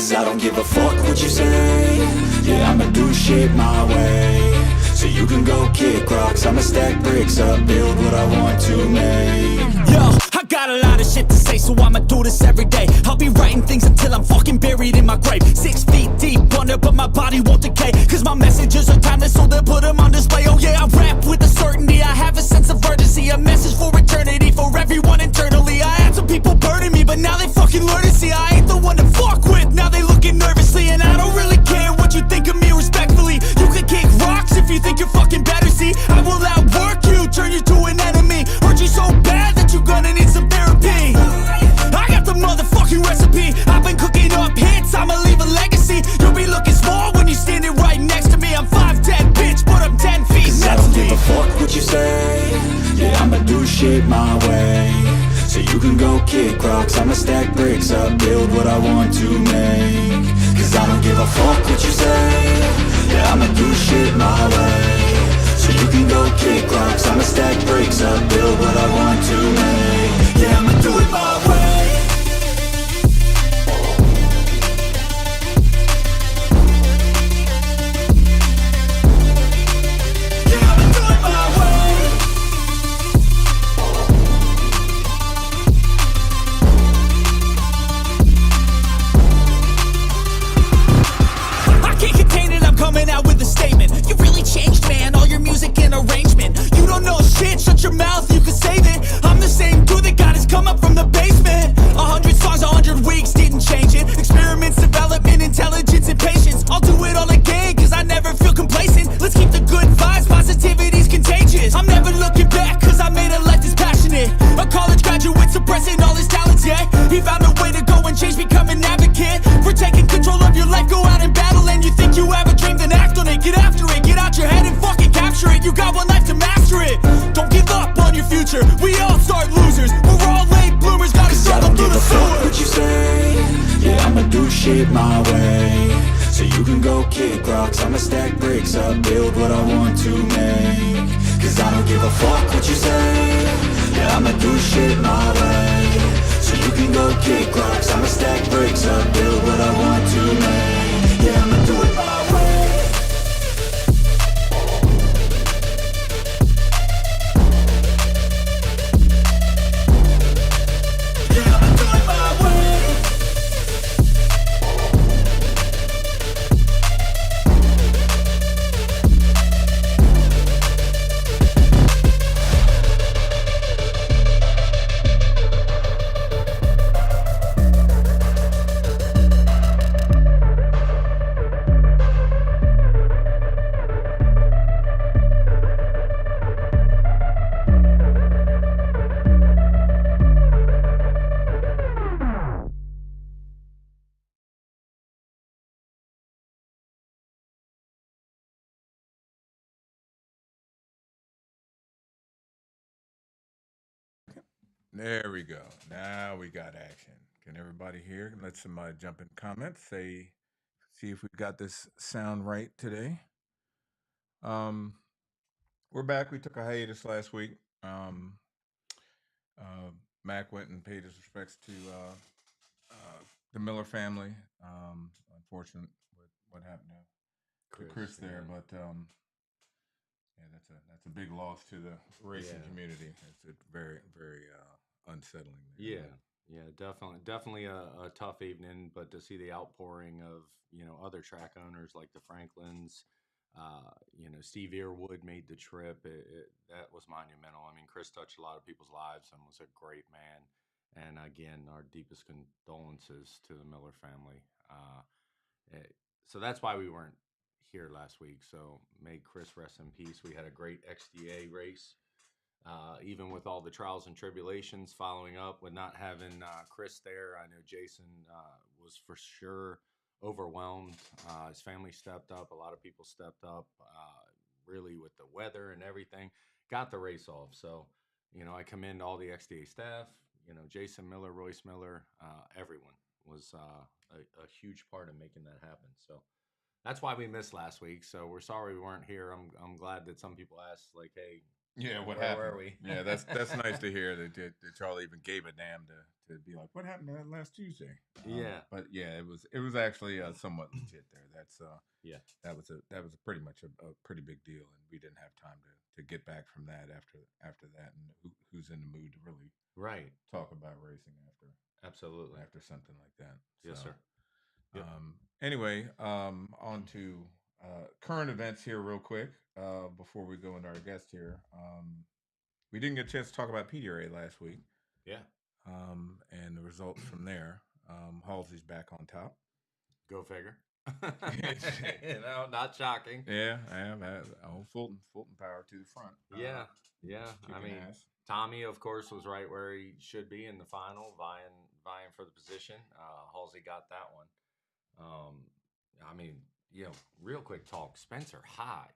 Cause I don't give a fuck what you say. Yeah, I'ma do shit my way. So you can go kick rocks, I'ma stack bricks up, build what I want to make. Yo, I got a lot of shit to say, so I'ma do this every day. I'll be writing things until I'm fucking buried in my grave. 6 feet deep under, but my body won't decay. Cause my messages are timeless, so they'll put them on display. Oh yeah, I rap with a certainty, I have a sense of urgency. A message for eternity, for everyone internally. I had some people burning me, but now they fucking learn to see I ain't the one to fuck with, now they looking nervously. And I don't really care what you think of me, respectfully. You can kick rocks if you think you're fucking better, see I will outwork you, turn you to an enemy. Hurt you so bad that you're gonna need some therapy. I got the motherfucking recipe, I've been cooking up hits, I'ma leave a legacy. You'll be looking small when you're standing right next to me. I'm 5'10", bitch, but I'm 10 feet. Cause I don't give a fuck what you say. Yeah, I'ma do shit my way. So you can go kick rocks, I'ma stack bricks up, build what I want to make. Cause I don't give a fuck what you say. Yeah, I'ma do shit my way. So you can go kick rocks, I'ma stack bricks up, build what I want to make. Yeah, I'ma do it my way. Coming out with a statement. You really changed, man, all your music and arrangement. You don't know shit, shut your mouth, you can save it. I'm the same dude that got his come up from the basement. 100 songs, 100 weeks, didn't change it. Experiments, development, intelligence, and patience. I'll do it all again, cause I never feel complacent. Let's keep the good vibes, positivity's contagious. I'm never looking back, cause I made a life that's passionate. A college graduate suppressing all his talents, yeah. He found a way to go and change, become an advocate. For taking control of your life, go out and battle. And you think you have a dream, then act on it, get after it. Get out your head and fucking capture it. You got one life to master it. Don't give up on your future, we all start losers. We're all late bloomers, gotta struggle through the sewer. What you say? Yeah, I'ma do shit my way. So you can go kick rocks, I'ma stack bricks up, build what I want to make. Cause I don't give a fuck what you say. Yeah, I'ma do shit my way. So you can go kick rocks, I'ma stack bricks up, build what I want to make. Yeah, I'ma do it my way. There we go. Now we got action. Can everybody hear? Let somebody jump in comments. See if we got this sound right today. Um, we're back. We took a hiatus last week. Um, Mac went and paid his respects to the Miller family. Unfortunate what happened to Chris there, yeah. but yeah, that's a big loss to the racing Yeah. community. It's very very unsettling. Yeah, yeah, definitely a tough evening. But to see the outpouring of other track owners like the Franklins, Steve Earwood made the trip. That was monumental. I mean, Chris touched a lot of people's lives and was a great man. And again, our deepest condolences to the Miller family. So that's why we weren't here last week. So may Chris rest in peace. We had a great XDA race. Even with all the trials and tribulations following up with not having Chris there, I know Jason was for sure overwhelmed. His family stepped up. A lot of people stepped up, really with the weather and everything. Got the race off. So, I commend all the XDA staff, Jason Miller, Royce Miller, everyone was a huge part of making that happen. So that's why we missed last week. So we're sorry we weren't here. I'm glad that some people asked, like, hey, Yeah, what Where happened? were we? Yeah, that's nice to hear that y'all even gave a damn to be like, what happened to that last Tuesday? Yeah. But yeah, it was actually somewhat legit there. Yeah. That was pretty much a pretty big deal, and we didn't have time to get back from that after that. And who's in the mood to really Right. talk about racing Absolutely. after something like that? Yes, So, sir. Yep. Anyway, on to current events here, real quick, before we go into our guest here. We didn't get a chance to talk about PDRA last week, Yeah. and the results from there. Halsey's back on top. Go figure. Not shocking. Yeah, Fulton power to the front. Yeah. I kicking mean, ass. Tommy, of course, was right where he should be in the final, vying for the position. Halsey got that one. I mean, real quick talk. Spencer Hyde,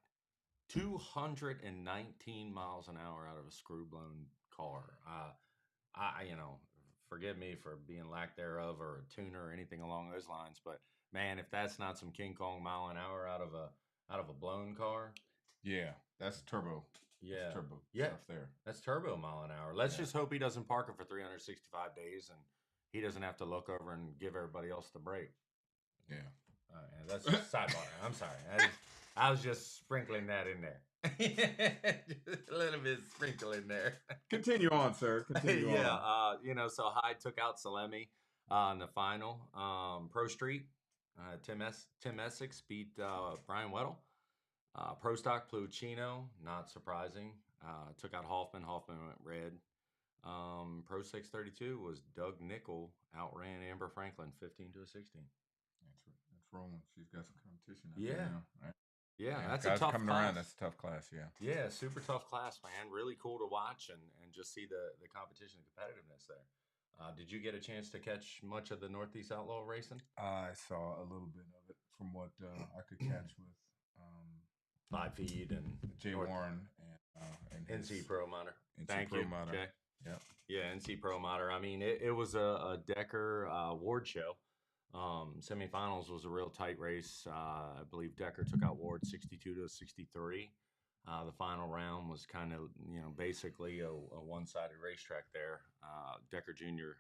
219 miles an hour out of a screw blown car. Forgive me for being lack thereof or a tuner or anything along those lines, but man, if that's not some King Kong mile an hour out of a blown car, Yeah, that's turbo. yeah, That's turbo yeah, stuff there. that's turbo mile an hour. Let's Yeah. just hope he doesn't park it for 365 days and he doesn't have to look over and give everybody else the break. Yeah. That's just sidebar. I'm sorry. I was just sprinkling that in there. Just a little bit sprinkle in there. Continue on, sir. Continue Yeah, on. so Hyde took out Salemi in the final. Pro Street, Tim Essex beat Brian Weddle. Pro Stock, Plucino, not surprising. Took out Hoffman. Hoffman went red. Pro 632 was Doug Nickel outran Amber Franklin 15-16. That's rolling. She's got some competition. Yeah. Now. Right? Yeah, Man, that's guys a tough coming class. around. That's a tough class. Yeah. Yeah, super tough class, man. Really cool to watch and just see the competition and competitiveness there. Did you get a chance to catch much of the Northeast Outlaw racing? I saw a little bit of it from what I could catch with Live feed and Jay Warren and his NC Pro Moder. NC Thank Pro you, Moder. Jay. Yeah. Yeah, NC Pro Moder. I mean, it was a Decker Ward show. Semifinals was a real tight race. I believe Decker took out Ward 62-63. The final round was kind of, basically a one-sided racetrack there. Decker Jr.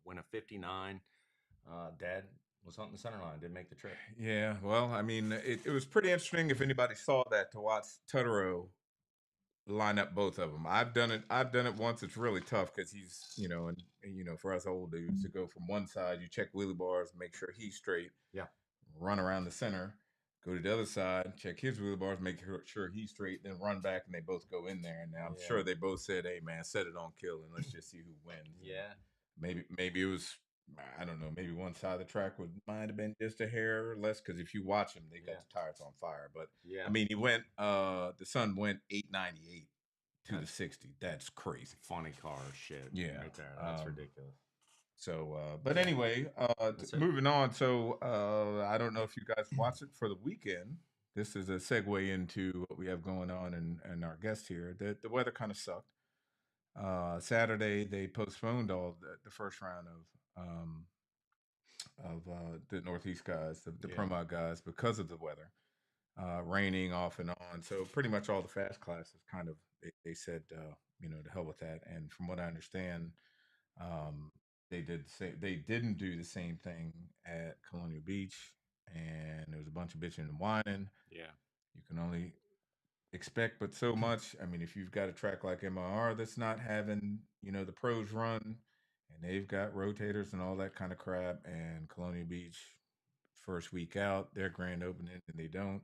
Went a 59. Dad was hunting the center line, didn't make the trip. Yeah. Well, I mean, it was pretty interesting if anybody saw that to watch Totoro line up both of them. I've done it once. It's really tough because he's, and for us old dudes to go from one side, you check wheelie bars, make sure he's straight. Yeah. Run around the center, go to the other side, check his wheelie bars, make sure he's straight, then run back, and they both go in there. And now I'm sure they both said, "Hey, man, set it on kill, and let's just see who wins." Yeah. Maybe it was. I don't know. Maybe one side of the track might have been just a hair less because if you watch him, they got the tires on fire. But yeah, I mean, he went. The son went 898 to the 60. That's crazy. Funny car shit. Yeah, right there. That's ridiculous. So, but anyway, moving on. So, I don't know if you guys watched it for the weekend. This is a segue into what we have going on and our guest here. The weather kind of sucked. Saturday they postponed all the first round of the Northeast guys, the Pro Mod guys, because of the weather, raining off and on. So pretty much all the fast classes kind of they said to hell with that. And from what I understand, they didn't do the same thing at Colonial Beach, and there was a bunch of bitching and whining. Yeah, you can only expect but so much. I mean, if you've got a track like MIR that's not having, the pros run, and they've got rotators and all that kind of crap, and Colonial Beach first week out, their grand opening, and they don't.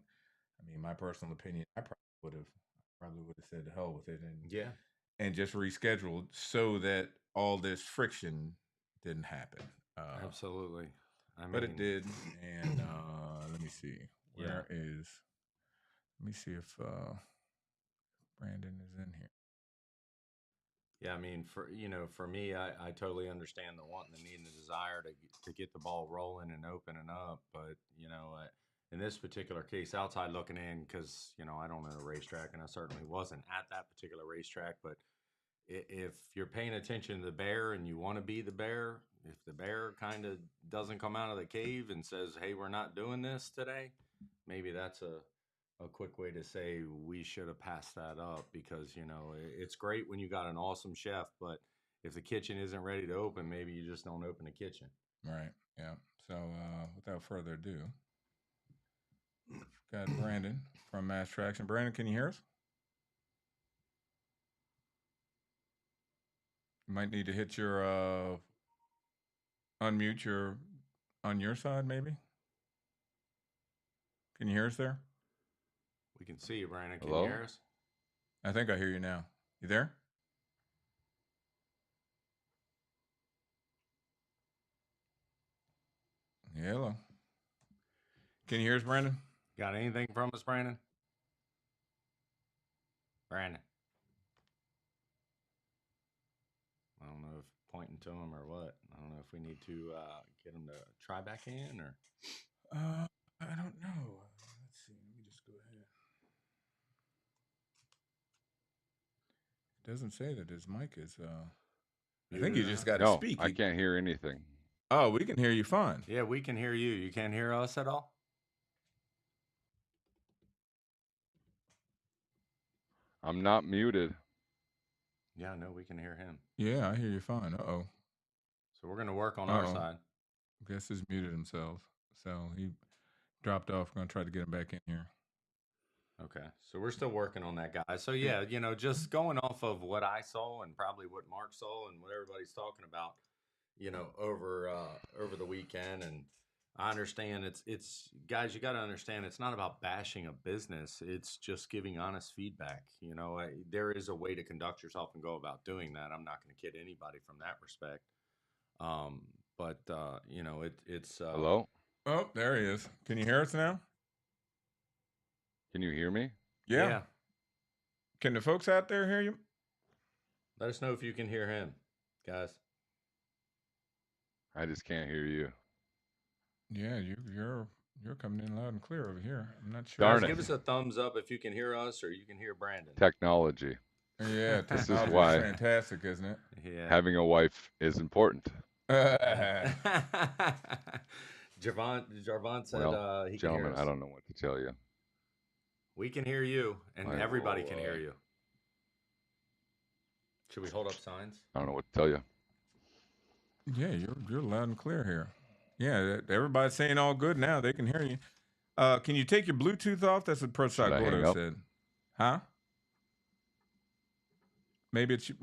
I mean, my personal opinion, I probably would have said to hell with it and just rescheduled so that all this friction didn't happen. Absolutely. But it did, and let me see. Let me see if Brandon is in here. Yeah, I mean, for me, I totally understand the want and the need and the desire to get the ball rolling and opening up. But, in this particular case, outside looking in, because, I don't know the racetrack, and I certainly wasn't at that particular racetrack. But if you're paying attention to the bear and you want to be the bear, if the bear kind of doesn't come out of the cave and says, "Hey, we're not doing this today," maybe that's a a quick way to say we should have passed that up because, you know, it's great when you got an awesome chef, but if the kitchen isn't ready to open, maybe you just don't open the kitchen. Right. Yeah. So without further ado, got Brandon from Mass Traction. Brandon, can you hear us? You might need to hit your unmute your on your side, maybe. Can you hear us there? We can see you, Brandon. Can Hello? you hear us? I think I hear you now. You there? Yeah, hello. Can you hear us, Brandon? Got anything from us, Brandon? Brandon. I don't know if pointing to him or what. I don't know if we need to get him to try back in or. I don't know. Let's see. Let me just go ahead. It doesn't say that his mic is. I think you just got to No, speak. I can't hear anything. Oh, we can hear you fine. Yeah, we can hear you. You can't hear us at all? I'm not muted. Yeah, no, we can hear him. Yeah, I hear you fine. Uh-oh. So we're going to work on our Uh-oh. side. Guess he's muted himself. So he dropped off. We're going to try to get him back in here. Okay. So we're still working on that, guy. So yeah, you know, just going off of what I saw and probably what Mark saw and what everybody's talking about, you know, over the weekend. And I understand it's guys, you got to understand it's not about bashing a business. It's just giving honest feedback. You know, there is a way to conduct yourself and go about doing that. I'm not going to kid anybody from that respect. But you know, it's Hello? Oh, there he is. Can you hear us now? Can you hear me? Yeah. Can the folks out there hear you? Let us know if you can hear him, guys. I just can't hear you. Yeah, you're coming in loud and clear over here. I'm not sure. Darn Guys, it. give us a thumbs up if you can hear us or you can hear Brandon. Technology. Yeah, This is technology why- fantastic, isn't it? Yeah. Having a wife is important. Jarvon said Well, he can hear Gentlemen, us. I don't know what to tell you. We can hear you, and I everybody will, can hear you. Should we hold up signs? I don't know what to tell you. Yeah, you're loud and clear here. Yeah, everybody's saying all good now. They can hear you. Can you take your Bluetooth off? That's what Pro Shot Should I hang Gordo up? said. Huh? Maybe it's your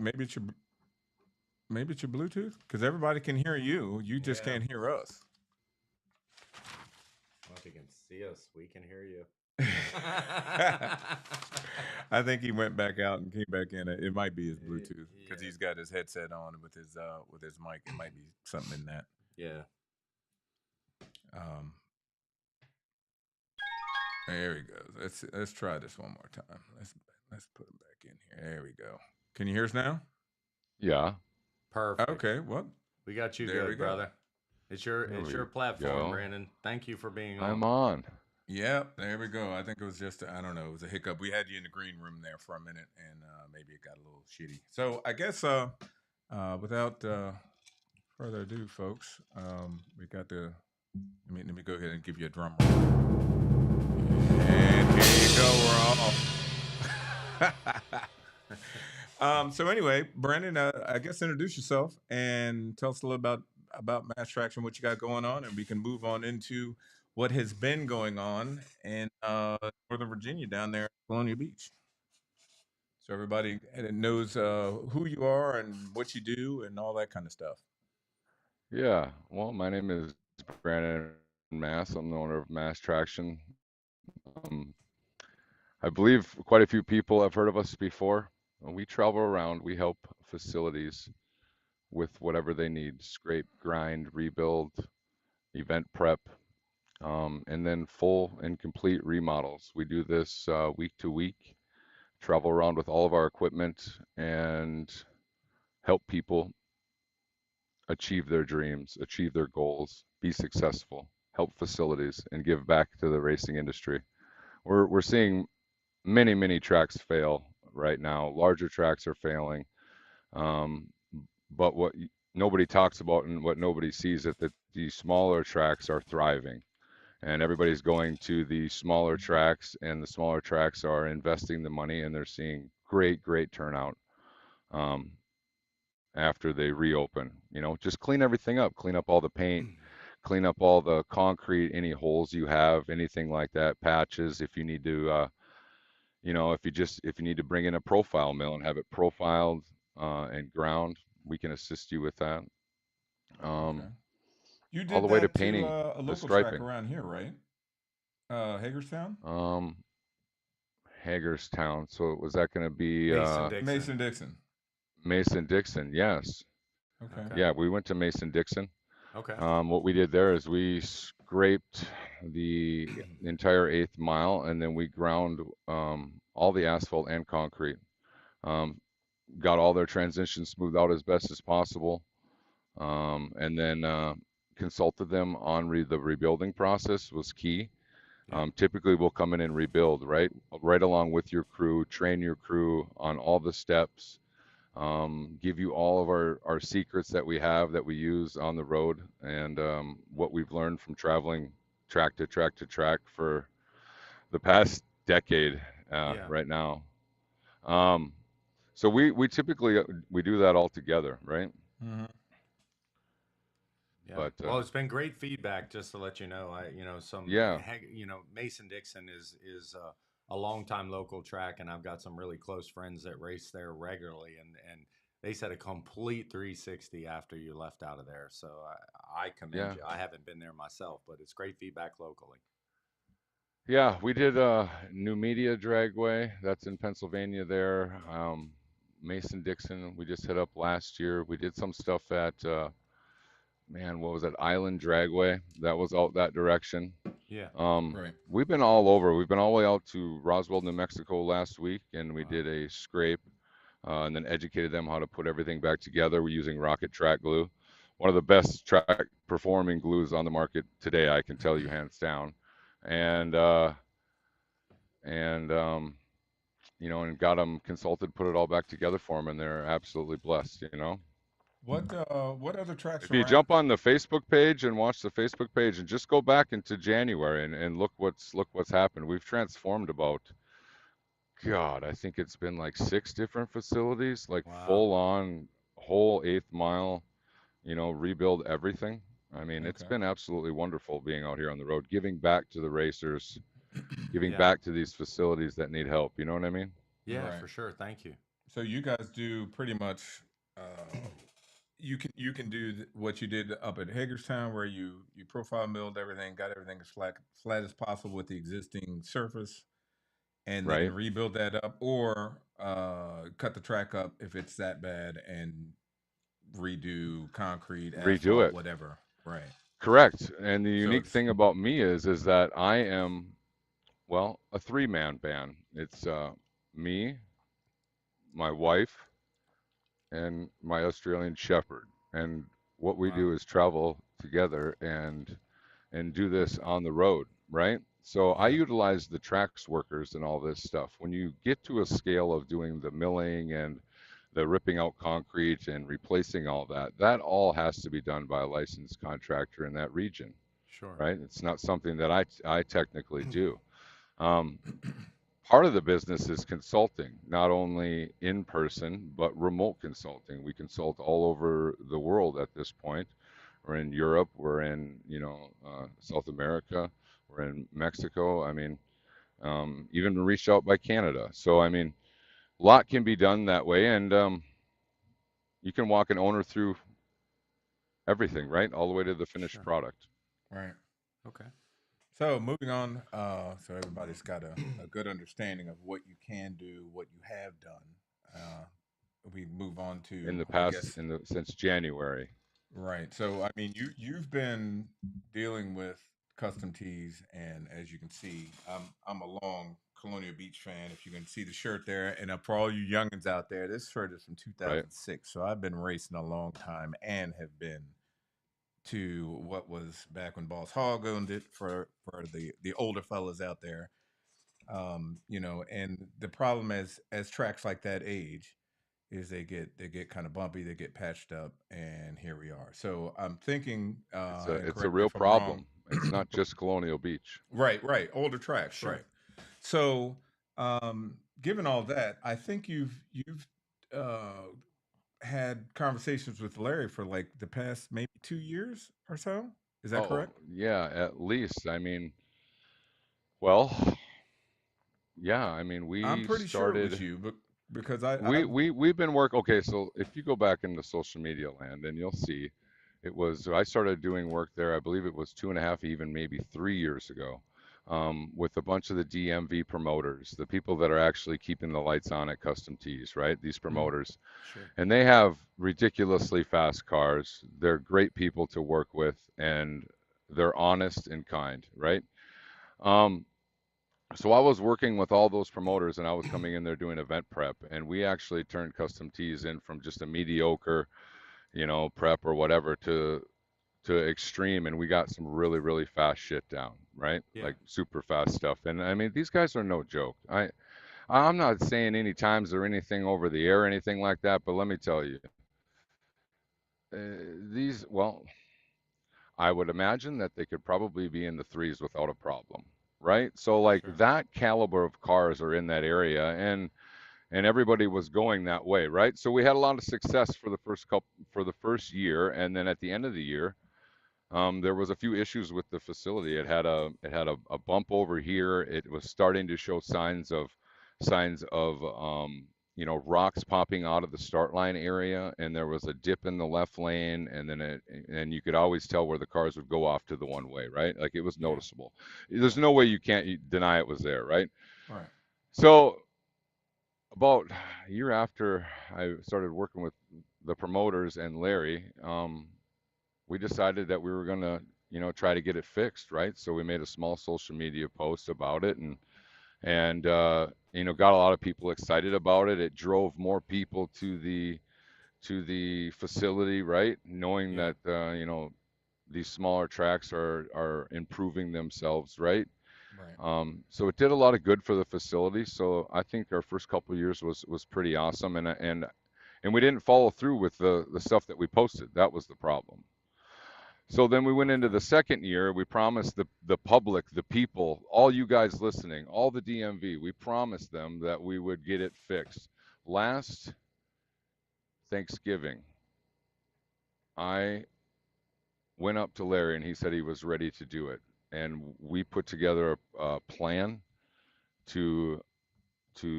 Bluetooth because everybody can hear you. You just Yeah. can't hear us. Well, if you can see us, we can hear you. I think he went back out and came back in. It might be his Bluetooth because Yeah. he's got his headset on with his mic. It might be something in that. Yeah. There he goes. Let's try this one more time. Let's put him back in here. There we go. Can you hear us now? Yeah. Perfect. Okay. Well, We got you There we good, go. brother. It's your There we platform, go. Brandon. Thank you for being I'm on. on. yep. There we go. I think it was just I don't know. It was a hiccup. We had you in the green room there for a minute, and maybe it got a little shitty. So I guess without further ado, folks, we got the. Let me go ahead and give you a drum roll. And here you go. We're off. So anyway, Brandon, I guess introduce yourself and tell us a little about Mass Traction, what you got going on, and we can move on into what has been going on in Northern Virginia down there at Colonial Beach. So everybody knows who you are and what you do and all that kind of stuff. Yeah. Well, my name is Brandon Mass. I'm the owner of Mass Traction. I believe quite a few people have heard of us before. We travel around. We help facilities with whatever they need: scrape, grind, rebuild, event prep, and then full and complete remodels. We do this week to week, travel around with all of our equipment and help people achieve their dreams, achieve their goals, be successful, help facilities, and give back to the racing industry. We're seeing many tracks fail right now. Larger tracks are failing, but what nobody talks about and what nobody sees is that these smaller tracks are thriving. and everybody's going to the smaller tracks, and the smaller tracks are investing the money, and they're seeing great turnout um, after they reopen. You know, just clean everything up, clean up all the paint, clean up all the concrete, any holes you have, anything like that, patches. If you need to, you know, if you need to bring in a profile mill and have it profiled and ground, we can assist you with that. Okay. You All did the way to that to painting a the local track striping. around here, right? Hagerstown? Um, Hagerstown. So was that going to be Mason Dixon. Mason Dixon. Mason Dixon? Yes. Okay. Okay. Yeah, we went to Mason Dixon. Okay. What we did there is we scraped the entire 8th mile, and then we ground all the asphalt and concrete. Got all their transitions smoothed out as best as possible, and then consulted them on the rebuilding process was key. Yeah. Typically, we'll come in and rebuild right along with your crew, train your crew on all the steps, give you all of our secrets that we have that we use on the road, and what we've learned from traveling track to track to track for the past decade Yeah. right now. So we typically we do that all together, right? Mm-hmm. Yeah. But Well, it's been great feedback. Just to let you know, yeah, Mason Dixon is a longtime local track, and I've got some really close friends that race there regularly, and they said a complete 360 after you left out of there. So I commend yeah, you. I haven't been there myself, but it's great feedback locally. yeah. We did New Media Dragway. That's in Pennsylvania there. Mason Dixon. We just hit up last year. We did some stuff at man, what was that? Island Dragway. That was out that direction. Yeah. Right. We've been all over. We've been all the way out to Roswell, New Mexico last week, and we Wow. did a scrape, and then educated them how to put everything back together. We're using Rocket Track glue, one of the best track performing glues on the market today, I can tell you hands down. And you know, and got them consulted, put it all back together for them, and they're absolutely blessed. You know. What other tracks If you around? jump on the Facebook page and watch the Facebook page and just go back into January and look what's happened. We've transformed about, God, I think it's been like 6 different facilities, like Wow. full on whole 8th mile, you know, rebuild everything. I mean, it's Okay. been absolutely wonderful being out here on the road, giving back to the racers, giving Yeah. back to these facilities that need help. You know what I mean? Yeah, Right. for sure. Thank you. So you guys do pretty much. Uh, you can do what you did up at Hagerstown, where you profile milled everything, got everything as flat as possible with the existing surface, and then Right? rebuild that up, or cut the track up if it's that bad and redo concrete, Redo asphalt, it. whatever. Right. Correct. And the So unique it's thing about me is that I am, well, a 3-man band. It's me, my wife, and my Australian Shepherd. And what we Wow. do is travel together and do this on the road, right? So I yeah. utilize the tracks workers and all this stuff. When you get to a scale of doing the milling and the ripping out concrete and replacing all that, that all has to be done by a licensed contractor in that region, Sure. right? It's not something that I technically do. Um, Part of the business is consulting, not only in person, but remote consulting. We consult all over the world at this point. We're in Europe, we're in, you know, South America, we're in Mexico. I mean, even reached out by Canada. So, I mean, a lot can be done that way, and you can walk an owner through everything, right? All the way to the finished Sure. product. Right. Okay. So moving on, so everybody's got a good understanding of what you can do, what you have done. We move on In to, the I past, guess, since January. right. So I mean, you've been dealing with custom tees, and as you can see, I'm a long Colonial Beach fan. If you can see the shirt there, and for all you youngins out there, this shirt is from Right. 2006. So I've been racing a long time and have been to what was back when Boss Hog owned it for the older fellas out there. You know, and the problem as tracks like that age is they get kind of bumpy, they get patched up, and here we are. So I'm thinking, and It's a correct me real if I'm wrong. problem. It's not just Colonial Beach. Right, right. Older tracks, Sure. right. So, given all that, I think you've uh, had conversations with Larry for like the past maybe 2 years or so. Is that Oh, correct? yeah, at least. I mean, well, yeah, I mean, I'm we pretty sure it was started you, but because I, we I've we we've been work okay, so if you go back into social media land and you'll see it was I started doing work there, I believe it was 2.5, even maybe 3 years ago, with a bunch of the DMV promoters, the people that are actually keeping the lights on at Custom Tees, right? These mm, promoters. Sure. And they have ridiculously fast cars. They're great people to work with, and they're honest and kind, right? Um, so I was working with all those promoters, and I was coming in there doing event prep, and we actually turned Custom Tees in from just a mediocre, prep or whatever to extreme, and we got some really really fast shit down, right? Yeah. Like super fast stuff. And I mean, these guys are no joke. I'm not saying any times or anything over the air or anything like that, but let me tell you, well, I would imagine that they could probably be in the threes without a problem, right? So like Sure. that caliber of cars are in that area, and everybody was going that way, right? So we had a lot of success for the first year, and then at the end of the year, there was a few issues with the facility. It had a bump over here. It was starting to show signs of rocks popping out of the start line area, and there was a dip in the left lane, and you could always tell where the cars would go off to the one way, right? Like it was Yeah. noticeable. There's no way you can't deny it was there, right? right. So about a year after I started working with the promoters and Larry, we decided that we were gonna, try to get it fixed, right? So we made a small social media post about it, and got a lot of people excited about it. It drove more people to the facility, right? Knowing Yeah. that these smaller tracks are improving themselves, right? Right. So it did a lot of good for the facility. So I think our first couple of years was pretty awesome, and we didn't follow through with the stuff that we posted. That was the problem. So then we went into Okay. the second year. We promised the public, the people, all you guys listening, all the DMV, we promised them that we would get it fixed. Last Thanksgiving, I went up to Larry and he said he was ready to do it. And we put together a plan to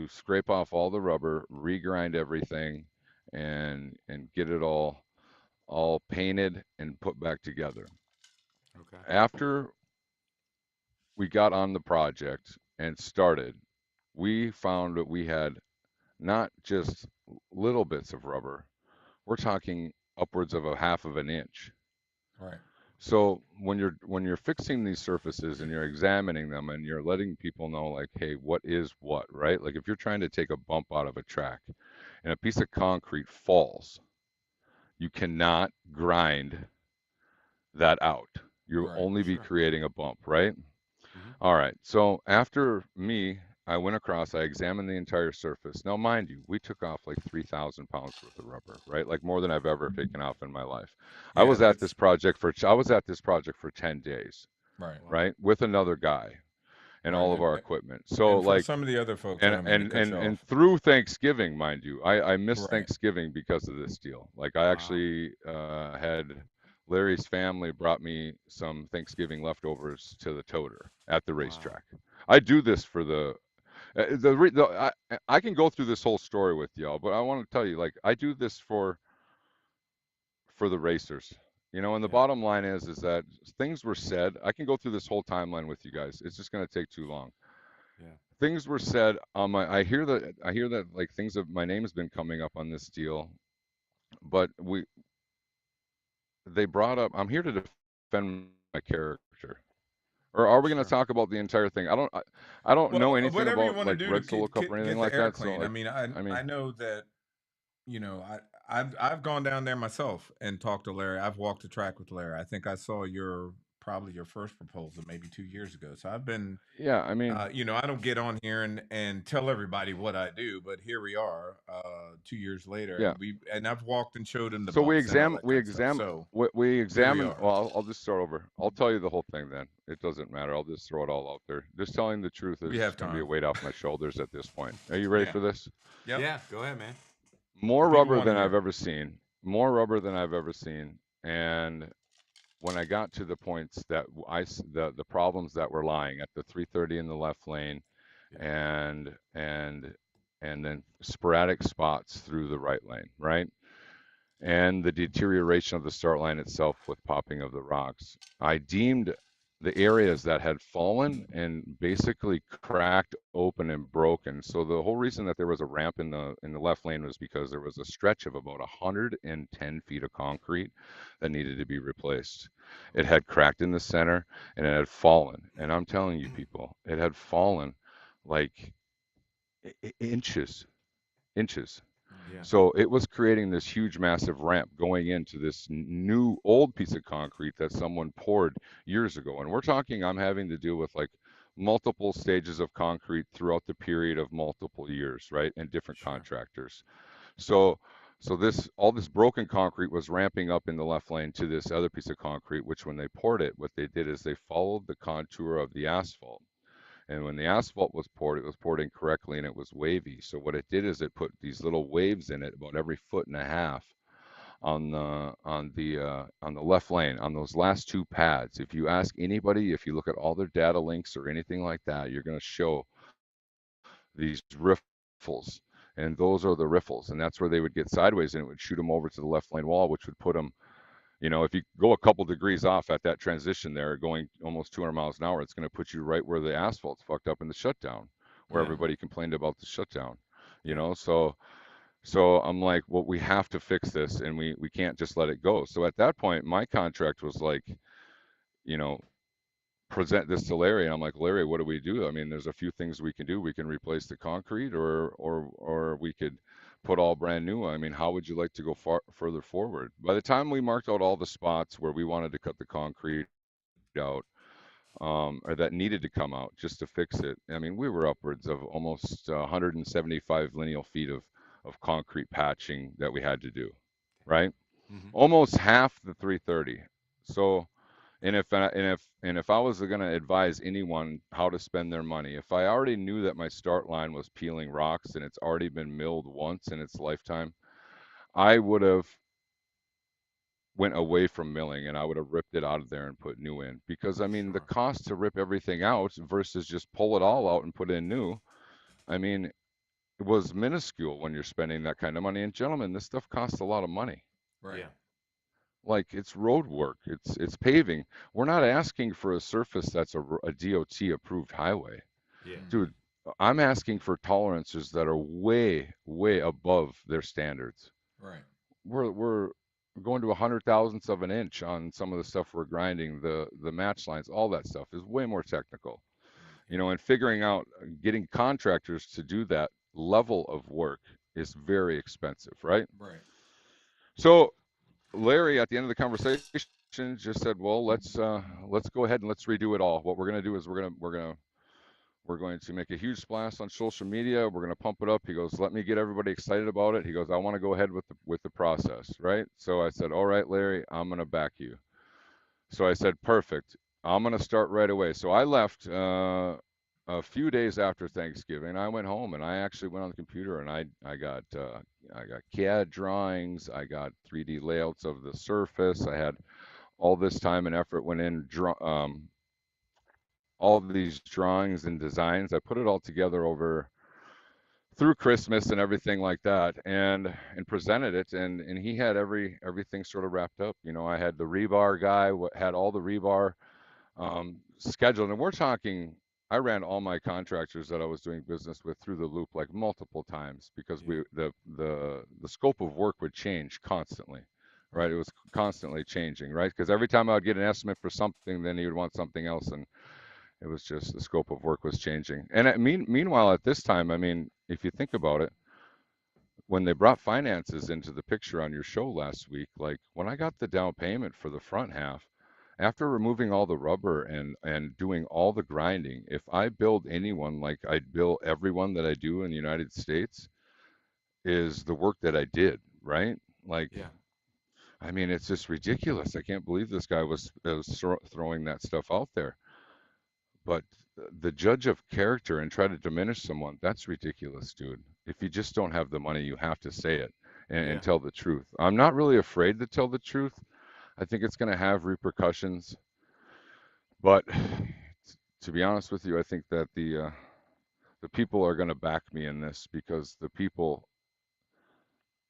scrape off all the rubber, regrind everything, and get it all painted and put back together. Okay. After we got on the project and started, we found that we had not just little bits of rubber. We're talking upwards of a half of an inch. Right. So when you're fixing these surfaces and you're examining them and you're letting people know like, hey, what is what, right? Like if you're trying to take a bump out of a track and a piece of concrete falls, you cannot grind that out. You'll Right. only be Sure. creating a bump, right? Hmm. All right. So after I went across, I examined the entire surface. Now, mind you, we took off like 3,000 pounds worth of rubber, right? Like more than I've ever taken off in my life. I Yeah, was at this that's project for 10 days, right. Wow. right? With another guy and Right. all of our equipment. So And for like, some of the other folks, I and don't mean to and cut you and and off. through Thanksgiving, mind you, I missed Right. Thanksgiving because of this deal. Like I Wow. actually had Larry's family brought me some Thanksgiving leftovers to the toter at the Wow. racetrack. I do this for I can go through this whole story with y'all, but I want to tell you, like I do this for the racers. And the Yeah. bottom line is that things were said. I can go through this whole timeline with you guys. It's just going to take too long. Yeah. Things were said on my. I hear that like my name has been coming up on this deal, but they brought up. I'm here to defend my character. Or are we going to Sure. talk about the entire thing? I don't know Well, anything whatever you about want to like do to Red Solo Cup or anything get the like air that. So clean. I like, mean, I mean, I know that I've gone down there myself and talked to Larry. I've walked the track with Larry. I think I saw your probably your first proposal, maybe 2 years ago. So I've been, Yeah, I mean, I don't get on here and tell everybody what I do, but here we are, 2 years later, yeah. and I've walked and showed them the So we bumps and all examine, that we kind of stuff. examine, So we here we examine. are. Well, I'll just start over. I'll tell you the whole thing then. It doesn't matter. I'll just throw it all out there. Just telling the truth We is have going to be a time. weight off my shoulders at this point. Are you ready Yeah. for this? Yep. Yeah, go ahead, man. More The people rubber want to than I've hear. ever seen. More rubber than I've ever seen. And when I got to the points that the problems that were lying at the 330 in the left lane, Yeah. and then sporadic spots through the right lane, right? And the deterioration of the start line itself with popping of the rocks. I deemed the areas that had fallen and basically cracked open and broken. So the whole reason that there was a ramp in the left lane was because there was a stretch of about 110 feet of concrete that needed to be replaced. It had cracked in the center and it had fallen. And I'm telling you people, it had fallen like inches. Yeah. So it was creating this huge, massive ramp going into this new old piece of concrete that someone poured years ago. And we're talking, I'm having to deal with like multiple stages of concrete throughout the period of multiple years, right? And different Sure. contractors. So all this broken concrete was ramping up in the left lane to this other piece of concrete, which when they poured it, what they did is they followed the contour of the asphalt. And when the asphalt was poured, it was poured incorrectly and it was wavy. So what it did is it put these little waves in it about every foot and a half on the left lane on those last two pads. If you ask anybody, if you look at all their data links or anything like that, you're going to show these riffles, and those are the riffles, and that's where they would get sideways and it would shoot them over to the left lane wall, which would put them, if you go a couple degrees off at that transition there, going almost 200 miles an hour, it's going to put you right where the asphalt's fucked up in the shutdown, where Yeah. everybody complained about the shutdown. Yeah. So I'm like, well, we have to fix this, and we can't just let it go. So at that point, my contract was like, present this to Larry, and I'm like, Larry, what do we do? I mean, there's a few things we can do. We can replace the concrete, or we could put all brand new. I mean, how would you like to go further forward? By the time we marked out all the spots where we wanted to cut the concrete out, or that needed to come out just to fix it, I mean, we were upwards of almost 175 lineal feet of concrete patching that we had to do, right? Mm-hmm. Almost half the 330. So, and if I was going to advise anyone how to spend their money, if I already knew that my start line was peeling rocks and it's already been milled once in its lifetime, I would have went away from milling and I would have ripped it out of there and put new in. Because I mean, the Sure. cost to rip everything out versus just pull it all out and put in new, I mean, it was minuscule when you're spending that kind of money. And gentlemen, this stuff costs a lot of money. Right. Yeah. Like it's road work, it's paving. We're not asking for a surface that's a DOT approved highway. Yeah. Dude, I'm asking for tolerances that are way, way above their standards. Right. We're going to 100 thousandths of an inch on some of the stuff we're grinding, the match lines, all that stuff is way more technical. And figuring out getting contractors to do that level of work is very expensive, right? Right. So Larry, at the end of the conversation, just said, "Well, let's go ahead and let's redo it all. What we're going to do is we're going to make a huge splash on social media. We're going to pump it up." He goes, "Let me get everybody excited about it." He goes, "I want to go ahead with the process, right?" So I said, "All right, Larry, I'm going to back you." So I said, "Perfect. I'm going to start right away." So I left a few days after Thanksgiving. I went home and I actually went on the computer and I got CAD drawings. I got 3D layouts of the surface. I had all this time and effort went in all these drawings and designs. I put it all together through Christmas and everything like that, and presented it, and he had everything sort of wrapped up. I had the rebar guy had all the rebar scheduled, and we're talking. I ran all my contractors that I was doing business with through the loop like multiple times because the scope of work would change constantly, right? It was constantly changing, right? Because every time I would get an estimate for something, then he would want something else, and it was just the scope of work was changing. And meanwhile, at this time, I mean, if you think about it, when they brought finances into the picture on your show last week, like when I got the down payment for the front half, after removing all the rubber and doing all the grinding, if I build anyone like I build everyone that I do in the United States, is the work that I did, right? Like, Yeah. I mean, it's just ridiculous. I can't believe this guy was throwing that stuff out there. But the judge of character and try to diminish someone, that's ridiculous, dude. If you just don't have the money, you have to say it and Yeah. tell the truth. I'm not really afraid to tell the truth. I think it's going to have repercussions. But to be honest with you, I think that the people are going to back me in this because the people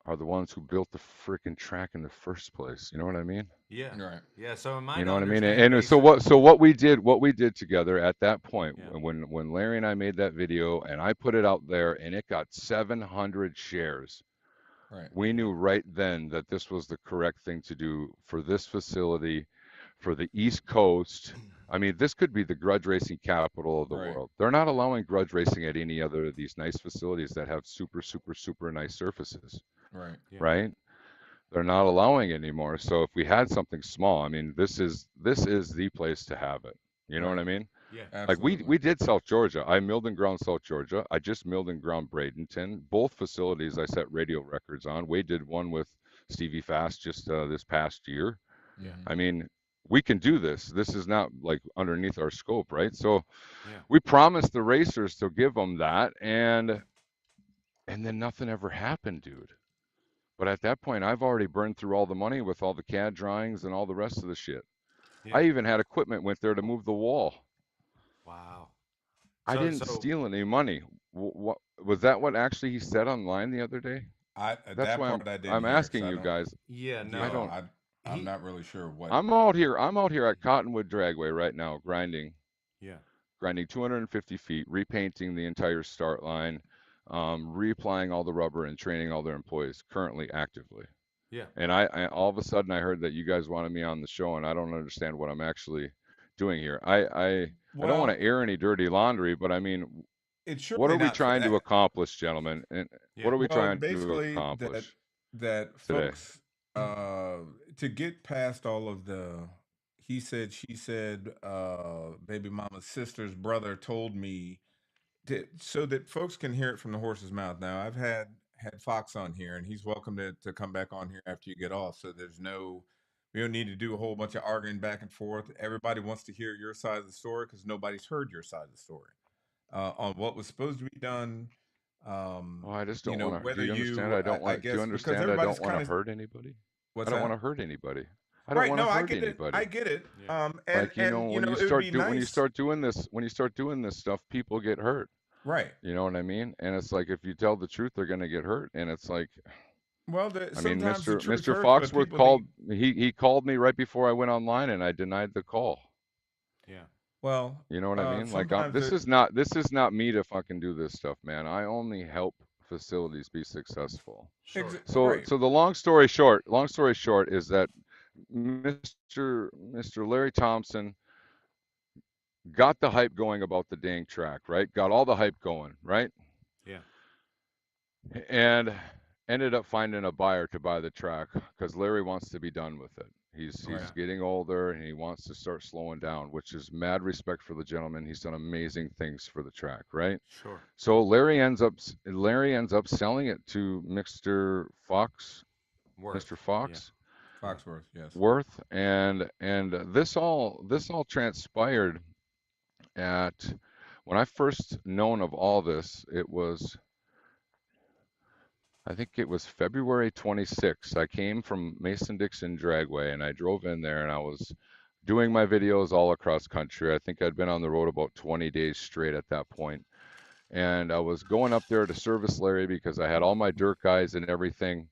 are the ones who built the freaking track in the first place. You know what I mean? Yeah. Right. Yeah. So am I You to know what I mean? understand And so what we did together at that point, Yeah. when Larry and I made that video and I put it out there and it got 700 shares, Right. we knew right then that this was the correct thing to do for this facility, for the East Coast. I mean, this could be the grudge racing capital of the Right. world. They're not allowing grudge racing at any other of these nice facilities that have super, super, super nice surfaces, Right. Yeah. right? They're not allowing it anymore. So if we had something small, I mean, this is the place to have it. You know Right. what I mean? Yeah. Like Absolutely. we did South Georgia. I milled and ground South Georgia. I just milled and ground Bradenton. Both facilities I set radio records on. Wade did one with Stevie Fast just this past year. Yeah. I mean, we can do this. This is not like underneath our scope, right? So Yeah. we promised the racers to give them that, and then nothing ever happened, dude. But at that point, I've already burned through all the money with all the CAD drawings and all the rest of the shit. Yeah. I even had equipment went there to move the wall. Wow. I So- didn't so- steal any money. What was that? What actually he said online the other day? That's That's why part I didn't I'm hear, 'cause asking I you don't- guys. Yeah. No. Yeah, don't- I'm he- not really sure what. I'm out here at Cottonwood Dragway right now, grinding Yeah. 250 feet, repainting the entire start line, reapplying all the rubber and training all their employees currently actively. Yeah. And I all of a sudden I heard that you guys wanted me on the show, and I don't understand what I'm actually doing here. I don't want Well, to air any dirty laundry, but I mean, it's surely what are we not for trying to that. accomplish, gentlemen? And Yeah. what are we Well, trying to basically accomplish? that today? folks to get past all of the he said, she said, baby mama's sister's brother told me so that folks can hear it from the horse's mouth. Now I've had Fox on here, and he's welcome to come back on here after you get off. So we don't need to do a whole bunch of arguing back and forth. Everybody wants to hear your side of the story because nobody's heard your side of the story on what was supposed to be done. Oh, I just you don't know, want to. whether Do you understand? you, I don't I want. Do guess you because understand? I everybody's don't want kind to of hurt anybody. what's I don't that? want to hurt anybody. I don't Right? want No, to I hurt get it. anybody. I get it. Yeah. And Like, you know, you when know, you it would start be when you nice. start doing this stuff, people get hurt. Right. You know what I mean? And it's like if you tell the truth, they're gonna get hurt. And it's like, Well, I mean, sometimes the truth Mr. hurts, but Foxworth people called need. he called me right before I went online, and I denied the call. Yeah. Well, You know what I mean? Like, sometimes this is not me to fucking do this stuff, man. I only help facilities be successful. Sure. So right. so the long story short is that Mr. Larry Thompson got the hype going about the dang track, right? Got all the hype going, right? Yeah. And ended up finding a buyer to buy the track because Larry wants to be done with it. He's Right. getting older and he wants to start slowing down, which is mad respect for the gentleman. He's done amazing things for the track, right? Sure. So Larry ends up selling it to Mr. Fox, Worth. Mr. Fox. Foxworth, yes. Worth, and this all transpired at when I first known of all this. I think it was February 26th. I came from Mason-Dixon Dragway and I drove in there and I was doing my videos all across country. I think I'd been on the road about 20 days straight at that point. And I was going up there to service Larry because I had all my dirt guys and everything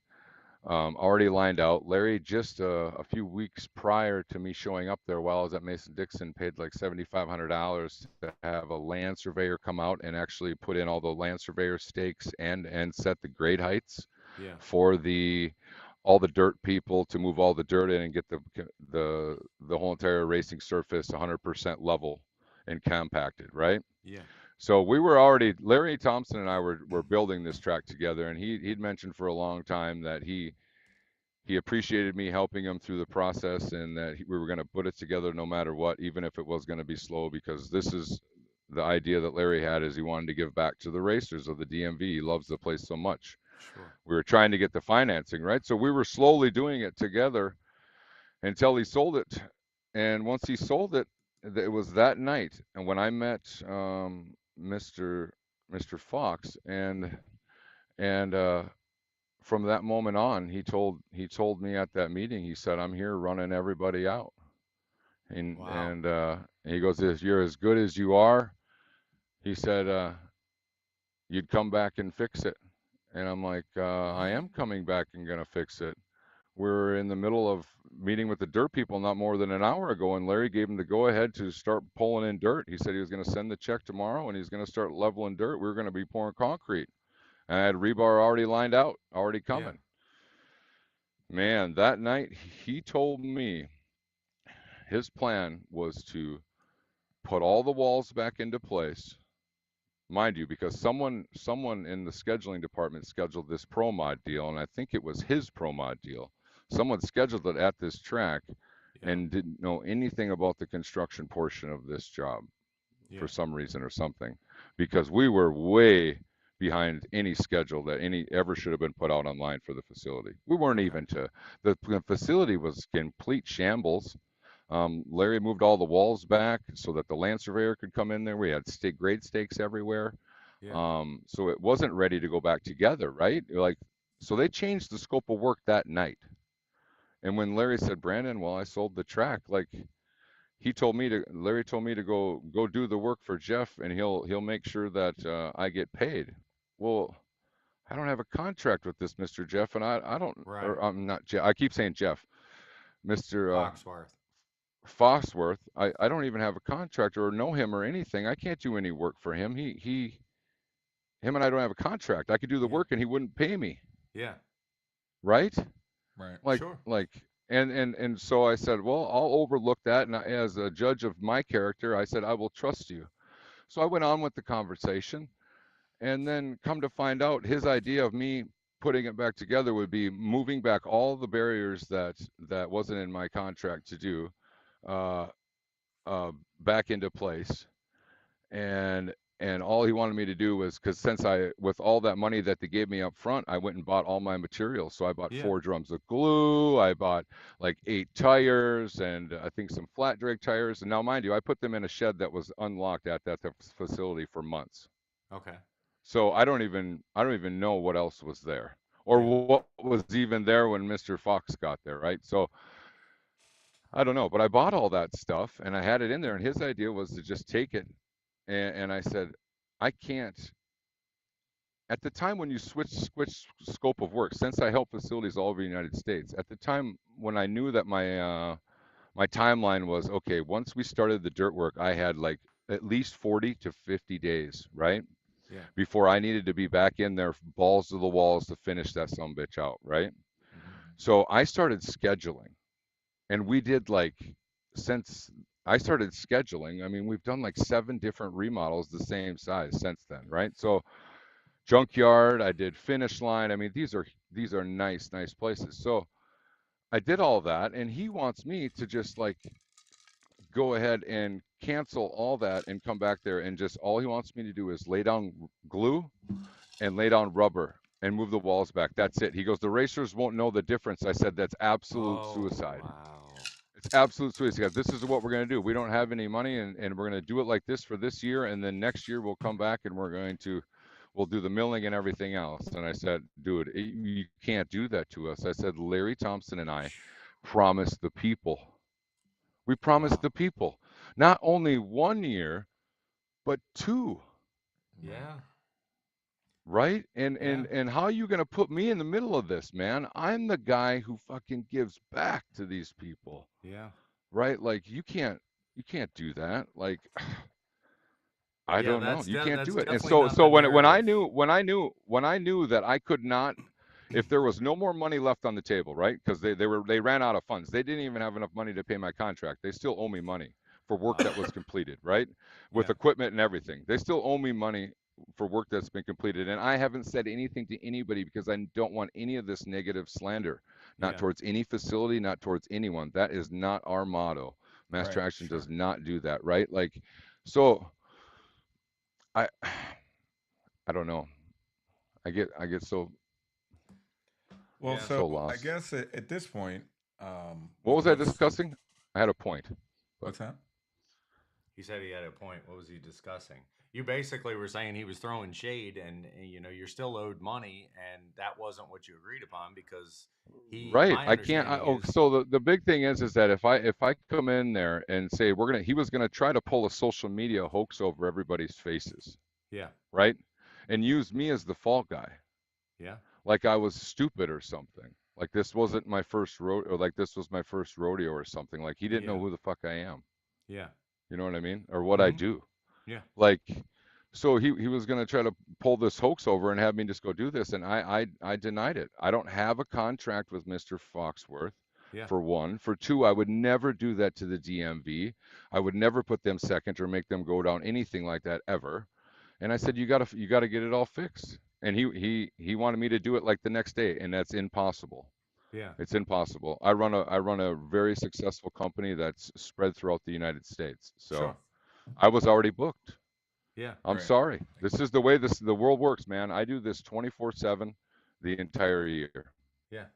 already lined out. Larry, just a few weeks prior to me showing up there while I was at Mason-Dixon, paid like $7,500 to have a land surveyor come out and actually put in all the land surveyor stakes and set the grade heights Yeah. for all the dirt people to move all the dirt in and get the whole entire racing surface 100% level and compacted, right? Yeah. So Larry Thompson and I were building this track together, and he'd mentioned for a long time that he he appreciated me helping him through the process, and that we were going to put it together no matter what, even if it was going to be slow, because this is the idea that Larry had, is he wanted to give back to the racers of the DMV. He loves the place so much. Sure. We were trying to get the financing, right? So we were slowly doing it together until he sold it. And once he sold it, it was that night. And when I met Mr. Fox, and from that moment on, he told me at that meeting, he said, "I'm here running everybody out." And Wow. and he goes, "You're as good as you are." He said, "You'd come back and fix it." And I'm like, "I am coming back and gonna fix it." We're in the middle of meeting with the dirt people not more than an hour ago, and Larry gave him the go ahead to start pulling in dirt. He said he was going to send the check tomorrow, and he's going to start leveling dirt. We were going to be pouring concrete. And I had rebar already lined out, already Yeah. coming. Man, that night he told me his plan was to put all the walls back into place. Mind you, because someone in the scheduling department scheduled this pro mod deal, and I think it was his pro mod deal. Someone scheduled it at this track Yeah. and didn't know anything about the construction portion of this job Yeah. for some reason or something, because we were way behind any schedule that any ever should have been put out online for the facility. We weren't Okay. even the facility was complete shambles. Larry moved all the walls back so that the land surveyor could come in there. We had grade stakes everywhere. Yeah. So it wasn't ready to go back together, right? Like, so they changed the scope of work that night. And when Larry said, "Brandon, well, I sold the track," like, Larry told me to go do the work for Jeff, and he'll make sure that I get paid. Well, I don't have a contract with this Mr. Jeff, and I don't, Right. or I'm not Jeff. I keep saying Jeff, Mr. Foxworth. Foxworth. I don't even have a contract or know him or anything. I can't do any work for him. Him and I don't have a contract. I could do the Yeah. work, and he wouldn't pay me, Yeah. right? Right. Sure. And so I said, well, I'll overlook that, and as a judge of my character, I said, I will trust you. So I went on with the conversation, and then come to find out, his idea of me putting it back together would be moving back all the barriers that wasn't in my contract to do uh, back into place. And all he wanted me to do was, because with all that money that they gave me up front, I went and bought all my materials. So I bought Yeah. 4 drums of glue, I bought like 8 tires, and I think some flat drag tires. And now, mind you, I put them in a shed that was unlocked at that facility for months. Okay. So I don't even know what else was there, or Yeah. what was even there when Mr. Fox got there, right? So I don't know, but I bought all that stuff and I had it in there, and his idea was to just take it. And I said, I can't. At the time when you switch scope of work, since I help facilities all over the United States, at the time when I knew that my timeline was, okay, once we started the dirt work, I had like at least 40 to 50 days, right? Yeah. Before I needed to be back in there, balls to the walls, to finish that sumbitch out, right? Mhm. So I started scheduling, and we did since I started scheduling, I mean, we've done like 7 different remodels the same size since then, right? So Junkyard, I did Finish Line. I mean, these are nice places. So I did all that, and he wants me to just like go ahead and cancel all that and come back there, and just all he wants me to do is lay down glue and lay down rubber and move the walls back. That's it. He goes, the racers won't know the difference. I said, that's absolute suicide. Wow. It's absolute suicide. This is what we're going to do. We don't have any money, and we're going to do it like this for this year, and then next year we'll come back and we'll do the milling and everything else. And I said, dude, you can't do that to us. I said, Larry Thompson and I promised the people. We promised the people not only 1 year, but 2. Yeah. Right? And how are you going to put me in the middle of this, man? I'm the guy who fucking gives back to these people. Yeah. Right? Like, you can't do that. Like, I don't know. You can't do it. And so when I knew that I could not, if there was no more money left on the table, right? Because they ran out of funds. They didn't even have enough money to pay my contract. They still owe me money for work that was completed, right? With equipment and everything. They still owe me money for work that's been completed. And I haven't said anything to anybody because I don't want any of this negative slander. not Yeah. towards any facility, not towards anyone. That is not our motto. Mass Right. Traction Sure. does not do that, right? Like, so I I don't know. I get so Well, Yeah. so I lost. guess at this point, What with was I what's discussing? I had a point. But what's that? He said he had a point. What was he discussing? You basically were saying he was throwing shade, and you know you're still owed money, and that wasn't what you agreed upon because he. right, My I can't. understanding is, So the big thing is that if I come in there and say he was gonna try to pull a social media hoax over everybody's faces, yeah, right, and use me as the fault guy, yeah, like I was stupid or something, like this wasn't my first rodeo, or like this was my first rodeo or something, like he didn't know yeah, who the fuck I am, yeah, you know what I mean, or what I hmm do. yeah, Like, so he was going to try to pull this hoax over and have me just go do this, and I denied it. I don't have a contract with Mr. Foxworth, yeah, for one. For two, I would never do that to the DMV. I would never put them second or make them go down, anything like that, ever. And I said, you gotta get it all fixed. And he wanted me to do it like the next day, and that's impossible. yeah. It's impossible. I run a very successful company that's spread throughout the United States. So Sure. I was already booked. Yeah. I'm Right. sorry. This is the way the world works, man. I do this 24/7 the entire year. Yeah.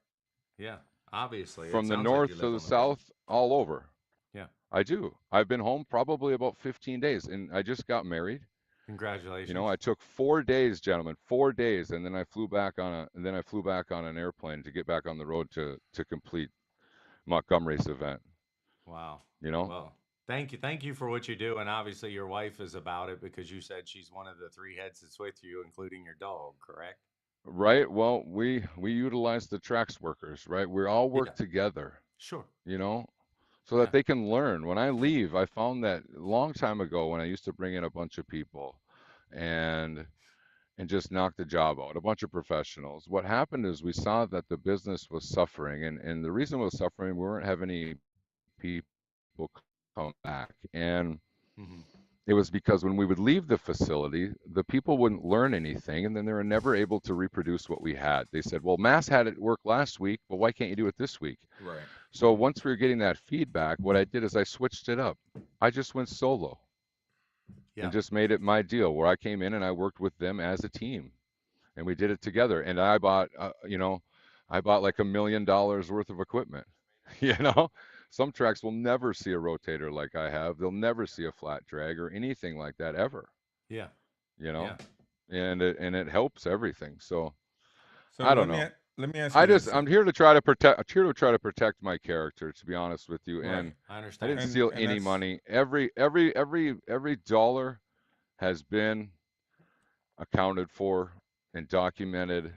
Yeah. Obviously, it From the sounds like you north live to the on the road. south, all over. Yeah. I do. I've been home probably about 15 days, and I just got married. Congratulations. I took 4 days, gentlemen, 4 days, and then I flew back on an airplane to get back on the road to complete Montgomery's event. Wow. You know, Well, thank you for what you do, and obviously your wife is about it because you said she's one of the three heads that's with you, including your dog, correct? right? Well, we utilize the tracks workers, right? We all work Yeah. together, Sure. so Yeah. that they can learn. When I leave, I found that a long time ago when I used to bring in a bunch of people and just knock the job out, a bunch of professionals. What happened is we saw that the business was suffering, and the reason it was suffering, we weren't having any people come back. And hmm it was because when we would leave the facility, the people wouldn't learn anything, and then they were never able to reproduce what we had. They said, well, Mass had it work last week, but why can't you do it this week? Right. So once we were getting that feedback, what I did is I switched it up. I just went solo Yeah. and just made it my deal, where I came in and I worked with them as a team, and we did it together. And I bought, I bought like $1 million worth of equipment. You know, some tracks will never see a rotator like I have. They'll never see a flat drag or anything like that ever. Yeah. You know, Yeah. and it helps everything. So So I don't know. let me ask you this. I'm here to try to protect my character, to be honest with you. Right. And I I understand. didn't And steal and any that's money. Every dollar has been accounted for and documented,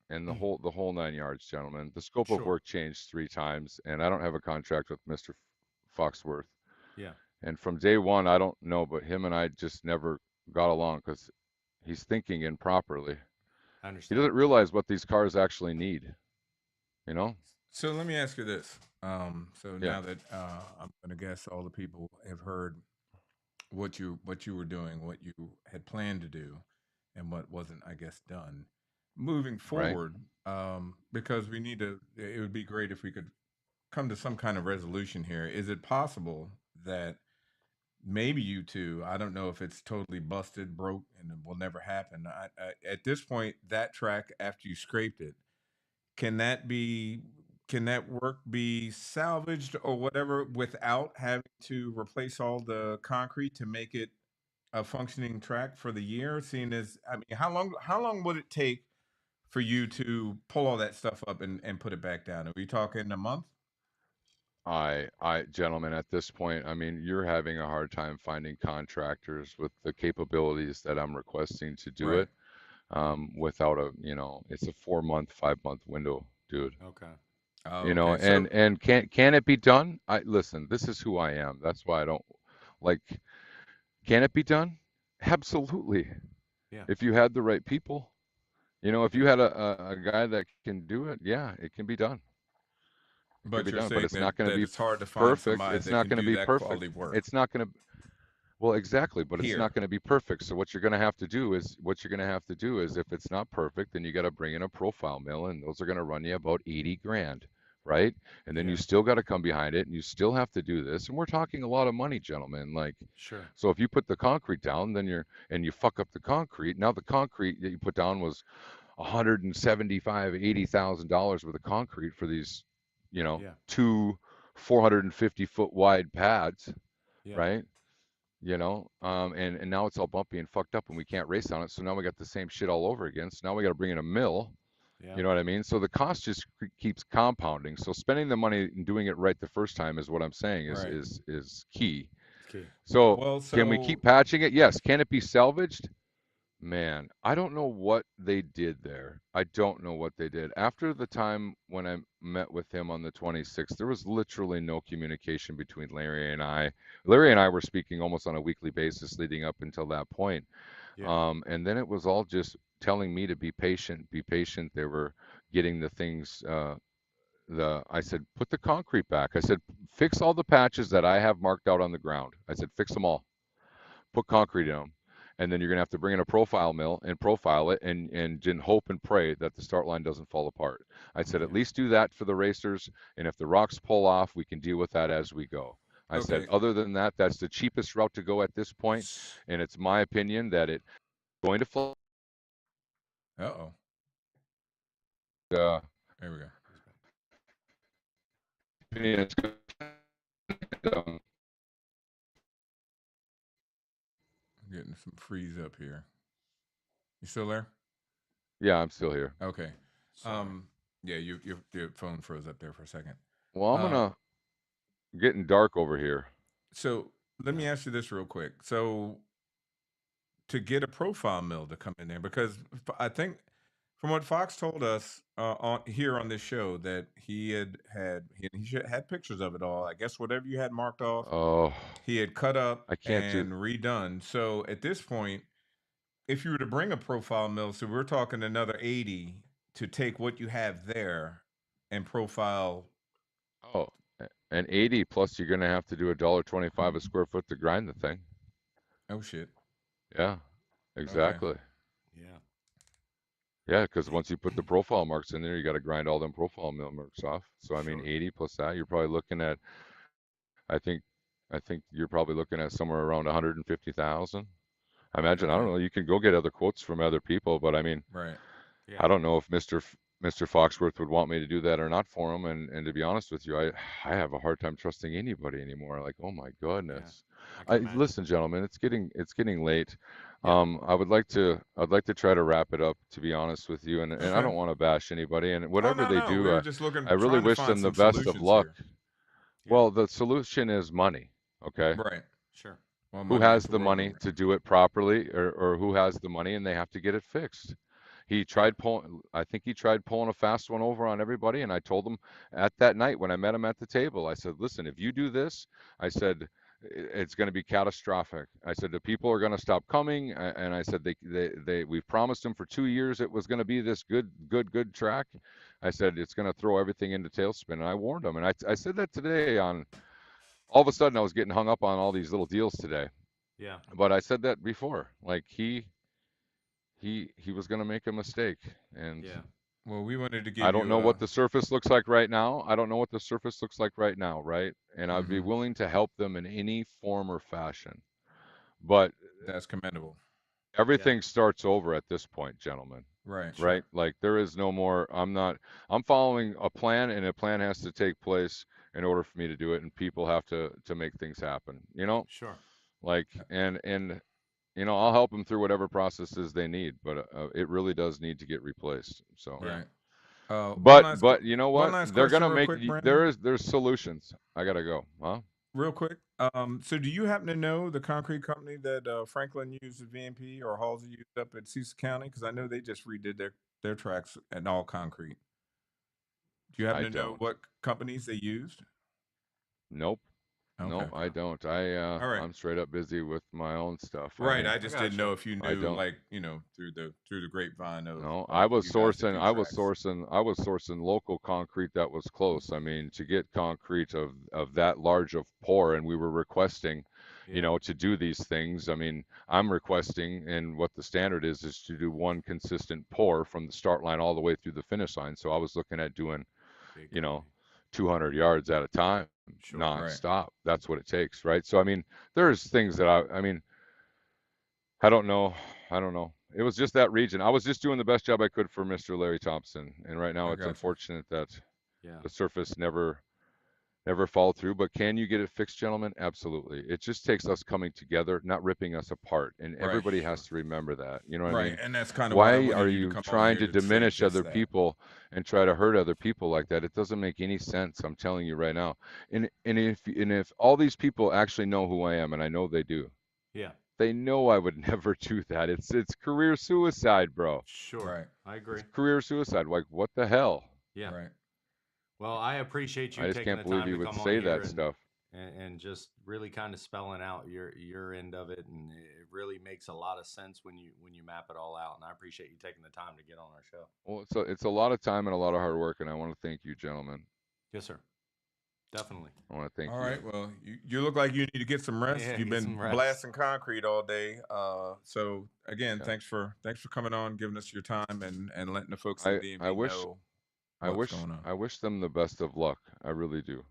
and the whole 9 yards, gentlemen. The scope of Sure. work changed 3 times, and I don't have a contract with Mr. Foxworth. Yeah. And from day one, I don't know, but him and I just never got along because he's thinking improperly. I He understand. doesn't realize what these cars actually need. You know? so. Let me ask you this. So Yeah. now that I'm going to guess all the people have heard what you were doing, what you had planned to do, and what wasn't, I guess, done. Moving Right. forward, because we need to. It would be great if we could come to some kind of resolution here. Is it possible that maybe you two, I don't know if it's totally busted, broke, and it will never happen. At this point, that track, after you scraped it, can that work be salvaged or whatever without having to replace all the concrete to make it a functioning track for the year? Seeing as, I mean, how long would it take for you to pull all that stuff up and put it back down? Are we talking a month? Gentlemen, at this point, I mean, you're having a hard time finding contractors with the capabilities that I'm requesting to do Right. it. Without it's a 4-month, 5-month window, dude. Okay. Oh, You know, okay. So and can it be done? Listen, this is who I am. That's why I don't like. Can it be done? Absolutely. Yeah. If you had the right people, if you had a guy that can do it, yeah, it can be done. It can but be you're done, but saying it's not going to that be it's hard to find perfect. somebody It's that not can going to do be that perfect. quality work. It's not going to. Well, exactly, but it's here. not going to be perfect. So what you're going to have to do is if it's not perfect, then you got to bring in a profile mill, and those are going to run you about 80 grand, right? And then Yeah. you still got to come behind it, and you still have to do this. And we're talking a lot of money, gentlemen. Like, Sure. so if you put the concrete down, then you fuck up the concrete. Now the concrete that you put down was 175, $80,000 worth of concrete for these, Yeah. two 450-foot wide pads, Yeah. right? And now it's all bumpy and fucked up and we can't race on it. So now we got the same shit all over again. So now we got to bring in a mill. Yeah. You know what I mean? So the cost just keeps compounding. So spending the money and doing it right the first time is what I'm saying Right. is key. Okay. So Well, can we so keep patching it? Yes. Can it be salvaged? Man, I don't know what they did there. I don't know what they did. After the time when I met with him on the 26th, there was literally no communication between Larry and I. Larry and I were speaking almost on a weekly basis leading up until that point. Yeah. And then it was all just telling me to be patient, be patient. They were getting the things, I said, put the concrete back. I said, fix all the patches that I have marked out on the ground. I said, fix them all. Put concrete in them. And then you're going to have to bring in a profile mill and profile it and hope and pray that the start line doesn't fall apart. I said, at Okay. least do that for the racers. And if the rocks pull off, we can deal with that as we go. I said, okay. other than that, that's the cheapest route to go at this point. And it's my opinion that it's going to flow. Uh-oh. Uh, There we go. opinion it's going to, I'm getting some freeze up here. You still there? yeah, I'm still here. Okay. Sorry. Yeah, your phone froze up there for a second. Well, I'm Uh, going to getting dark over here. So let me ask you this real quick. So to get a profile mill to come in there, because I think from what Fox told us on this show that he had pictures of it all. I guess whatever you had marked off, Oh, he had cut up I can't do. and redone. So at this point, if you were to bring a profile mill, so we're talking another 80 to take what you have there and profile. Oh, and 80 plus you're going to have to do $1.25 a square foot to grind the thing. Oh shit. Yeah, exactly. Yeah. Yeah, because once you put the profile marks in there, you got to grind all them profile mill marks off. So I mean, Sure. 80 plus that, you're probably looking at, I think you're probably looking at somewhere around 150,000. I imagine. I don't Okay. know. You can go get other quotes from other people, but I mean, Right. Yeah. I don't know if Mr. Foxworth would want me to do that or not for him. And to be honest with you, I have a hard time trusting anybody anymore. Like, oh my Yeah. goodness. I can imagine. Listen, gentlemen, it's getting late. Yeah. I'd like to try to wrap it up, to be honest with you. And I Okay. don't want to bash anybody. And Oh whatever they no. We do, were just looking, I really trying to wish find them the some best of solutions luck. here. Yeah. Well, the solution is money. Okay. Right. Sure. Well, Who money has gets the the world money over. to do it properly, or who has the money and they have to get it fixed? He tried pulling, I think he tried pulling a fast one over on everybody. And I told him at that night when I met him at the table, I said, listen, if you do this, I said, it's going to be catastrophic. I said, the people are going to stop coming. And I said, we've promised them for 2 years it was going to be this good track. I said, it's going to throw everything into tailspin. And I warned him. And I said that today all of a sudden I was getting hung up on all these little deals today. Yeah. But I said that before. Like he was going to make a mistake. And Yeah. Well, we wanted to give I don't you know what the surface looks like right now. I don't know what the surface looks like right now, right? And I'd be Mhm. willing to help them in any form or fashion. But That's commendable. everything starts over at this point, gentlemen. Right. Right? Like there is no more. I'm following a plan, and a plan has to take place in order for me to do it, and people have to make things happen. Sure. Like and I'll help them through whatever processes they need, but it really does need to get replaced. So, Right. but you know one what? last They're question gonna real make quick, Brandon. there's solutions. I gotta go, huh? Real quick. So do you happen to know the concrete company that Franklin used at VMP or Halsey used up at Cecil County? Because I know they just redid their tracks and all concrete. Do you happen I to know don't. what companies they used? Nope. Okay. Nope, I don't. All right. I'm straight up busy with my own stuff. Right. I just didn't gotcha. know if you I knew, don't. like, through the grapevine of No, of you guys that do I was tracks. sourcing local concrete that was close. I mean, to get concrete of that large of pour, and we were requesting you know, to do these things. I mean, I'm requesting, and what the standard is to do one consistent pour from the start line all the way through the finish line. So I was looking at doing, Big you money. know, 200 yards at a time, Sure. Right. nonstop. That's what it takes, right? So I mean, there's things that I mean, I don't know. I don't know. It was just that region. I was just doing the best job I could for Mr. Larry Thompson, and right now I it's got you. unfortunate that Yeah. the surface never followed through. But can you get it fixed, gentlemen? Absolutely. It just takes us coming together, not ripping us apart, and Right. everybody has to remember that. You know what I Right. mean? And that's kind of why I Why are wanted you to you come on trying here to to say diminish just other that. people and try to hurt other people like that? It doesn't make any sense. I'm telling you right now. And if all these people actually know who I am, and I know they do, Yeah. they know I would never do that. It's career suicide, bro. Sure. Right. I agree. It's career suicide. Like, what the hell? Yeah. Right. Well, I appreciate you I just taking can't the believe time you to would come on say here that and, stuff. and just really kind of spelling out your end of it, and it really makes a lot of sense when you map it all out. And I appreciate you taking the time to get on our show. Well, it's a lot of time and a lot of hard work, and I want to thank you, gentlemen. Yes, sir. Definitely. I want to thank All you. right. Well, you look like you need to get some rest. Yeah, You've get been some rest. blasting concrete all day. So again, Yeah. thanks for coming on, giving us your time, and letting the folks at I DMV wish know I what's wish going on. I wish them the best of luck. I really do.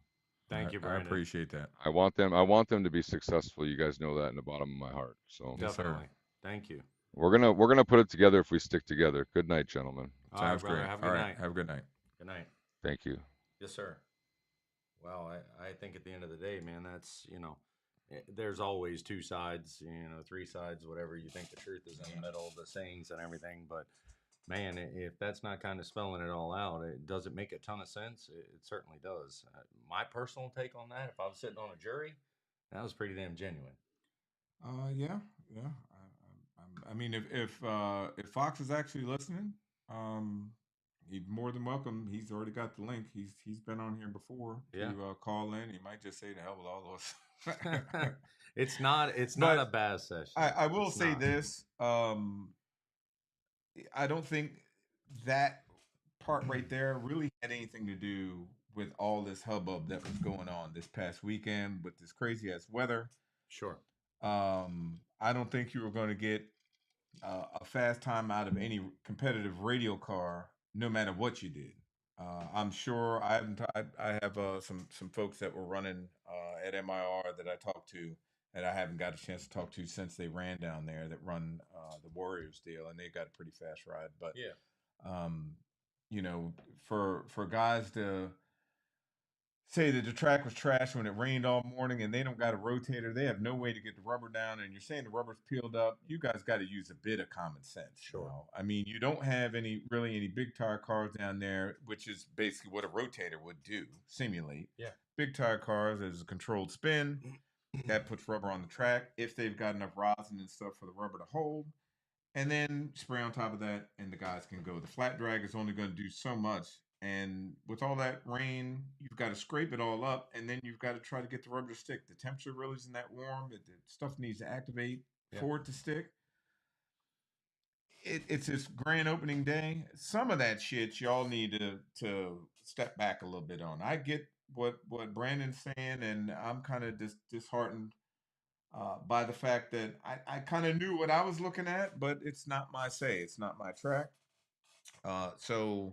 Thank you, I Brandon. appreciate that. I want them to be successful. You guys know that in the bottom of my heart. So Yes, sir. Definitely. Thank you. we're gonna put it together if we stick together. Good night, gentlemen. All right, Sounds brother. great. Have a All good right. night. Have a good night. Good night. Thank you. Yes, sir. Well, I think at the end of the day, man, that's, there's always two sides, three sides, whatever. You think the truth is in the middle, the sayings and everything. But man, if that's not kind of spelling it all out, does it make a ton of sense? It certainly does. My personal take on that, if I was sitting on a jury, that was pretty damn genuine. Yeah. I mean, if Fox is actually listening, he's more than welcome. He's already got the link. He's been on here before Yeah. to call in. He might just say to hell with all those. It's not But a bad session. I will It's say not. this. I don't think that part right there really had anything to do with all this hubbub that was going on this past weekend with this crazy ass weather. Sure. I don't think you were going to get a fast time out of any competitive radio car, no matter what you did. I'm sure I haven't. I have some folks that were running at MIR that I talked to that I haven't got a chance to talk to since they ran down there that run the Warriors deal, and they got a pretty fast ride. But Yeah. um, for guys to say that the track was trash when it rained all morning and they don't got a rotator, they have no way to get the rubber down, and you're saying the rubber's peeled up, you guys got to use a bit of common sense. Sure. I mean, you don't have any big tire cars down there, which is basically what a rotator would do, simulate. Yeah. Big tire cars, there's a controlled spin that puts rubber on the track if they've got enough rosin and stuff for the rubber to hold. And then spray on top of that, and the guys can go. The flat drag is only going to do so much. And with all that rain, you've got to scrape it all up, and then you've got to try to get the rubber to stick. The temperature really isn't that warm. The stuff needs to activate for it to stick. It's this grand opening day. Some of that shit y'all need to step back a little bit on. I get what Brandon's saying, and I'm kind of disheartened by the fact that I kind of knew what I was looking at, but it's not my say. It's not my track. So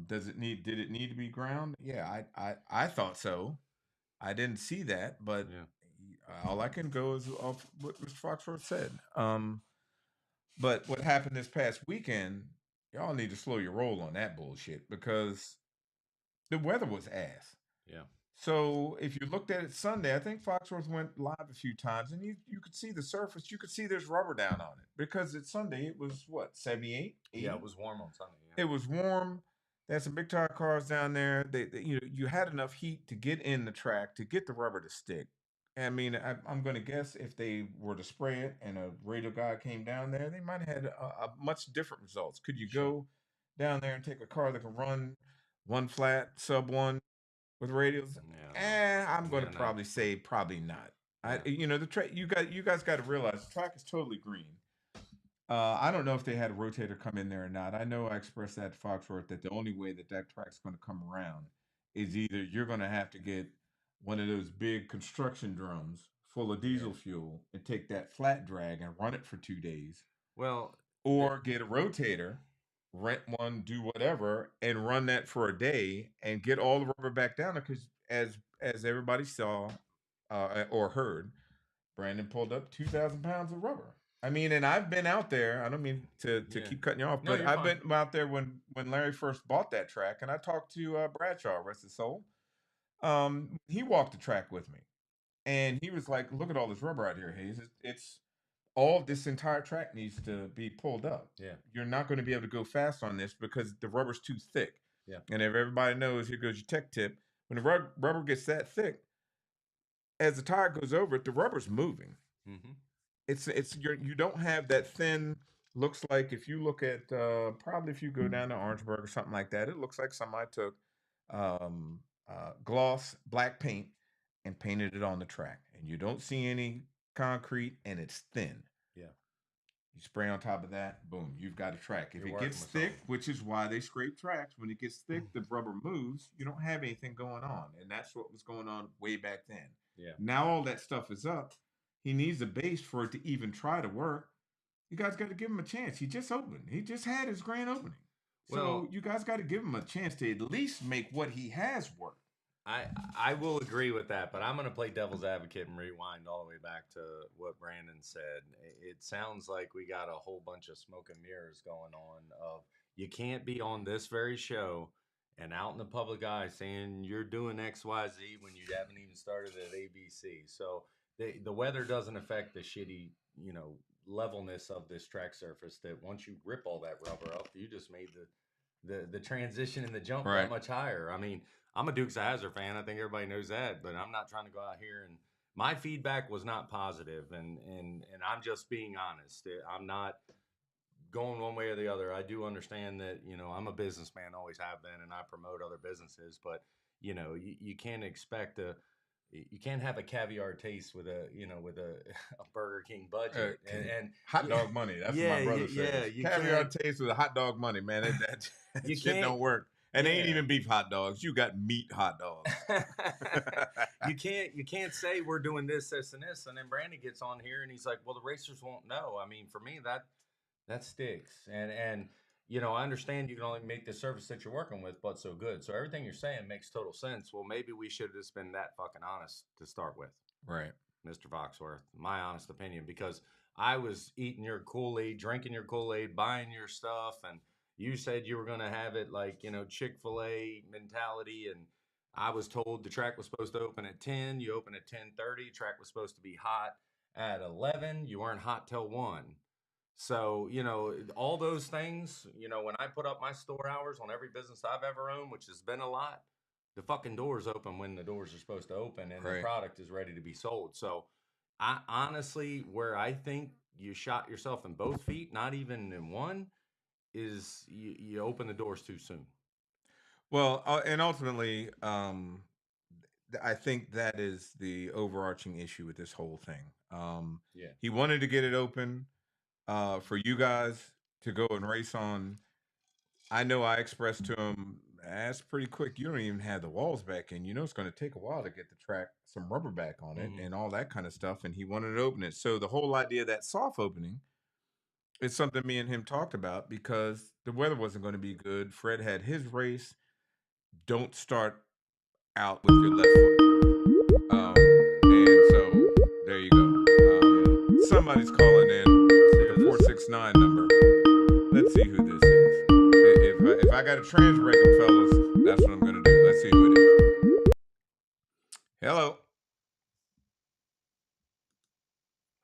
did it need to be ground? Yeah, I thought so. I didn't see that, but all I can go is off what Mr. Foxworth said. But what happened this past weekend, y'all need to slow your roll on that bullshit because the weather was ass. Yeah. So if you looked at it Sunday, I think Foxworth went live a few times, and you could see the surface. You could see there's rubber down on it because it's Sunday. It was what 78. 80? Yeah, it was warm on Sunday. Yeah. It was warm. There's some big tire cars down there. They you had enough heat to get in the track to get the rubber to stick. I mean, I'm going to guess if they were to spray it and a radio guy came down there, they might have had a much different results. Could you go down there and take a car that can run one flat sub one with radios? I'm going to probably say probably not. The track you guys got to realize the track is totally green. I don't know if they had a rotator come in there or not. I know I expressed that to Foxworth that the only way that track's going to come around is either you're going to have to get one of those big construction drums full of diesel fuel and take that flat drag and run it for 2 days, Well, or get a rotator, rent one, do whatever, and run that for a day and get all the rubber back down there. Because as everybody saw or heard, Brandon pulled up 2,000 pounds of rubber. I mean, and I've been out there. I don't mean to Yeah. keep cutting you off, No, but you're I've fine. been out there when Larry first bought that track, and I talked to Bradshaw, rest his soul. He walked the track with me, and he was like, "Look at all this rubber out here, Hayes. It's all this entire track needs to be pulled up. Yeah. You're not going to be able to go fast on this because the rubber's too thick." Yeah. And if everybody knows, here goes your tech tip: when the rubber gets that thick, as the tire goes over it, the rubber's moving. Mm-hmm. You don't have that thin. Looks like if you look at probably if you go down to Orangeburg or something like that, it looks like somebody took gloss black paint and painted it on the track, and you don't see any concrete, and it's thin. Yeah. You spray on top of that, boom, you've got a track. If You're it working gets with thick, something. which is why they scrape tracks, when it gets thick, the rubber moves. You don't have anything going on, and that's what was going on way back then. Yeah. Now all that stuff is up. He needs a base for it to even try to work. You guys got to give him a chance. He just opened. He just had his grand opening. So Well- you guys got to give him a chance to at least make what he has work. I will agree with that, but I'm going to play devil's advocate and rewind all the way back to what Brandon said. It sounds like we got a whole bunch of smoke and mirrors going on of you can't be on this very show and out in the public eye saying you're doing X, Y, Z when you haven't even started at ABC. So the weather doesn't affect the shitty, levelness of this track surface, that once you rip all that rubber up, you just made the transition and the jump Right. that much higher. I mean, I'm a Dukes of Hazzard fan. I think everybody knows that, but I'm not trying to go out here and my feedback was not positive, and I'm just being honest. I'm not going one way or the other. I do understand that, I'm a businessman, always have been, and I promote other businesses, but you can't expect you can't have a caviar taste with a a Burger King budget and Hot dog money. That's what my brother says. you Caviar can't- taste with a hot dog money, man. That You shit can't- don't work. And they ain't yeah. even beef hot dogs. You got meat hot dogs. you can't say we're doing this, and this, and then Brandon gets on here and he's like, well, the racers won't know. I mean, for me, that sticks. And I understand you can only make the service that you're working with, but so good. So everything you're saying makes total sense. Well, maybe we should have just been that fucking honest to start with, Right. Mr. Foxworth. My honest opinion, because I was eating your Kool-Aid, drinking your Kool-Aid, buying your stuff, and you said you were going to have it like, Chick-fil-A mentality, and I was told the track was supposed to open at 10. You open at 10:30. Track was supposed to be hot at 11. You weren't hot till 1. So, all those things, when I put up my store hours on every business I've ever owned, which has been a lot, the fucking doors open when the doors are supposed to open and Right. the product is ready to be sold. So, I honestly, where I think you shot yourself in both feet, not even in one, is you open the doors too soon. Well, and ultimately, I think that is the overarching issue with this whole thing. Yeah. He wanted to get it open for you guys to go and race on. I know I expressed to him, that's pretty quick. You don't even have the walls back in. It's going to take a while to get the track, some rubber back on it Mhm. and all that kind of stuff. And he wanted to open it. So the whole idea of that soft opening is something me and him talked about because the weather wasn't going to be good. Fred had his race. Don't start out with your left foot. And so there you go. Somebody's calling in the 469 number. Let's see who this is. If I got to trans break them, fellas, that's what I'm going to do. Let's see who it is. Hello.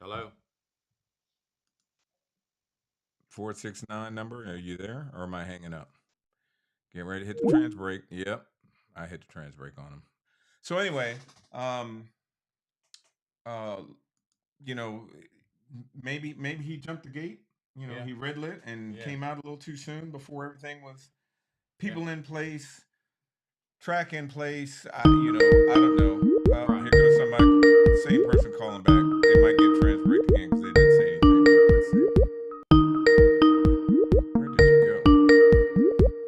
Hello? 469 number. Are you there, or am I hanging up? Getting ready to hit the trans break. Yep, I hit the trans break on him. So anyway, maybe he jumped the gate. Yeah. He red lit and Yeah. came out a little too soon before everything was people in place, track in place. I don't know. Right. Here goes somebody, same person calling back. They might get trans break again because they didn't say anything. But let's see. Where did you go?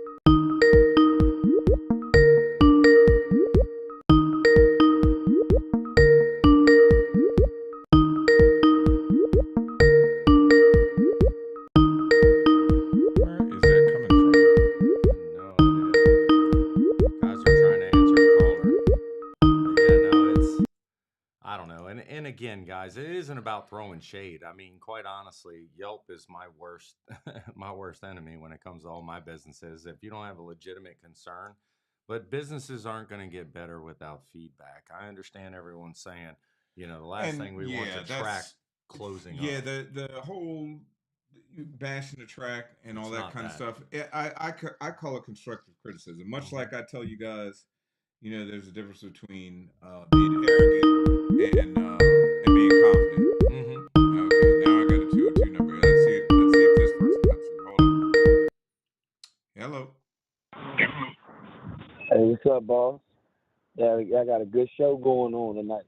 and again, guys, it isn't about throwing shade. I mean, quite honestly, Yelp is my worst my worst enemy when it comes to all my businesses. If you don't have a legitimate concern, but businesses aren't going to get better without feedback. I understand everyone's saying, the last thing we want to track closing yeah, up. the whole bashing the track and all It's that not kind of that. stuff. I call it constructive criticism. Much like I tell you guys, there's a difference between being arrogant and being confident. Mm-hmm. Okay, now I got a 202 number. Let's see if this person comes through. Hold on. Hello. Hey, what's up, boss? Yeah, I got a good show going on tonight.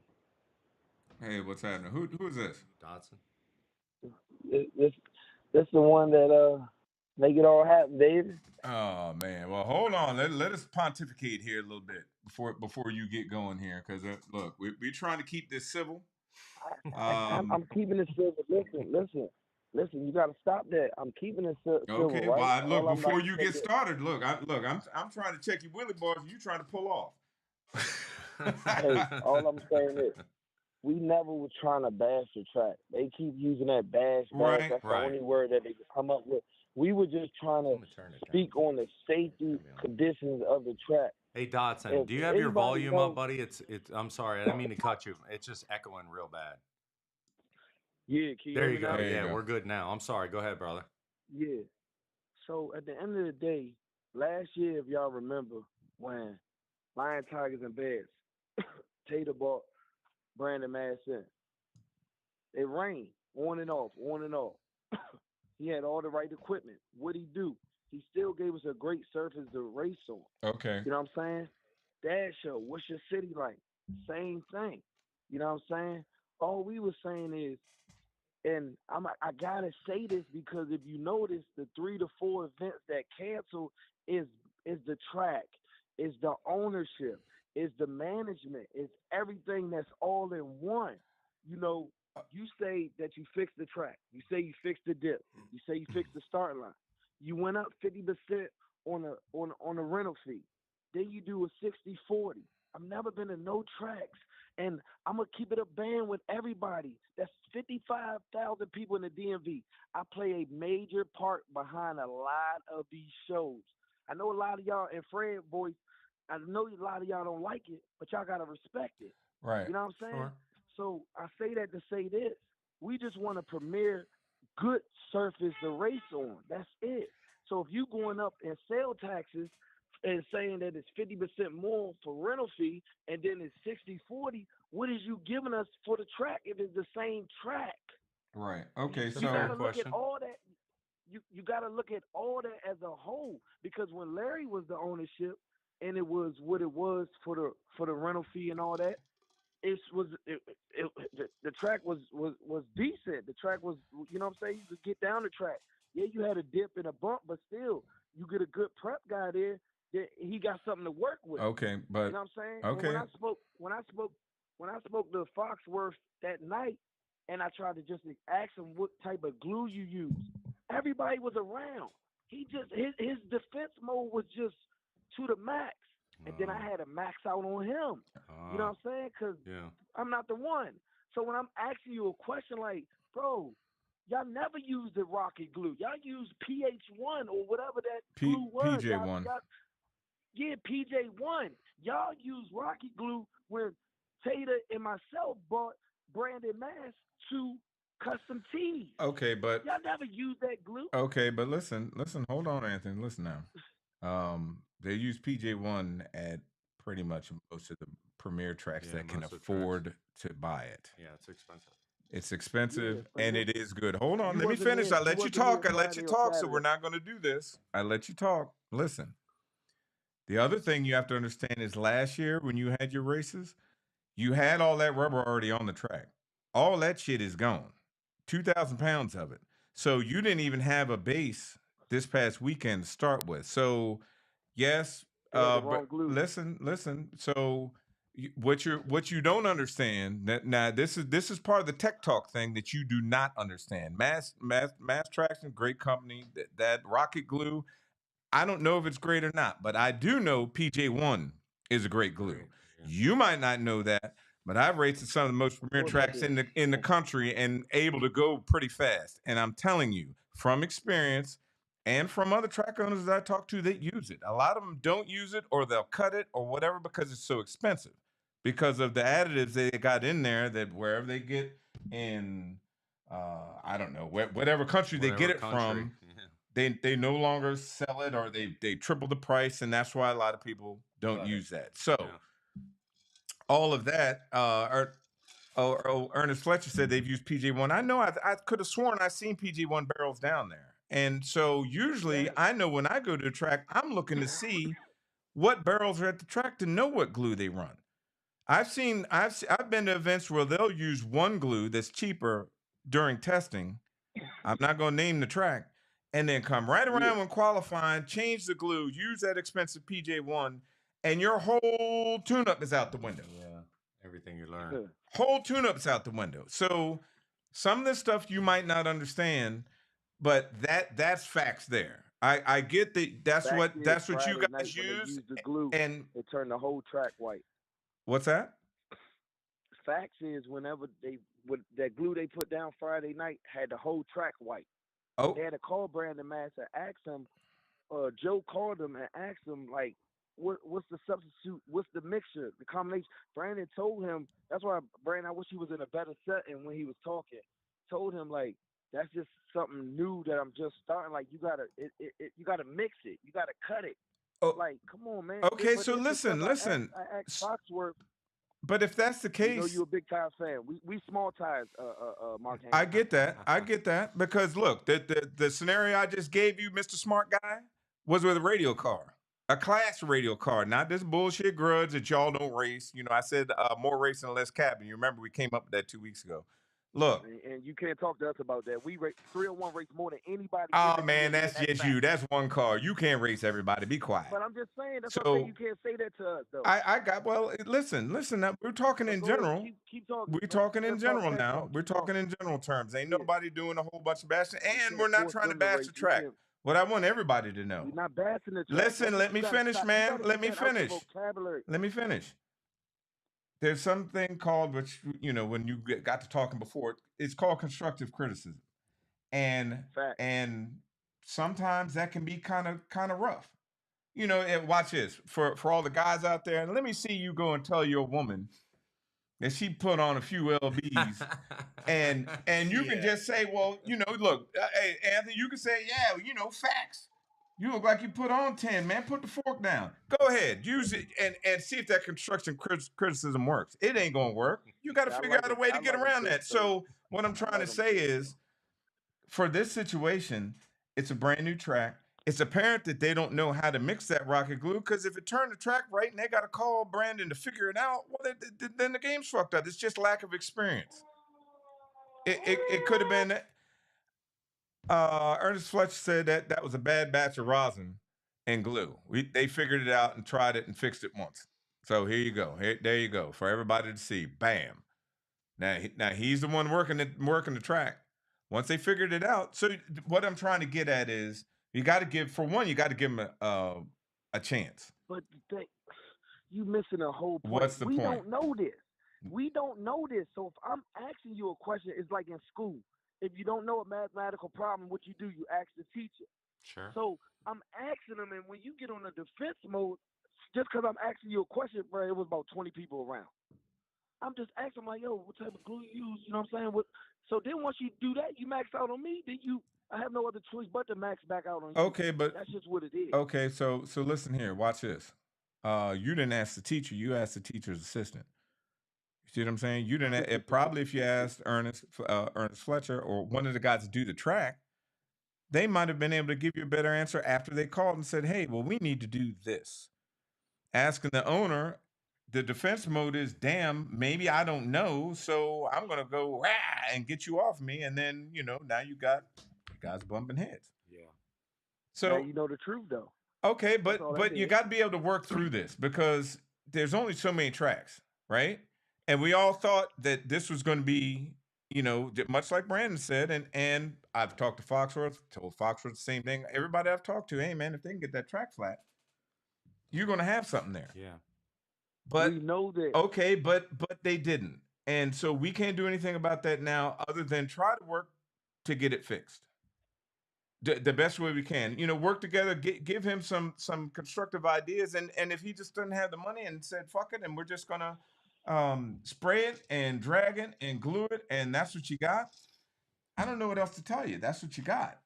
Hey, what's happening? Who is this? Dodson. This the one that make it all happen, David. Oh man. Well, hold on. Let us pontificate here a little bit before you get going here, because look, we're trying to keep this civil. I'm keeping it civil. Listen. You got to stop that. I'm keeping it civil, Okay. right? Well, look, before you get started, I'm trying to check your willy bars. You trying to pull off? Hey, all I'm saying is, we never were trying to bash the track. They keep using that bash. Right, That's right. the only word that they could come up with. We were just trying to I'm gonna turn it down. speak on the safety conditions of the track. Hey Dodson, If do you have your anybody volume knows- up, buddy? It's. I'm sorry, I didn't mean to cut you. It's just echoing real bad. Yeah, can you There hear you me go. now? There you Yeah, go. we're good now. I'm sorry. Go ahead, brother. Yeah. So at the end of the day, last year, if y'all remember, when Lion, Tigers, and Bears, Tater bought Brandon Mass in, it rained on and off, on and off. He had all the right equipment. What'd he do? He still gave us a great surface to race on. Okay. You know what I'm saying? Dad show, what's your city like? Same thing. You know what I'm saying? All we were saying is, and I gotta say this because if you notice, the 3 to 4 events that canceled is the track, is the ownership, is the management, is everything that's all in one. You know, you say that you fixed the track, you say you fixed the dip, you say you fixed the start line, you went up 50% on a rental fee, then you do a 60-40. I've never been to no tracks. And I'm going to keep it a band with everybody. That's 55,000 people in the DMV. I play a major part behind a lot of these shows. I know a lot of y'all, and Fred voice, I know a lot of y'all don't like it, but y'all got to respect it. Right. You know what I'm saying? Sure. So I say that to say this. We just want to premiere good surface to race on. That's it. So if you going up in sale taxes and saying that it's 50% more for rental fee and then it's 60-40, what is you giving us for the track if it's the same track? Right. Okay. It's a You fair gotta look question. at all that. You gotta look at all that as a whole, because when Larry was the ownership and it was what it was for the rental fee and all that, the track was decent. The track was, you know what I'm saying, you could get down the track. Yeah, you had a dip and a bump, but still you get a good prep guy there. He got something to work with. Okay. But You know what I'm saying? okay. And when I spoke to Foxworth that night, and I tried to just ask him what type of glue you use, everybody was around. He just his defense mode was just to the max, and then I had to max out on him. You know what I'm saying? Because Yeah. I'm not the one. So when I'm asking you a question like, bro, y'all never used the rocket glue. Y'all used PH1 or whatever that glue was. PJ1. Yeah, PJ1. Y'all use rocket glue when Tater and myself bought Brandon Mass 2 custom tees. Okay, but Y'all never used that glue. okay, but listen, hold on, Anthony. Listen now. They use PJ1 at pretty much most of the premier tracks Yeah, that can most of the tracks. afford to buy it. Yeah, it's expensive. It's expensive but and you- it is good. Hold on, you let me wasn't finish. here- I you let you wasn't talk. here I let you Friday or talk. So we're Saturday. not going to do this. I let you talk. Listen. The other thing you have to understand is last year when you had your races, you had all that rubber already on the track. All that shit is gone. 2,000 pounds of it. So you didn't even have a base this past weekend to start with. So yes, They had the but wrong glue. listen. So what you don't understand that now this is part of the tech talk thing that you do not understand. Mass Traction, great company. That Rocket Glue, I don't know if it's great or not, but I do know PJ1 is a great glue. Great, yeah. You might not know that, but I've raced some of the most premier Of course I tracks did. in the country and able to go pretty fast. And I'm telling you, from experience and from other track owners that I talk to that use it, a lot of them don't use it or they'll cut it or whatever because it's so expensive because of the additives they got in there that wherever they get in, I don't know, whatever country they get Whatever it country. from, Yeah. they no longer sell it or they triple the price, and that's why a lot of people don't Right. use that. So Yeah. all of that, Ernest Fletcher said they've used PJ1. I know I could have sworn I seen PJ1 barrels down there, and so usually I know when I go to a track, I'm looking to see what barrels are at the track to know what glue they run. I've been to events where they'll use one glue that's cheaper during testing. I'm not going to name the track, and then come right around Yeah. when qualifying, change the glue, use that expensive PJ1, and your whole tune-up is out the window. Yeah. Everything you learn. Whole tune-up's out the window. So some of this stuff you might not understand, but that's facts there. I get that that's Fact what is, that's what you Friday night guys when they use. used the glue, And it turned the whole track white. what's that? Facts is whenever that glue they put down Friday night had the whole track white. Oh, They had to call Brandon Master, ask him. Joe called him and asked him like, what's the substitute? What's the mixture? The combination. Brandon told him. That's why Brandon. I wish he was in a better set. And when he was talking, told him like, that's just something new that I'm just starting. Like you gotta mix it. You gotta cut it. oh, Like, come on, man. okay. But So this is stuff listen. I asked Foxworth. But if that's the You know, case, you a big tires fan. We small tires, Mark Hancock. I get that. I get that because look, the scenario I just gave you, Mr. Smart Guy, was with a radio car, a class radio car, not this bullshit grudge that y'all don't race. You know, I said more racing, less cabin. You remember we came up with that 2 weeks ago. Look, And you can't talk to us about that. We race 301 race more than anybody. oh in the man, DMV. that's just fact. you. That's one car. You can't race everybody. Be quiet. But I'm just saying. That's So what I'm saying. You can't say that to us though. I got well. Listen. Now, we're talking But in go ahead, general. keep talking. We're talking in Let's talk general track now. talk. We're Keep talking talking. in general terms. Ain't Yeah. nobody doing a whole bunch of bashing, We and can't we're not force trying to them to bash race. the We track. can't. What I want everybody to know. We're not bashing the track. Listen, That's let what me you gotta finish, stop. You man. gotta Let get me that out your finish. vocabulary. Let me finish. There's something called, which when you got to talking before, it's called constructive criticism, and Fact. and sometimes that can be kind of rough. And watch this for all the guys out there. And let me see you go and tell your woman that she put on a few lbs, and you can just say, well, look, hey Anthony, you can say, yeah, facts. You look like you put on 10, man. Put the fork down. Go ahead, use it and see if that construction criticism works. It ain't gonna work. You got to I figure like out a it. way I to get like 'em around too. that. So So what I'm I trying like to 'em say too. is, for this situation, it's a brand new track. It's apparent that they don't know how to mix that rocket glue, because if it turned the track right and they got to call Brandon to figure it out, well, then the game's fucked up. It's just lack of experience. It could have been. Ernest Fletcher said that was a bad batch of rosin and glue. They figured it out and tried it and fixed it once. So here you go. There you go for everybody to see. Bam. Now he's the one working the track. Once they figured it out. So what I'm trying to get at is, you got to give him a chance. But you missing a whole point. What's the we point? don't know this. We don't know this. So if I'm asking you a question, it's like in school. If you don't know a mathematical problem, what you do, you ask the teacher. Sure. So I'm asking them, and when you get on the defense mode, just because I'm asking you a question, bro, it was about 20 people around. I'm just asking, like, yo, what type of glue you use? You know what I'm saying? So then once you do that, you max out on me. Then I have no other choice but to max back out on you. Okay, but That's just what it is. okay, so listen here, watch this. You didn't ask the teacher, you asked the teacher's assistant. You see what I'm saying? You didn't. Probably if you asked Ernest Fletcher or one of the guys that do the track, they might have been able to give you a better answer after they called and said, "Hey, well, we need to do this." Asking the owner, the defense mode is, "Damn, maybe I don't know, so I'm gonna go and get you off me," and then now you got guys bumping heads. Yeah. Now So you know the truth, though. okay, That's all that but you is. got to be able to work through this, because there's only so many tracks, right? And we all thought that this was going to be, much like Brandon said, and I've talked to Foxworth, told Foxworth the same thing. Everybody I've talked to, hey man, if they can get that track flat, you're going to have something there. Yeah. But We know that. okay, but they didn't. And so we can't do anything about that now other than try to work to get it fixed. The best way we can. You know, work together, give him some constructive ideas, and if he just doesn't have the money and said fuck it and we're just gonna spray it and drag it and glue it and that's what you got. I don't know what else to tell you. That's what you got.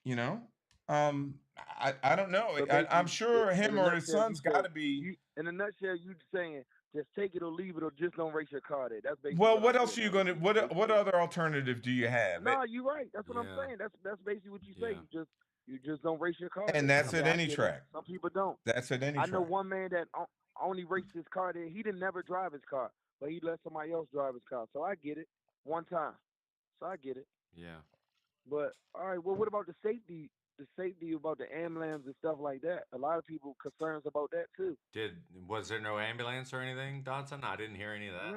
You know? I don't know. So I'm basically, sure in him a or his nutshell, you son's got said to be. you. In a nutshell, you saying just take it or leave it, or just don't race your car there. That's basically Well, what I'm what else are getting you at with going to you. what Basically, other alternative do you have? no, you're right. That's what I'm Yeah. saying. That's basically what you say. Yeah. You just don't race your car And there. I that's mean, at I any get it. track. Some people don't. That's at any I know track. one man that only raced his car there. He didn't never drive his car, but he let somebody else drive his car. So I get it. One time. So I get it. Yeah. But all right, well, what about the safety? The safety about the ambulance and stuff like that. A lot of people concerns about that too. Was there no ambulance or anything, Dodson? I didn't hear any of that.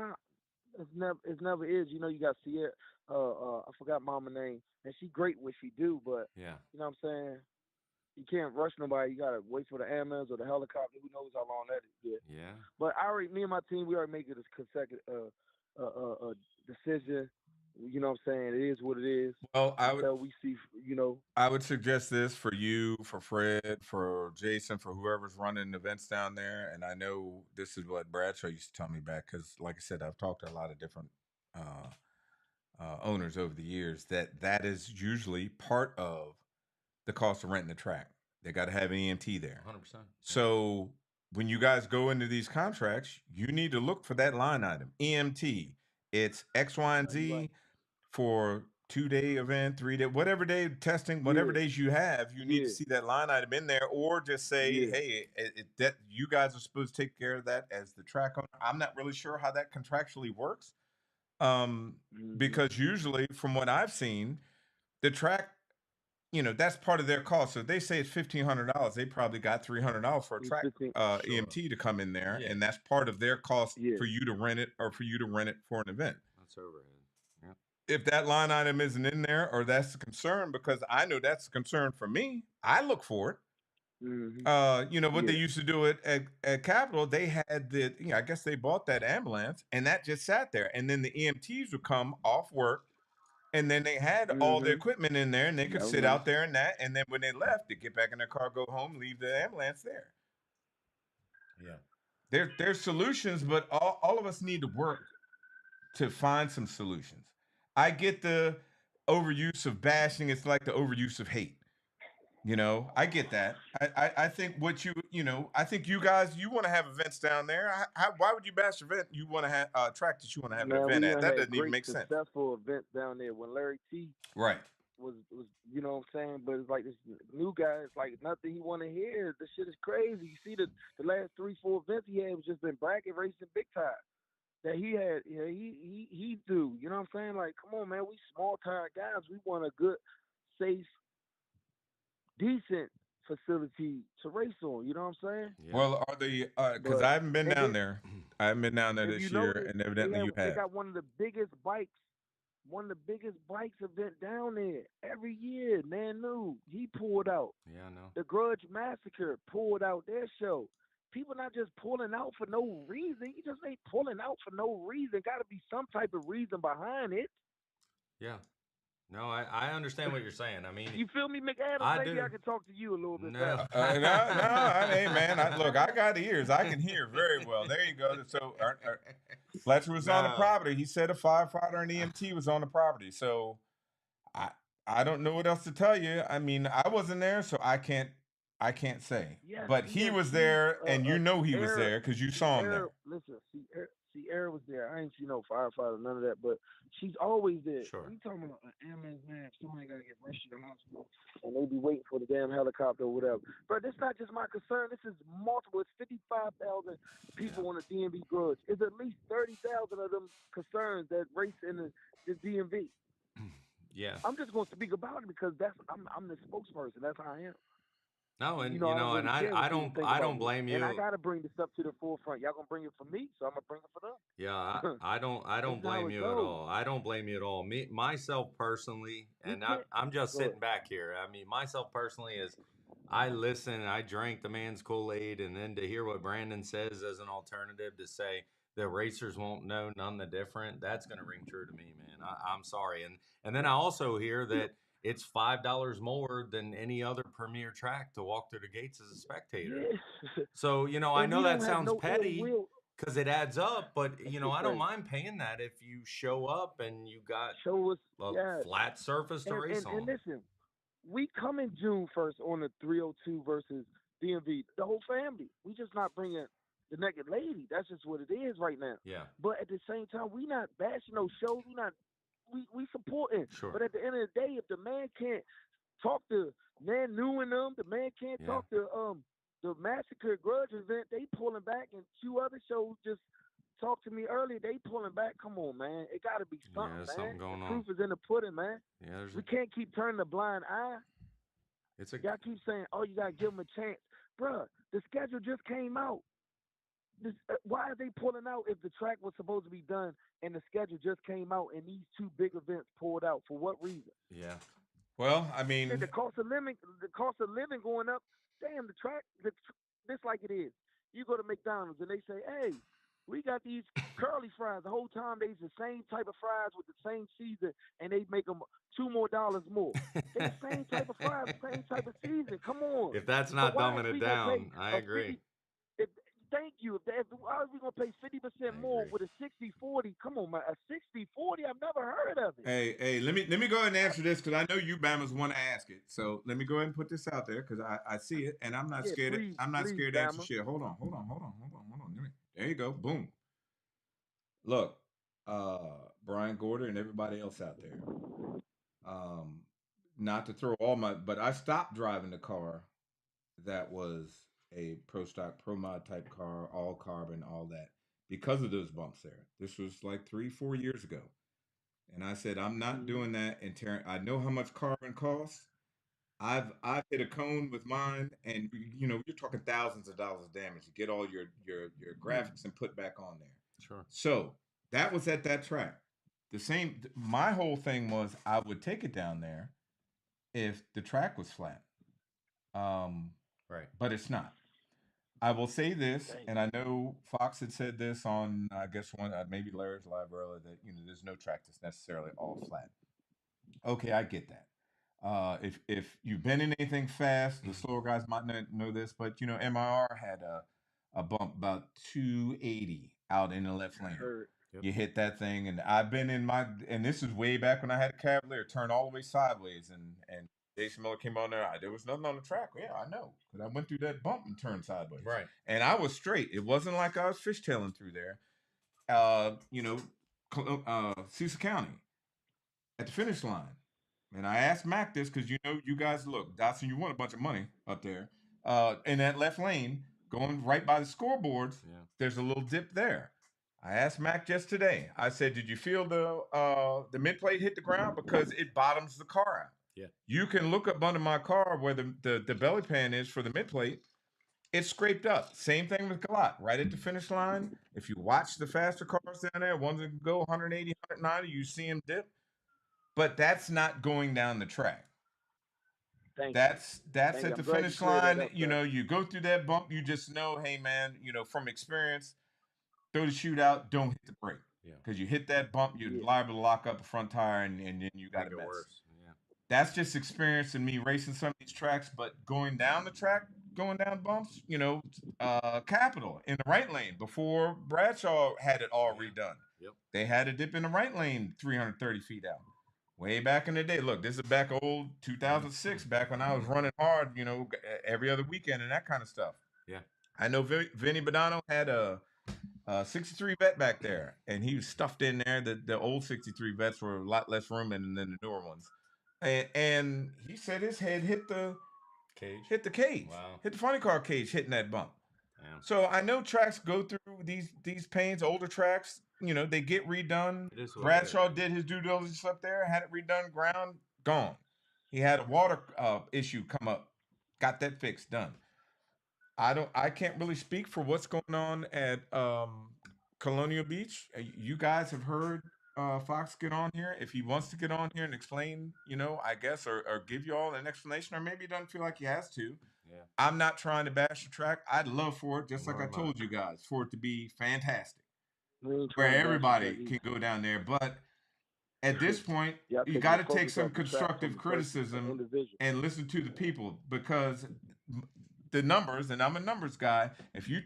Nah, it's never is. You know, you got Sierra. I forgot mama name, and she great what she do, but Yeah. you know what I'm saying. You can't rush nobody. You gotta wait for the ambulance or the helicopter. Who knows how long that is? Yeah. But me and my team, we already make it a consecutive decision. You know what I'm saying? It is what it is Well, until we see. You know. I would suggest this for you, for Fred, for Jason, for whoever's running events down there. And I know this is what Bradshaw used to tell me back because, like I said, I've talked to a lot of different owners over the years. That is usually part of the cost of renting the track. They got to have an EMT there. 100%. So when you guys go into these contracts, you need to look for that line item. EMT. It's X, Y, and Z Right. for 2-day event, 3-day, whatever day testing, whatever Yeah. days you have, you need to Yeah. see that line item in there, or just say, Yeah. hey, that you guys are supposed to take care of that as the track owner. I'm not really sure how that contractually works, Mhm. because usually, from what I've seen, the track, you know, that's part of their cost. So if they say it's $1,500, they probably got $300 for a It's track 15. Sure. EMT to come in there, Yeah. and that's part of their cost Yeah. for you to rent it or for you to rent it for an event. That's overhead. Yeah. If that line item isn't in there, or that's a concern, because I know that's a concern for me, I look for it. Mhm. You know what they Yeah. used to do at Capitol, they had I guess they bought that ambulance and that just sat there, and then the EMTs would come off work, and then they had all the Mhm. equipment in there, and they could That was sit nice. out there and that, and then when they left, they get back in their car, go home, leave the ambulance there. Yeah. There's solutions, but all of us need to work to find some solutions. I get the overuse of bashing. It's like the overuse of hate. You know, I get that. I think I think you guys, you want to have events down there. Why would you bash an event you want to have track that you want to have an Man, event we at? done That had doesn't even great make sense. successful events down there when Larry T Right. was you know what I'm saying? But it's like this new guy, it's like nothing he wanna hear. This shit is crazy. You see the last 3-4 events he had was just been bracket racing big time. That he had, yeah, he do. You know what I'm saying? Like, come on, man, we small tire guys. We want a good, safe, decent facility to race on. You know what I'm saying? Yeah. Well, are the because But I haven't been and down then there. I haven't been down there if this you year, notice, and evidently you they have. got one of the biggest bikes event down there every year. Man, new he pulled out. Yeah, I know. The Grudge Massacre pulled out their show. People not just pulling out for no reason. You just ain't pulling out for no reason. Got to be some type of reason behind it. Yeah. No, I understand what you're saying. I mean, You feel me, McAdams? I Maybe do. I can talk to you a little bit No. better. No, I mean, man, look, I got ears. I can hear very well. There you go. So Fletcher was on the No. property. He said a firefighter and EMT was on the property. So I don't know what else to tell you. I mean, I wasn't there, so I can't say. Yes, But he yes, was see, there, and you know he was Era- there because you saw him there. Era, listen, Era was there. I ain't see no firefighter, none of that, but she's always there. Sure. You talking about an ambulance, man? If somebody got to get rushed to the hospital, and they be waiting for the damn helicopter or whatever. But this not just my concern. This is multiple. It's 55,000 people on the DMV Grudge. It's at least 30,000 of them concerns that race in the DMV. Yeah. I'm just going to speak about it because I'm the spokesperson. That's how I am. No, and I don't really and care what I people don't think I about don't me. blame you. And I gotta bring this up to the forefront. Y'all gonna bring it for me, so I'm gonna bring it for them. Yeah, I don't That's how blame it you at goes. all. I don't blame you at all. Myself personally, You and can't. I'm just Go ahead. sitting back here. I mean, myself personally is I listen, I drank the man's Kool-Aid, and then to hear what Brandon says as an alternative to say the racers won't know none the different, that's going to ring true to me, man. I'm sorry. And then I also hear that it's $5 more than any other premier track to walk through the gates as a spectator. Yeah. So, I And know we that don't have sounds no ill petty will. because it adds up, but I don't Right. mind paying that if you show up and you got Show us, a yes. flat surface to race And on. listen, we come in June 1st on the 302 versus DMV. The whole family. We just not bringing the naked lady. That's just what it is right now. Yeah, But at the same time, we not bashing those shows. We supporting. sure. But at the end of the day, if the man can't talk to Man New and them, the man can't Yeah. talk to the Massacre Grudge event, they pulling back, and two other shows just talked to me earlier. They pulling back. Come on, man. It got to be something, there's man. something going The on. proof is in the pudding, man. Yeah, We can't keep turning a blind eye. it's a Y'all keep saying, "Oh, you gotta give them a chance, bruh." The schedule just came out. Why are they pulling out if the track was supposed to be done and the schedule just came out and these two big events pulled out? For what reason? yeah. Well, I mean, The cost of living going up. Damn, this like it is. You go to McDonald's and they say, "Hey, we got these curly fries." The whole time they's the same type of fries with the same season, and they make them $2 more more. They the same type of fries, same type of season. Come on. If that's So not why dumbing is it we gonna pay down, I a agree. 50? Thank you. Why are we gonna pay 50% more agree. with a 60/40? Come on, man, a 60/40. I've never heard of it. hey, let me go ahead and answer this because I know you Bamas want to ask it. So let me go ahead and put this out there because I see it and I'm not Yeah, scared. please, I'm not please, scared to answer Bama. shit. Hold on. There you go. Boom. Look, Brian Gorder and everybody else out there. Not to throw all my, but I stopped driving the car that was a pro stock, pro mod type car, all carbon, all that, because of those bumps there. This was like 3, 4 years ago. And I said, I'm not doing that. And I know how much carbon costs. I've hit a cone with mine, and you're talking thousands of dollars of damage to get all your graphics and put back on there. Sure. So that was at that track. My whole thing was I would take it down there if the track was flat. Right. But it's not. I will say this, Dang. and I know Fox had said this on, I guess, maybe Larry's live earlier, that there's no track that's necessarily all flat. Okay, I get that. If you've been in anything fast, the slower guys might not know this, but MIR had a bump about 280 out in the left lane. Heard. Yep. You hit that thing, and I've been and this is way back when I had a Cavalier turn all the way sideways, and Jason Miller came on there. There was nothing on the track. Yeah, I know, because I went through that bump and turned sideways. Right. And I was straight. It wasn't like I was fishtailing through there. Cecil County at the finish line. And I asked Mac this because you guys look, Dotson, you won a bunch of money up there. In that left lane, going right by the scoreboards, there's a little dip there. I asked Mac just today. I said, did you feel the mid plate hit the ground? Because it bottoms the car out. Yeah. You can look up under my car where the belly pan is for the mid plate. It's scraped up. Same thing with Galat. Right at the finish line, if you watch the faster cars down there, ones that can go 180, 190, you see them dip. But that's not going down the track. That's at the finish line. You go through that bump, you just know, hey man, from experience, throw the shootout, don't hit the brake. Yeah. Because you hit that bump, you're liable to lock up the front tire and then you got to mess. Worse. Yeah. That's just experience in me racing some of these tracks, but going down the track, going down bumps, Capital in the right lane before Bradshaw had it all redone. Yep. They had a dip in the right lane 330 feet out. Way back in the day. Look, this is back old 2006, back when I was running hard, every other weekend and that kind of stuff. Yeah. I know Vinny Badano had a 63 vet back there, and he was stuffed in there. The old 63 vets were a lot less room than the newer ones. And he said his head hit the cage. Wow. Hit the funny car cage hitting that bump. Damn. So I know tracks go through these pains, older tracks, they get redone. Bradshaw did his due diligence up there, had it redone, ground, gone. He had a water issue come up, got that fixed, done. I can't really speak for what's going on at Colonial Beach. You guys have heard Fox get on here. If he wants to get on here and explain, I guess, or give you all an explanation, or maybe he doesn't feel like he has to. Yeah. I'm not trying to bash the track. I'd love for it, just like Nor I am I. told you guys, for it to be fantastic, We ain't where trying to bash the track everybody either. can go down there. But at this point, Y'all you taking got the to take focus some off the track from constructive the person, the criticism individual. and listen to the people, because the numbers, and I'm a numbers guy. If we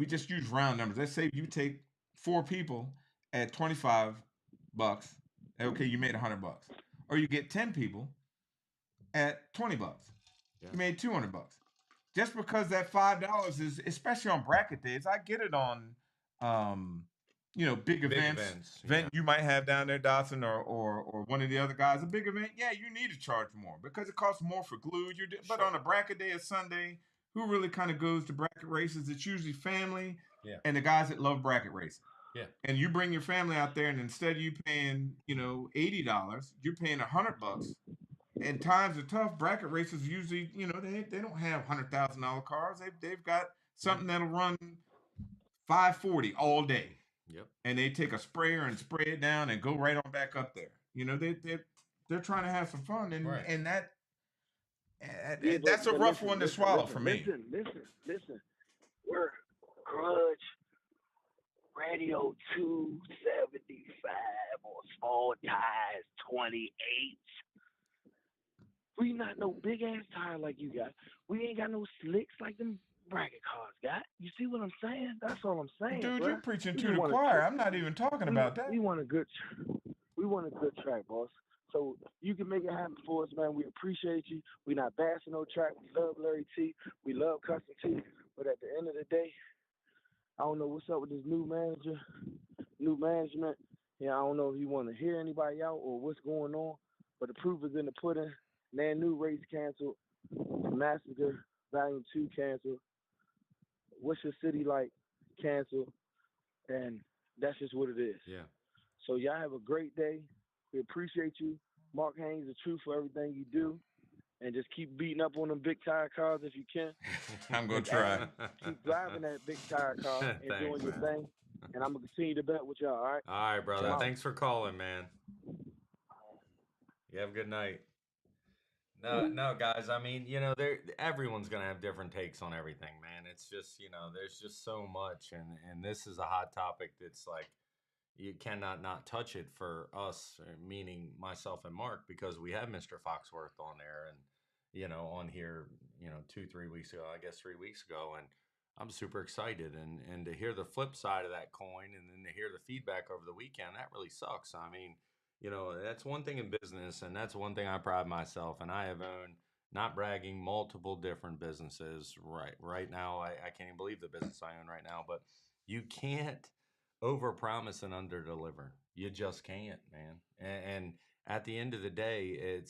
just use round numbers, let's say you take 4 people at $25, okay, you made $100, or you get 10 people at $20, Yeah. you made $200. Just because that $5 is, especially on bracket days, I get it on, big events. Yeah. You might have down there, Dotson, or one of the other guys. A big event, yeah, you need to charge more because it costs more for glue. But Sure. on a bracket day, a Sunday, who really kind of goes to bracket races? It's usually family Yeah. and the guys that love bracket racing. Yeah. And you bring your family out there, and instead of you paying, $80, you're paying $100. And times are tough. Bracket races usually, they don't have $100,000 cars. They've got something that'll run 540 all day, Yep. and they take a sprayer and spray it down and go right on back up there. They're trying to have some fun, and Right. and that Yeah, that's a but rough one to swallow for me. Listen. We're Grudge Radio 275 or Small Tires 28. We not no big ass tire like you got. We ain't got no slicks like them bracket cars got. You see what I'm saying? That's all I'm saying, Dude, bruh. you're preaching We to just the want a choir. track. I'm not even talking about that. We want a good track, boss. So you can make it happen for us, man. We appreciate you. We not bashing no track. We love Larry T. We love Custom T. But at the end of the day, I don't know what's up with this new management. Yeah, I don't know if you want to hear anybody out or what's going on. But the proof is in the pudding. Man, new race canceled. Massacre Volume 2 canceled. What's Your City Like canceled. And that's just what it is. Yeah. So y'all have a great day. We appreciate you. Mark Haynes, the truth for everything you do. And just keep beating up on them big tire cars if you can. I'm going to try. Keep driving that big tire car and Thanks, doing your man. thing. And I'm going to continue to bet with y'all, all right? All right, brother. Ciao. Thanks for calling, man. You have a good night. No, guys. I mean, everyone's gonna have different takes on everything, man. It's just, there's just so much, and this is a hot topic that's like you cannot not touch it for us, meaning myself and Mark, because we have Mr. Foxworth on there, and on here, 2-3 weeks ago, I guess 3 weeks ago, and I'm super excited, and to hear the flip side of that coin, and then to hear the feedback over the weekend, that really sucks. I mean, that's one thing in business, and that's one thing I pride myself, and I have owned, not bragging, multiple different businesses. Right now, I can't even believe the business I own right now, but you can't overpromise and underdeliver. You just can't, man. And at the end of the day,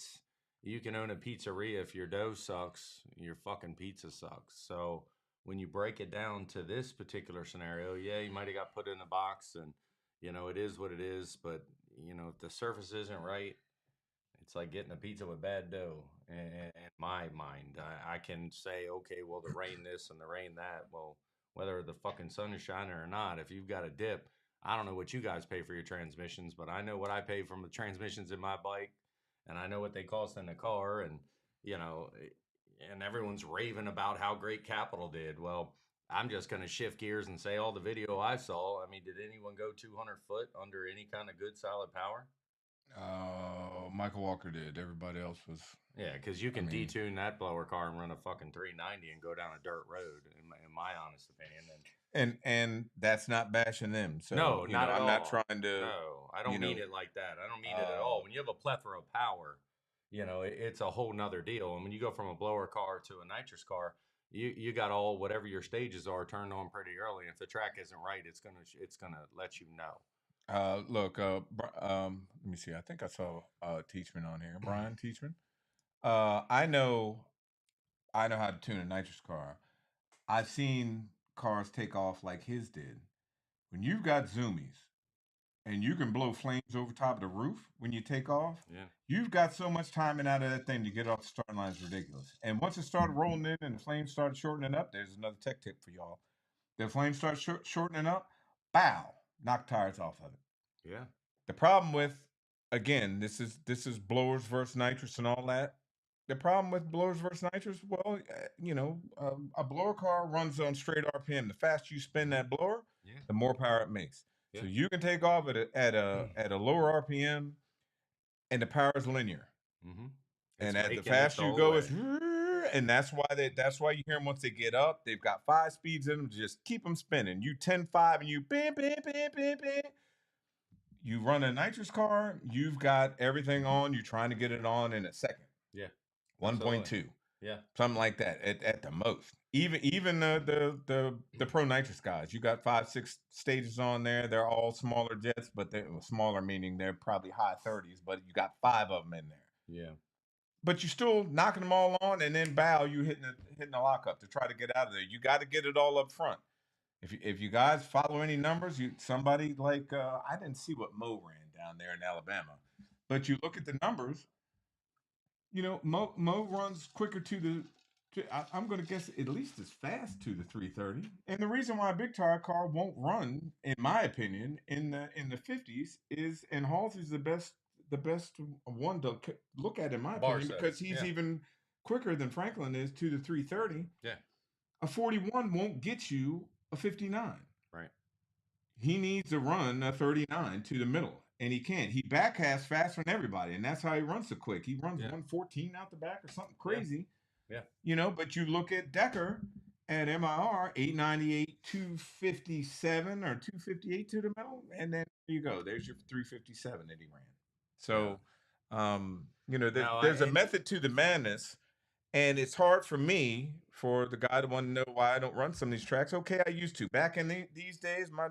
you can own a pizzeria. If your dough sucks, your fucking pizza sucks. So when you break it down to this particular scenario, yeah, you might have got put in a box, and it is what it is, but if the surface isn't right, it's like getting a pizza with bad dough. In my mind, I can say, okay, well, the rain this and the rain that. Well, whether the fucking sun is shining or not, if you've got a dip, I don't know what you guys pay for your transmissions, but I know what I pay from the transmissions in my bike, and I know what they cost in the car, and and everyone's raving about how great Capital did. Well, I'm just going to shift gears and say all the video I saw. I mean, did anyone go 200 foot under any kind of good solid power? Michael Walker did. Everybody else was. Yeah, because you can detune that blower car and run a fucking 390 and go down a dirt road, in my honest opinion. And that's not bashing them. So No, not at I'm all. not trying to. No, I don't mean it like that. I don't mean it at all. When you have a plethora of power, it's a whole nother deal. And when you go from a blower car to a nitrous car, you got whatever your stages are turned on pretty early. If the track isn't right, it's gonna let you know. Look, let me see. I think I saw Teachman on here, Brian Teachman. I know how to tune a nitrous car. I've seen cars take off like his did. When you've got zoomies and you can blow flames over top of the roof when you take off, Yeah. you've got so much timing out of that thing to get off the starting line is ridiculous. And once it started rolling in and the flames started shortening up, there's another tech tip for y'all. The flames start shortening up, bow, knock tires off of it. Yeah. The problem with, again, this is blowers versus nitrous and all that. the problem with blowers versus nitrous, well, a blower car runs on straight RPM. The faster you spin that blower, Yeah. the more power it makes. Yeah. So you can take off at a lower RPM, and the power is linear. Mm-hmm. And at the making it faster you the go, way. it's and that's why you hear them once they get up. They've got 5 speeds in them. Just keep them spinning. You 10-5 and you bam, bam, bam, bam, bam. You run a nitrous car, you've got everything on. You're trying to get it on in a second. Yeah. 1.2. Yeah. Something like that at the most. Even the pro nitrous guys, you got 5-6 stages on there. They're all smaller jets, but they're smaller meaning they're probably high 30s. But you got 5 of them in there. Yeah. But you're still knocking them all on, and then you hitting the lockup to try to get out of there. You got to get it all up front. If you guys follow any numbers, somebody like I didn't see what Mo ran down there in Alabama, but you look at the numbers. Mo runs quicker I'm going to guess at least as fast to the 330. And the reason why a big tire car won't run, in my opinion, in the 50s is, and Halsey's the best one to look at in my opinion, because he's even quicker than Franklin is to the 330. Yeah. A 41 won't get you a 59. Right. He needs to run a 39 to the middle. And he can't. He backcasts faster than everybody, and that's how he runs so quick. He runs 114 out the back or something crazy. Yeah. But you look at Decker at MIR, 898, 257 or 258 to the middle, and then there you go. There's your 357 that he ran. So, there's a method to the madness, and it's hard for me, for the guy to want to know why I don't run some of these tracks. Okay, I used to. Back in these days, my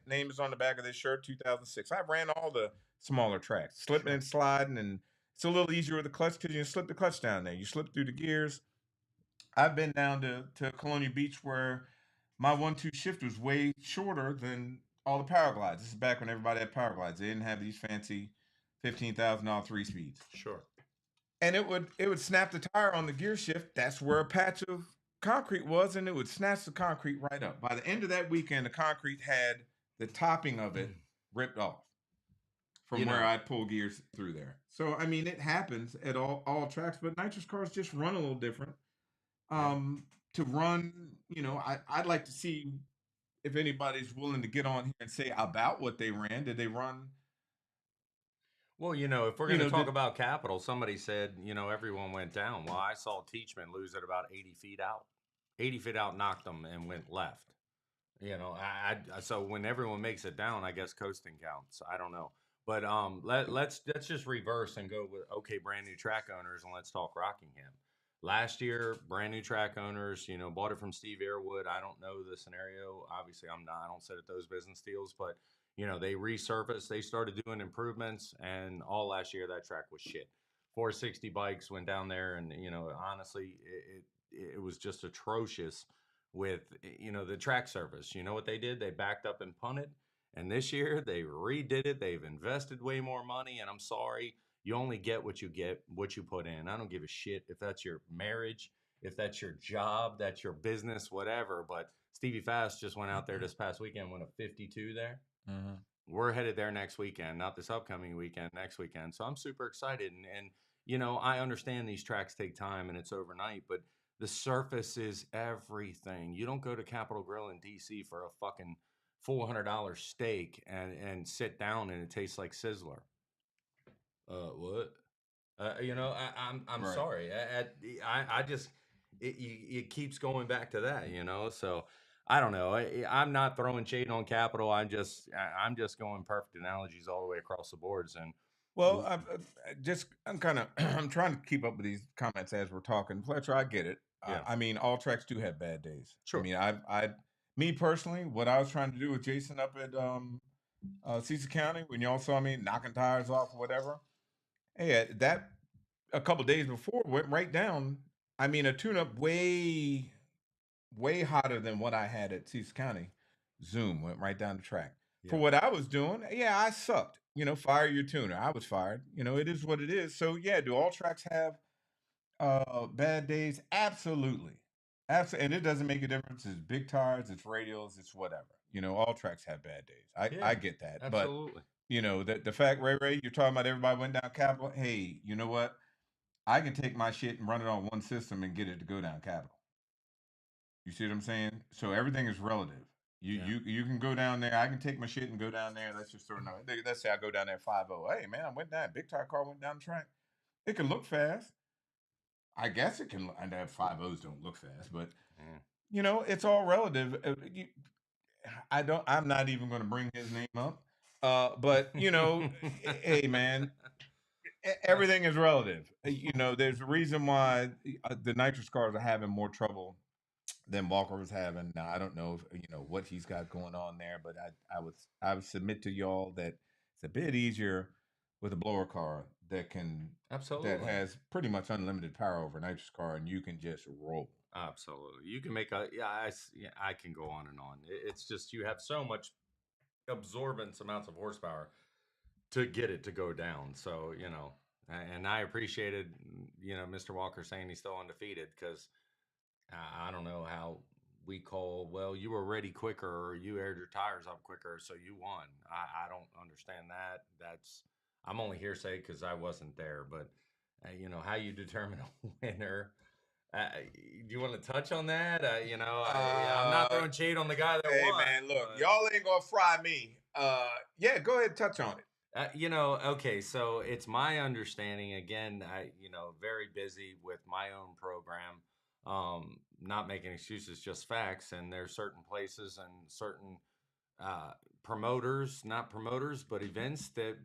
name is on the back of this shirt, 2006. I ran all the smaller tracks, slipping and sliding, and it's a little easier with the clutch because you slip the clutch down there. You slip through the gears. I've been down to Colonial Beach where my 1-2 shift was way shorter than all the power glides. This is back when everybody had power glides. They didn't have these fancy $15,000 3-speeds. Sure. And it would snap the tire on the gear shift. That's where a patch of concrete was, and it would snatch the concrete right up. By the end of that weekend, the concrete had the topping of it ripped off from where I'd pull gears through there. So, I mean, it happens at all tracks, but nitrous cars just run a little different. To run, I'd like to see if anybody's willing to get on here and say about what they ran. Did they run? Well, if we're going to talk about capital, somebody said, everyone went down. Well, I saw Teachman lose at about 80 feet out. 80 feet out knocked them and went left. So when everyone makes it down, I guess coasting counts. I don't know. But let's just reverse and go with, brand new track owners, and let's talk Rockingham. Last year, brand new track owners, bought it from Steve Airwood. I don't know the scenario. Obviously, I don't sit at those business deals, but they resurfaced, they started doing improvements, and all last year that track was shit. 460 bikes went down there, and honestly, it was just atrocious with the track surface. You know what they did? They backed up and punted, and this year they redid it. They've invested way more money, and I'm sorry, you only get what you put in. I don't give a shit if that's your marriage, if that's your job, that's your business, whatever. But Stevie Fast just went out there this past weekend, won a 52 there. Mm-hmm. We're headed there next weekend, not this upcoming weekend, next weekend. So I'm super excited. And I understand these tracks take time and it's overnight, but the surface is everything. You don't go to Capitol Grill in DC for a fucking $400 steak and sit down and it tastes like Sizzler. What? I'm Right. sorry. I just, it keeps going back to that, so I don't know. I'm not throwing shade on Capital. I'm just going perfect analogies all the way across the boards. And Well, I'm kind of I'm trying to keep up with these comments as we're talking. Fletcher, I get it. Yeah. I mean, all tracks do have bad days. Sure. I mean, me personally, what I was trying to do with Jason up at Cecil County, when y'all saw me knocking tires off or whatever, hey, that a couple days before went right down. I mean, a tune-up way hotter than what I had at Cecil County. Zoom went right down the track. For what I was doing, I sucked. Fire your tuner. I was fired. It is what it is. So do all tracks have bad days? Absolutely. And it doesn't make a difference. It's big tires, it's radials, it's whatever. All tracks have bad days. I get that. Absolutely. But the fact, Ray, you're talking about everybody went down Capitol. Hey, you know what? I can take my shit and run it on one system and get it to go down Capitol. You see what I'm saying? So everything is relative. You can go down there. I can take my shit and go down there. Let's just throw a number. Let's say I go down there 5-0. Hey man, I went down. Big tire car went down the track. It can look fast. I guess it can. And 5-0s don't look fast, but you know, it's all relative. I'm not even going to bring his name up. But you know, hey man, everything is relative. You know, there's a reason why the nitrous cars are having more trouble than Walker was having. Now I don't know if, you know, what he's got going on there, but I would submit to y'all that it's a bit easier with a blower car that Absolutely. has pretty much unlimited power over a nitrous car, and you can just roll. Absolutely. You can make I can go on and on. It's just you have so much absorbance amounts of horsepower to get it to go down. So, you know, and I appreciated, you know, Mr. Walker saying he's still undefeated, because I don't know how we call, well, you were ready quicker or you aired your tires up quicker, so you won. I don't understand that. I'm only hearsay because I wasn't there, but you know, how you determine a winner. Do you want to touch on that? You know, I'm not throwing shade on the guy that Hey won. man, look, but, y'all ain't gonna fry me. Yeah, go ahead, touch on it. you know, okay, so it's my understanding, again, you know, very busy with my own program, not making excuses, just facts. And there's certain places and certain promoters, not promoters, but events that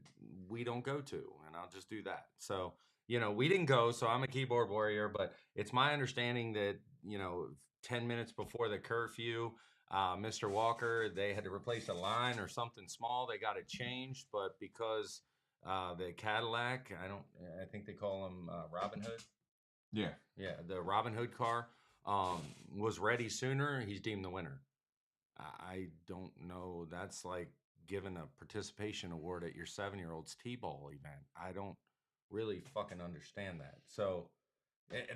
we don't go to. And I'll just do that. So, you know, we didn't go, so I'm a keyboard warrior, but it's my understanding that, you know, 10 minutes before the curfew, Mr. Walker, they had to replace a line or something small. They got it changed, but because the Cadillac, I think they call them Robin Hood. Yeah, the Robin Hood car was ready sooner. He's deemed the winner. I don't know. That's like giving a participation award at your 7-year-old's T-ball event. I don't really fucking understand that. So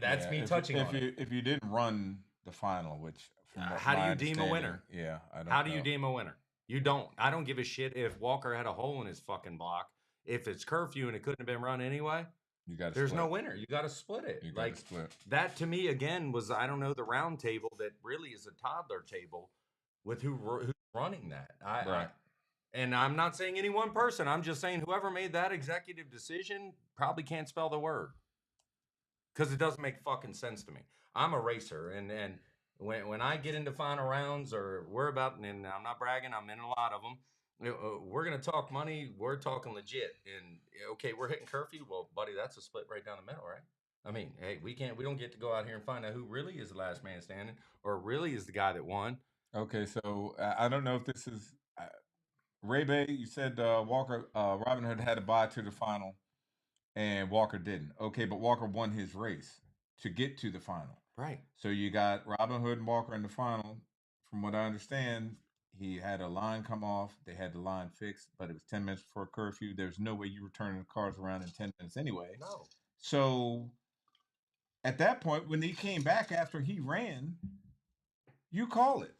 that's Yeah, me touching on it. if you didn't run the final, which from How do my you deem a winner? understanding, yeah, I don't How do you know. deem a winner? You don't. I don't give a shit if Walker had a hole in his fucking block. If it's curfew and it couldn't have been run anyway, You got there's no winner. You got to split it. You got Like to split. that to me again was, I don't know, the round table that really is a toddler table with who's running that. Right. And I'm not saying any one person. I'm just saying whoever made that executive decision probably can't spell the word, because it doesn't make fucking sense to me. I'm a racer, and when I get into final rounds, or we're about, and I'm not bragging, I'm in a lot of them. We're gonna talk money. We're talking legit. And okay, we're hitting curfew. Well, buddy, that's a split right down the middle, right? I mean, hey, we don't get to go out here and find out who really is the last man standing, or really is the guy that won. Okay, so I don't know if this is Ray Bay. You said Walker, Robin Hood had to buy to the final, and Walker didn't. Okay, but Walker won his race to get to the final. Right. So you got Robin Hood and Walker in the final. From what I understand, he had a line come off. They had the line fixed, but it was 10 minutes before curfew. There's no way you were turning the cars around in 10 minutes anyway. No. So at that point, when he came back after he ran, you call it.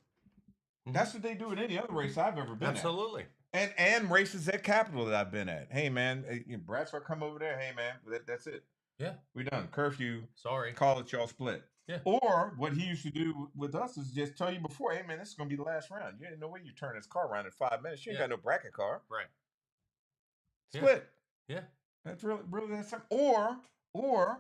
That's what they do at any other race I've ever been Absolutely. at. And races at Capitol that I've been at. Hey man, Bradshaw come over there. Hey man, that's it. Yeah. We done. Curfew. Sorry. Call it, y'all split. Yeah. Or what he used to do with us is just tell you before, hey man, this is gonna be the last round. You ain't no way you turn this car around in 5 minutes. You ain't got no bracket car. Right. Split. Yeah. That's really that simple. Or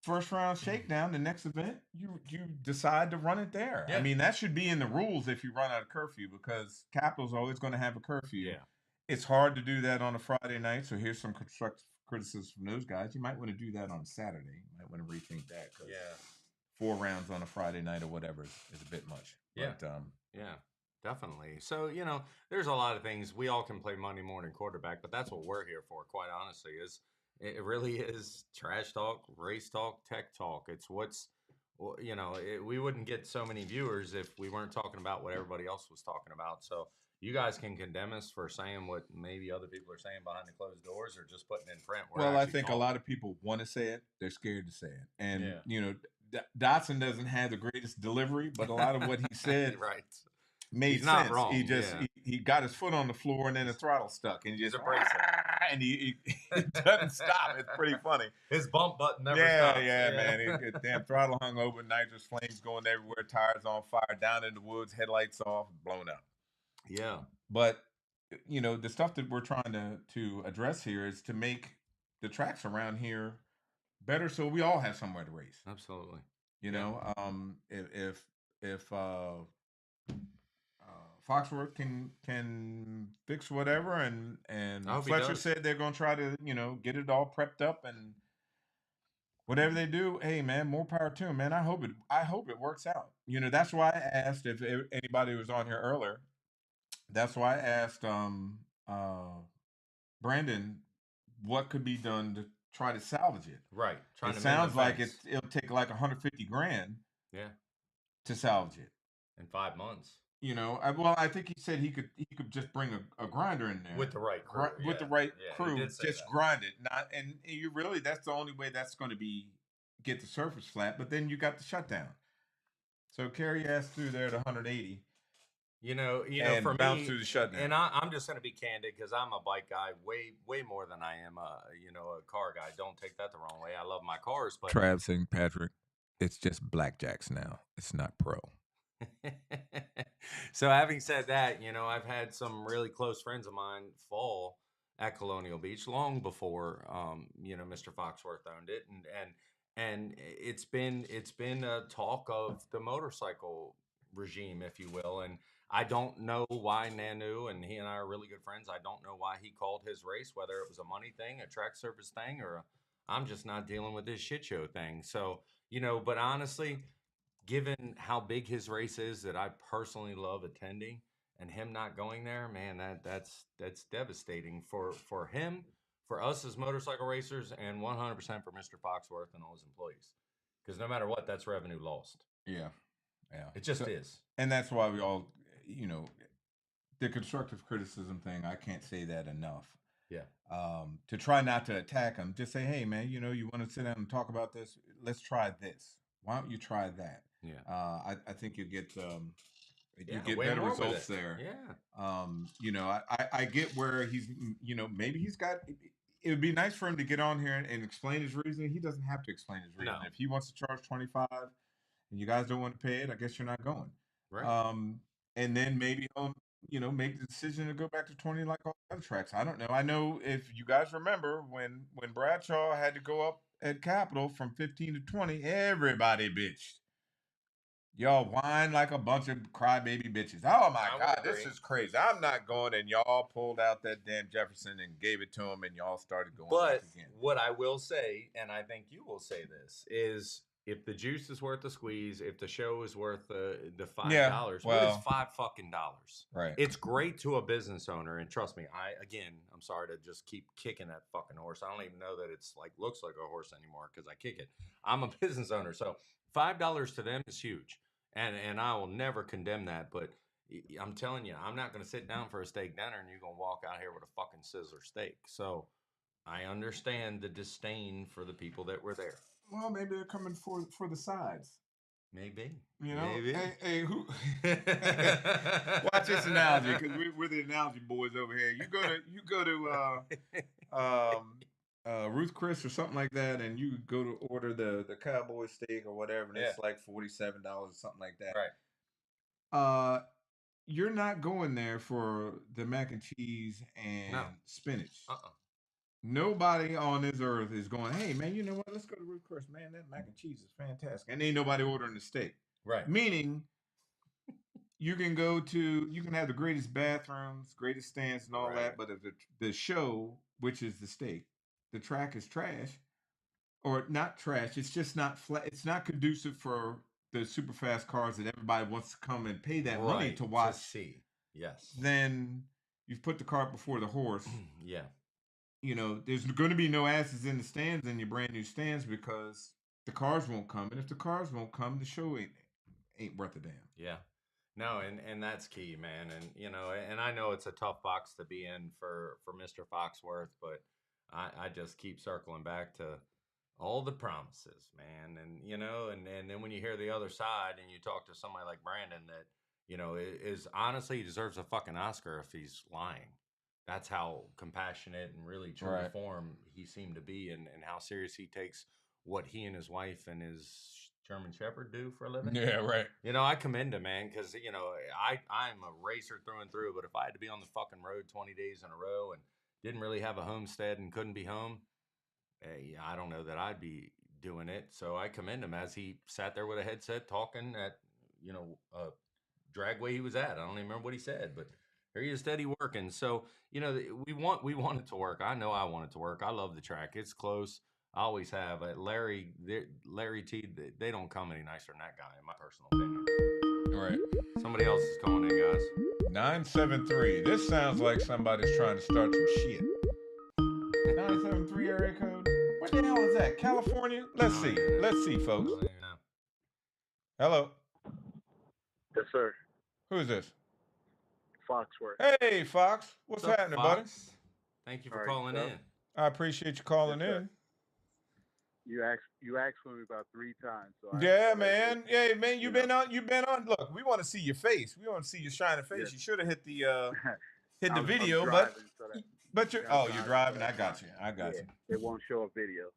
first round shakedown, the next event, you decide to run it there. Yeah. I mean, that should be in the rules if you run out of curfew, because Capitol's always going to have a curfew. Yeah. It's hard to do that on a Friday night, so here's some constructive criticism from those guys. You might want to do that on a Saturday. You might want to rethink that, because 4 rounds on a Friday night or whatever is a bit much. Yeah. But, Yeah, definitely. So, you know, there's a lot of things. We all can play Monday morning quarterback, but that's what we're here for, quite honestly, is it really is trash talk, race talk, tech talk. It's what's, you know, we wouldn't get so many viewers if we weren't talking about what everybody else was talking about. So you guys can condemn us for saying what maybe other people are saying behind the closed doors, or just putting in print. well, I think a lot of people want to say it. They're scared to say it. And, Yeah. you know, Dotson doesn't have the greatest delivery, but a lot of what he said right. made He's not sense. wrong, He just yeah. he got his foot on the floor and then the throttle stuck, and he just He's abrasive. and he doesn't stop. It's pretty funny. His bump button never Yeah, stops. yeah, man. It, damn throttle hung over, nitrous flames going everywhere, tires on fire, down in the woods, headlights off, blown up. Yeah. But the stuff that we're trying to address here is to make the tracks around here better, so we all have somewhere to race. Absolutely. You Yeah. know, if Foxworth can fix whatever, and I hope he Fletcher does. said they're going to try to get it all prepped up, and whatever they do, hey man, more power to them, man. I hope it works out. That's why I asked if anybody was on here earlier. That's why I asked Brandon what could be done to try to salvage it. Right. Trying It to mend the sounds like fence. it'll take like 150 grand Yeah. to salvage it. In 5 months. I think he said he could just bring a grinder in there With the right crew. with the yeah. right Yeah, he crew, did say just that. grind it. Not and you really that's the only way that's going to get the surface flat. But then you got the shutdown. So carry ass through there to 180. And For bounce me, through the shutdown. and I'm just going to be candid because I'm a bike guy way more than I am a car guy. Don't take that the wrong way. I love my cars, but Trav St. Patrick, it's just blackjacks now. It's not pro. So having said that, I've had some really close friends of mine fall at Colonial Beach long before Mr. Foxworth owned it, and it's been a talk of the motorcycle regime, if you will. And I don't know why Nanu, and he and I are really good friends, I don't know why he called his race, whether it was a money thing, a track service thing, or I'm just not dealing with this shit show thing. So, but honestly, given how big his race is that I personally love attending, and him not going there, man, that's devastating for him, for us as motorcycle racers, and 100% for Mr. Foxworth and all his employees. Because no matter what, that's revenue lost. Yeah. It just is. And that's why we all, the constructive criticism thing, I can't say that enough. Yeah. To try not to attack them, just say, hey, man, you want to sit down and talk about this? Let's try this. Why don't you try that? Yeah. I think you get way better more with results it. there. Yeah. I get where he's, maybe he's got. It would be nice for him to get on here and explain his reasoning. He doesn't have to explain his reasoning. No. If he wants to charge 25 and you guys don't want to pay it, I guess you're not going. Right. And then maybe he'll, make the decision to go back to 20 like all the other tracks. I don't know. I know if you guys remember when Bradshaw had to go up at Capitol from 15 to 20, everybody bitched. Y'all whine like a bunch of crybaby bitches. Oh my God, this is crazy. I'm not going. And y'all pulled out that damn Jefferson and gave it to him, and y'all started going But back again. what I will say, and I think you will say this, is if the juice is worth the squeeze, if the show is worth the $5, what is $5 fucking dollars? Right. It's great to a business owner, and trust me, I'm sorry to just keep kicking that fucking horse. I don't even know that it's looks like a horse anymore because I kick it. I'm a business owner, so $5 to them is huge, and I will never condemn that. But I'm telling you, I'm not going to sit down for a steak dinner and you're going to walk out here with a fucking sizzler steak. So I understand the disdain for the people that were there. Well, maybe they're coming for the sides. Maybe. Maybe. Hey, who? Watch this analogy, because we're the analogy boys over here. You go to Ruth Chris or something like that, and you go to order the cowboy steak or whatever, and it's like $47 or something like that. Right. You're not going there for the mac and cheese and spinach. Nobody on this earth is going, hey, man, you know what? Let's go to Ruth Chris. Man, that mac and cheese is fantastic. And ain't nobody ordering the steak. Right. Meaning, you can have the greatest bathrooms, greatest stands and all that, but if the show, which is the steak, the track is trash, or not trash, it's just not flat. It's not conducive for the super fast cars that everybody wants to come and pay that money to watch. To see. Yes. Then you've put the cart before the horse. Yeah. There's going to be no asses in the stands in your brand new stands because the cars won't come. And if the cars won't come, the show ain't worth a damn. Yeah. No, and that's key, man. And, and I know it's a tough box to be in for Mr. Foxworth, but I just keep circling back to all the promises, man. And, and then when you hear the other side and you talk to somebody like Brandon that, is honestly, he deserves a fucking Oscar if he's lying. that's how compassionate and really true to Right. form he seemed to be, and how serious he takes what he and his wife and his German Shepherd do for a living. Yeah, right. You know, I commend him, man, because I'm a racer through and through. But if I had to be on the fucking road 20 days in a row and didn't really have a homestead and couldn't be home, I don't know that I'd be doing it. So I commend him as he sat there with a headset talking at dragway he was at. I don't even remember what he said, but here he is steady working. So we want it to work. I know I want it to work. I love the track. It's close. I always have. Larry T. They don't come any nicer than that guy, in my personal opinion. Right. Somebody else is calling in, guys. 973. This sounds like somebody's trying to start some shit. 973 area code. What the hell is that? California? Let's see. Let's see, folks. Hello. Yes, sir. Who is this? Foxworth. Hey, Fox. What's up, happening, Fox? buddy? Thank you for All right, calling so- in. I appreciate you calling Yes, sir. in. You asked for me about 3 times. So Yeah, man. Yeah, man. You've been on. Look, we want to see your face. We want to see your shining face. Yes. You should have hit the I'm video, driving, but you're I'm you're driving, driving. so I that's got fine. you. I got Yeah, you. it won't show a video.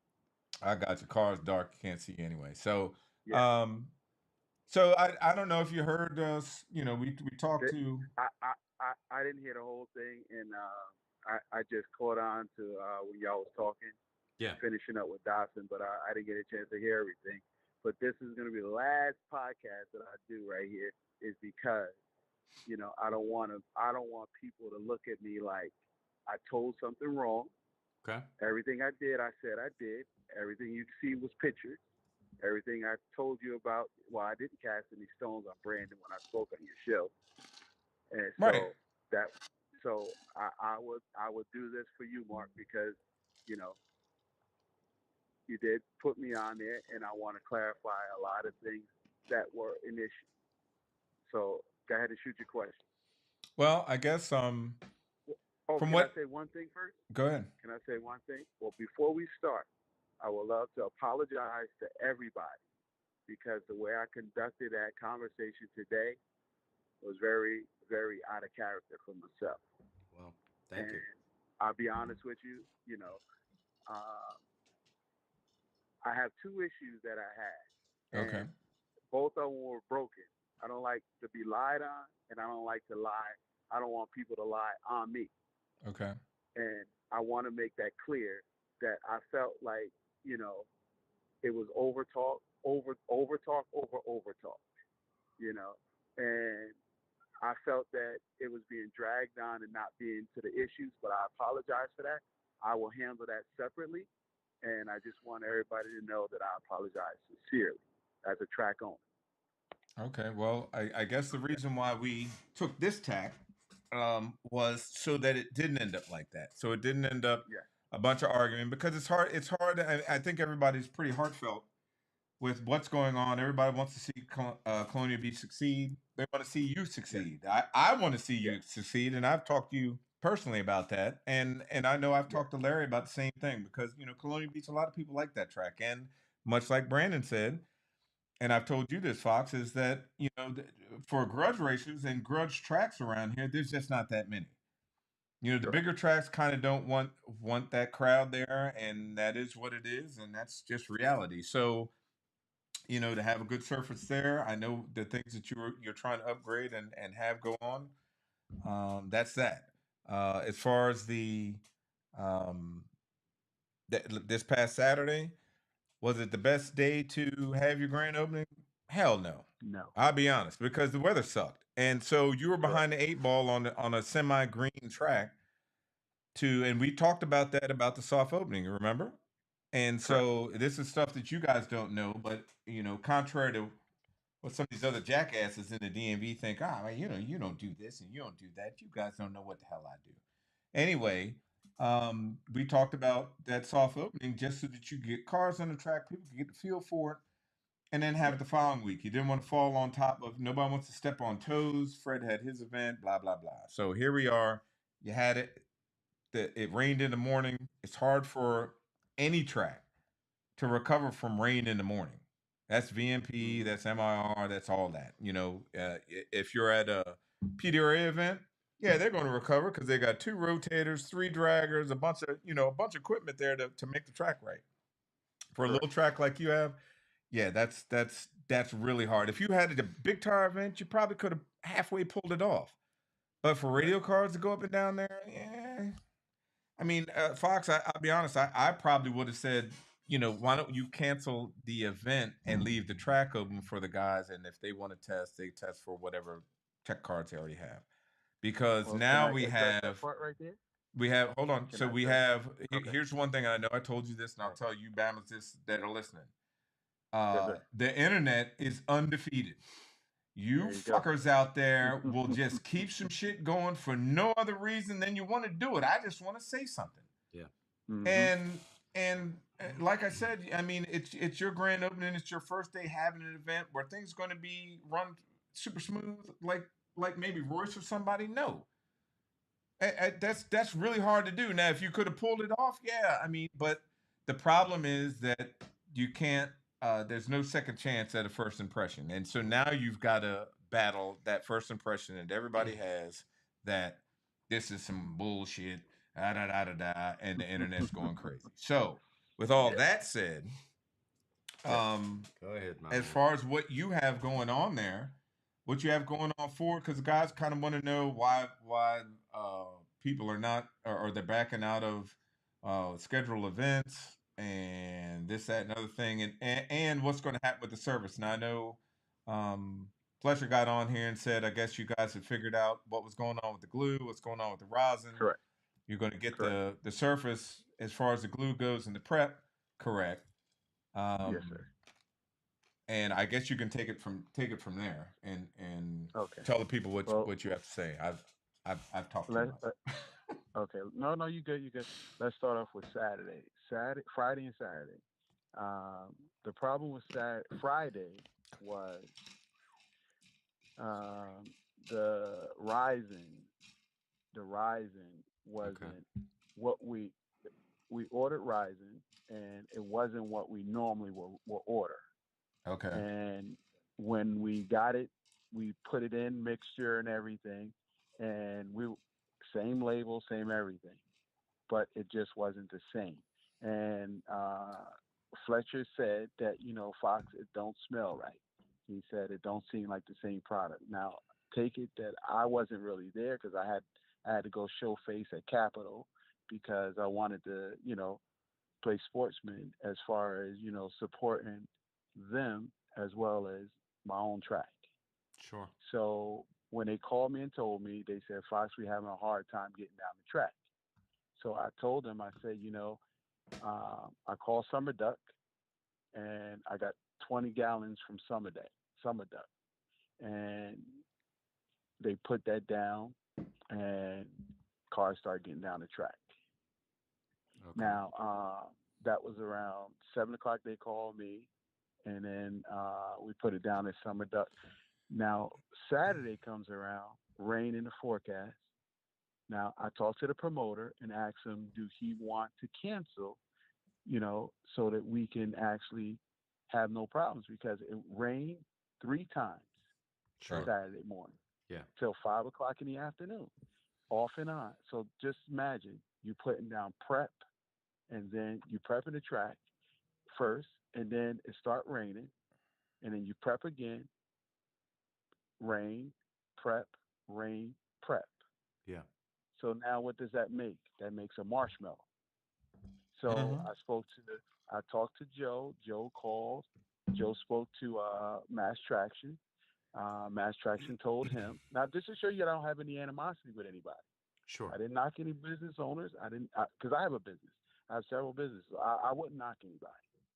I got your car's dark. You can't see you anyway. So, Yeah. so I don't know if you heard us. You know, we talked Th- to. I didn't hear the whole thing, and I just caught on to when y'all was talking, Yeah. finishing up with Dawson, but I didn't get a chance to hear everything. But this is going to be the last podcast that I do right here, is because I don't want people to look at me like I told something wrong. Okay. Everything I did, I said I did. Everything you see was pictured. Everything I told you about, well, I didn't cast any stones on Brandon when I spoke on your show, and Right. so I would do this for you, Mark, because you did put me on there, and I want to clarify a lot of things that were an issue. So go ahead and shoot your question. Well, I guess Oh, From can what- I say one thing first? go ahead. Can I say one thing? Well, before we start, I would love to apologize to everybody, because the way I conducted that conversation today was very, very out of character for myself. Well, thank you. And I'll be honest with you, I have 2 issues that I had. Okay. And both of them were broken. I don't like to be lied on, and I don't like to lie. I don't want people to lie on me. Okay. And I want to make that clear, that I felt like, it was over talk, and I felt that it was being dragged on and not being to the issues, but I apologize for that. I will handle that separately, and I just want everybody to know that I apologize sincerely as a track owner. Okay. Well, I guess the reason why we took this tack was so that it didn't end up like that. So it didn't end up Yeah. a bunch of arguing, because it's hard. It's hard. I think everybody's pretty heartfelt with what's going on. Everybody wants to see Colonial Beach succeed. They want to see you succeed. I want to see you succeed, and I've talked to you personally about that. And I know I've talked to Larry about the same thing, because Colonial Beach, a lot of people like that track, and much like Brandon said, and I've told you this, Fox, is that for grudge racers and grudge tracks around here, there's just not that many. The Sure. bigger tracks kind of don't want that crowd there, and that is what it is, and that's just reality. So, to have a good surface there, I know the things that you're trying to upgrade and have go on. That's that. As far as this past Saturday, was it the best day to have your grand opening? Hell no. No. I'll be honest, because the weather sucked, and so you were behind the 8 ball on a semi-green track. And we talked about that, about the soft opening. You remember? And so this is stuff that you guys don't know, but contrary to what some of these other jackasses in the DMV think, man, you don't do this and you don't do that. You guys don't know what the hell I do. Anyway, we talked about that soft opening just so that you get cars on the track, people can get the feel for it, and then have it the following week. You didn't want to fall on top of, nobody wants to step on toes. Fred had his event, blah, blah, blah. So here we are. You had it. It rained in the morning. It's hard for any track to recover from rain in the morning. That's VMP, that's MIR, that's all that. If you're at a PDRA event, Yeah, they're going to recover because they got 2 rotators, 3 draggers, a bunch of equipment there to make the track right. For a Correct. little track like you have, yeah, that's really hard. If you had a big tire event, you probably could have halfway pulled it off. But for Right. radio cars to go up and down there, yeah. I mean, Fox, I'll be honest, I probably would have said, why don't you cancel the event and leave the track open for the guys, and if they want to test, they test for whatever tech cards they already have. Because Well, can now I address that part right there? hold on. Can So I we address? have, Okay. here's one thing, and I know I told you this, and I'll Right. tell you, Bamas, this that are listening. Yes, sir. The internet is undefeated. You There you go. fuckers out there will just keep some shit going for no other reason than you want to do it. I just want to say something. Yeah. Hmm. And like I said, I mean, it's your grand opening. It's your first day having an event where things going to be run super smooth, like maybe Royce or somebody. No, that's really hard to do. Now, if you could have pulled it off, yeah. I mean, but the problem is that you can't. There's no second chance at a first impression, and so now you've got to battle that first impression that everybody has that this is some bullshit, da da da da da, and the internet's going crazy. So, with all that said, Yes. Go ahead, my as man. far as what you have going on there, what you have going on forward, because guys kind of want to know why people are not or they're backing out of scheduled events and this that and other thing, and what's going to happen with the service. Now I know Fletcher got on here and said I guess you guys had figured out what was going on with the glue, what's going on with the rosin. Correct. You're going to get Correct. the surface as far as the glue goes and the prep correct. Yes, Um, sir. and I guess you can take it from there and Okay. tell the people Well, what you have to say. I've talked too let much. okay. No, you good. You good. Let's start off with Saturday. Friday, and Saturday. The problem with Friday was um, the rising. The rising Okay. wasn't what we ordered rising, and it wasn't what we normally will order. Okay. And when we got it, we put it in mixture and everything, and we same label, same everything, but it just wasn't the same. And Fletcher said that Fox, it don't smell right. He said it don't seem like the same product. Now take it that I wasn't really there because I had to go show face at Capitol because I wanted to play sportsman as far as supporting them as well as my own track. Sure. So when they called me and told me, they said, Fox, we having a hard time getting down the track. So I told them, I said, I called Summer Duck and I got 20 gallons from Summer Duck. And they put that down and cars started getting down the track. Okay. Now, that was around 7 o'clock. They called me, and then we put it down at Summer Duck. Now, Saturday comes around, rain in the forecast. Now, I talked to the promoter and asked him, do he want to cancel, so that we can actually have no problems because it rained 3 times Sure. Saturday morning Yeah. till 5 o'clock in the afternoon, off and on. So just imagine you putting down prep and then you prepping the track first, and then it start raining, and then you prep again, rain, prep, rain, prep. Yeah. So now what does that make? That makes a marshmallow. So Mm-hmm. I talked to Joe. Joe called. Joe spoke to Mass Traction. Mass Traction told him. Now, just to show you, I don't have any animosity with anybody. Sure. I didn't knock any business owners. I didn't because I have a business. I have several businesses. I wouldn't knock anybody.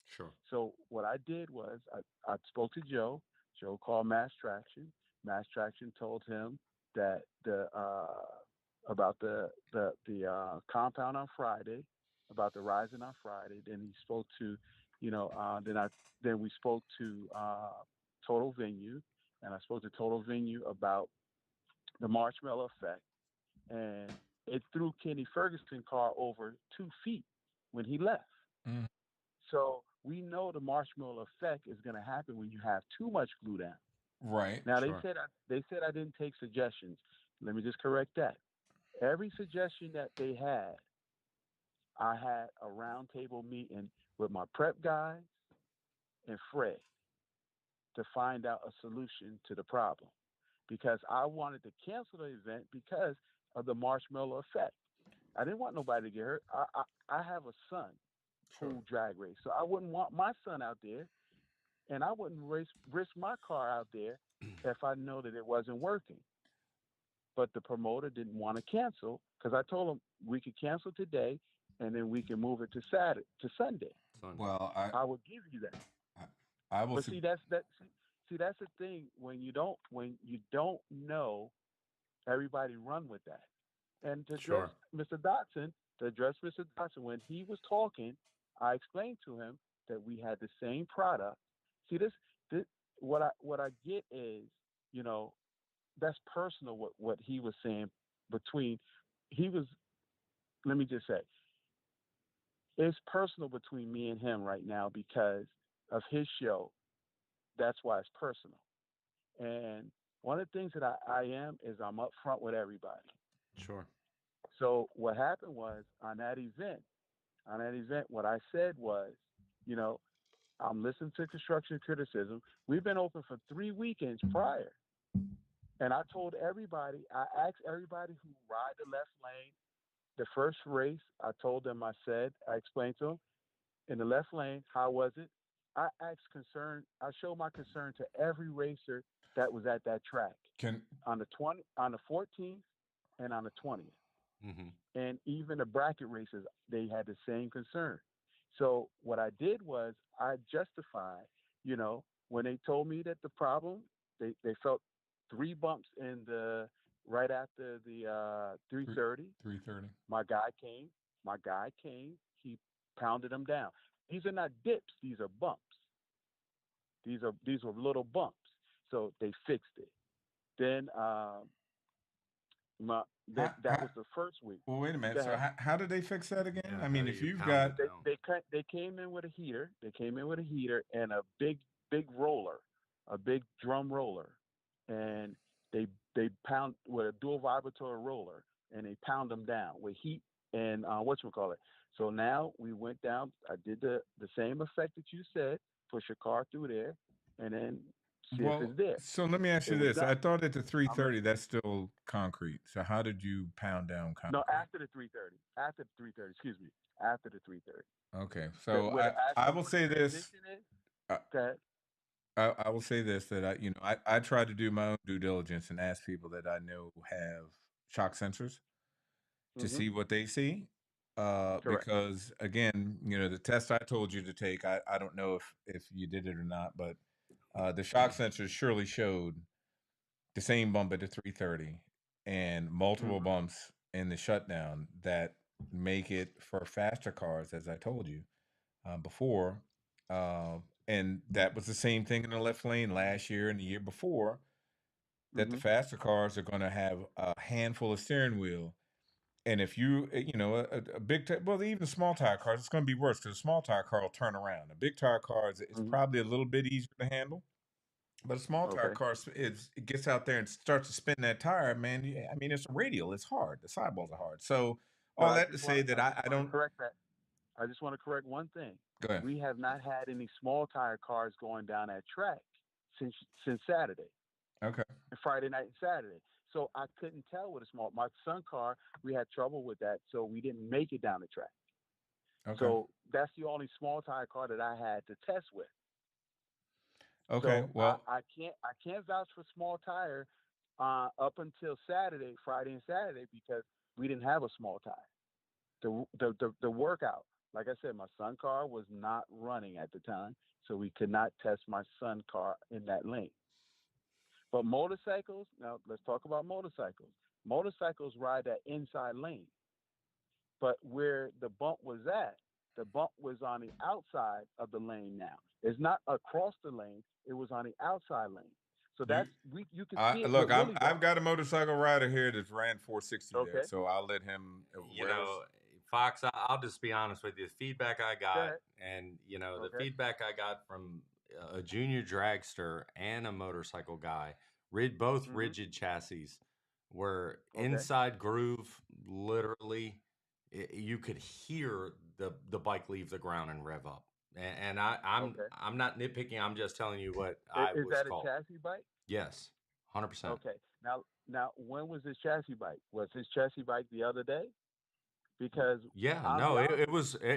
Sure. So what I did was I spoke to Joe. Joe called Mass Traction. Mass Traction told him that the about the compound on Friday, about the rising on Friday. Then he spoke to, then we spoke to Total Venue, and I spoke to Total Venue about the marshmallow effect, and it threw Kenny Ferguson car over 2 feet when he left. Mm. So we know the marshmallow effect is going to happen when you have too much glue down. Right. Now Sure. they said I didn't take suggestions. Let me just correct that. Every suggestion that they had, I had a roundtable meeting with my prep guys and Fred to find out a solution to the problem because I wanted to cancel the event because of the marshmallow effect. I didn't want nobody to get hurt. I have a son Sure. who drag race, so I wouldn't want my son out there, and I wouldn't risk my car out there if I know that it wasn't working. But the promoter didn't want to cancel because I told him we could cancel today, and then we can move it to Saturday to Sunday. Sunday. Well, I will give you that. I will. But see, that's the thing when you don't know, everybody run with that. And to Sure. address Mr. Dodson, when he was talking, I explained to him that we had the same product. See, this what I get is, you know, that's personal. What he was saying between, he was. Let me just say, it's personal between me and him right now because of his show. That's why it's personal. And one of the things that I am is I'm upfront with everybody. Sure. So what happened was on that event, what I said was, you know, I'm listening to construction criticism. We've been open for 3 weekends prior. And I told everybody, I asked everybody who ride the left lane, the first race, I told them, I explained to them, in the left lane, how was it? I showed my concern to every racer that was at that track Can on the 14th and on the 20th. Mm-hmm. And even the bracket races, they had the same concern. So what I did was I justified, you know, when they told me that the problem, they felt 3 bumps in the right after the 330. 3:30? My guy came. He pounded them down. These are not dips. These are bumps. These were little bumps. So they fixed it. Then that was the first week. Well, wait a minute. Go So ahead. how did they fix that again? Yeah, I mean, how if do you you've pound got it down? They came in with a heater. They came in with a heater and a big roller, a big drum roller, and they pound with a dual vibrator roller, and they pound them down with heat and whatchamacallit. So now we went down. I did the same effect that you said. Push your car through there, and then see if well, it's there. so let me ask It you was this. done. I thought at the I'm 330 that's still concrete. So how did you pound down concrete? No, after the 330. After the 330. Excuse me. After the 330. Okay. So Where the I actual will say this. transition is. uh, Okay. I will say this, that I try to do my own due diligence and ask people that I know have shock sensors to Mm-hmm. see what they see. Correct. Because again, the test I told you to take, I don't know if you did it or not, but the shock sensors surely showed the same bump at the 330 and multiple Mm-hmm. bumps in the shutdown that make it for faster cars, as I told you before. Uh, and that was the same thing in the left lane last year and the year before, that the Mm-hmm. faster cars are going to have a handful of steering wheel. And if a big, well, even small tire cars, it's going to be worse because a small tire car will turn around. A big tire car is Mm-hmm. probably a little bit easier to handle. But a small tire Okay. car, it gets out there and starts to spin that tire, man. I mean, it's a radial. It's hard. The sidewalls are hard. So But all that to say that I want to don't. correct that. I just want to correct one thing. Go ahead. We have not had any small tire cars going down that track since Saturday, Okay. Friday night and Saturday. So I couldn't tell with a my son car. We had trouble with that, so we didn't make it down the track. Okay. So that's the only small tire car that I had to test with. Okay. So Well, I can't vouch for small tire up until Friday and Saturday, because we didn't have a small tire. The workout, like I said, my son car was not running at the time, so we could not test my son car in that lane. But motorcycles, now let's talk about motorcycles. Motorcycles ride that inside lane, but where the bump was at, the bump was on the outside of the lane now. It's not across the lane, it was on the outside lane. So you, that's you can see it look, with Willie I've Dog. got a motorcycle rider here that's ran 460 there, Okay. so I'll let him. You know, Fox, I'll just be honest with you. The feedback I got, ahead. and the Okay. feedback I got from a junior dragster and a motorcycle guy, both Mhm. rigid chassis, where Okay. inside groove, literally, you could hear the bike leave the ground and rev up. And Okay. I'm not nitpicking. I'm just telling you what I Is was that a told. chassis bike? Yes, 100%. Okay. Now, when was this chassis bike? Was this chassis bike the other day? Because Yeah, I'll be no, honest with it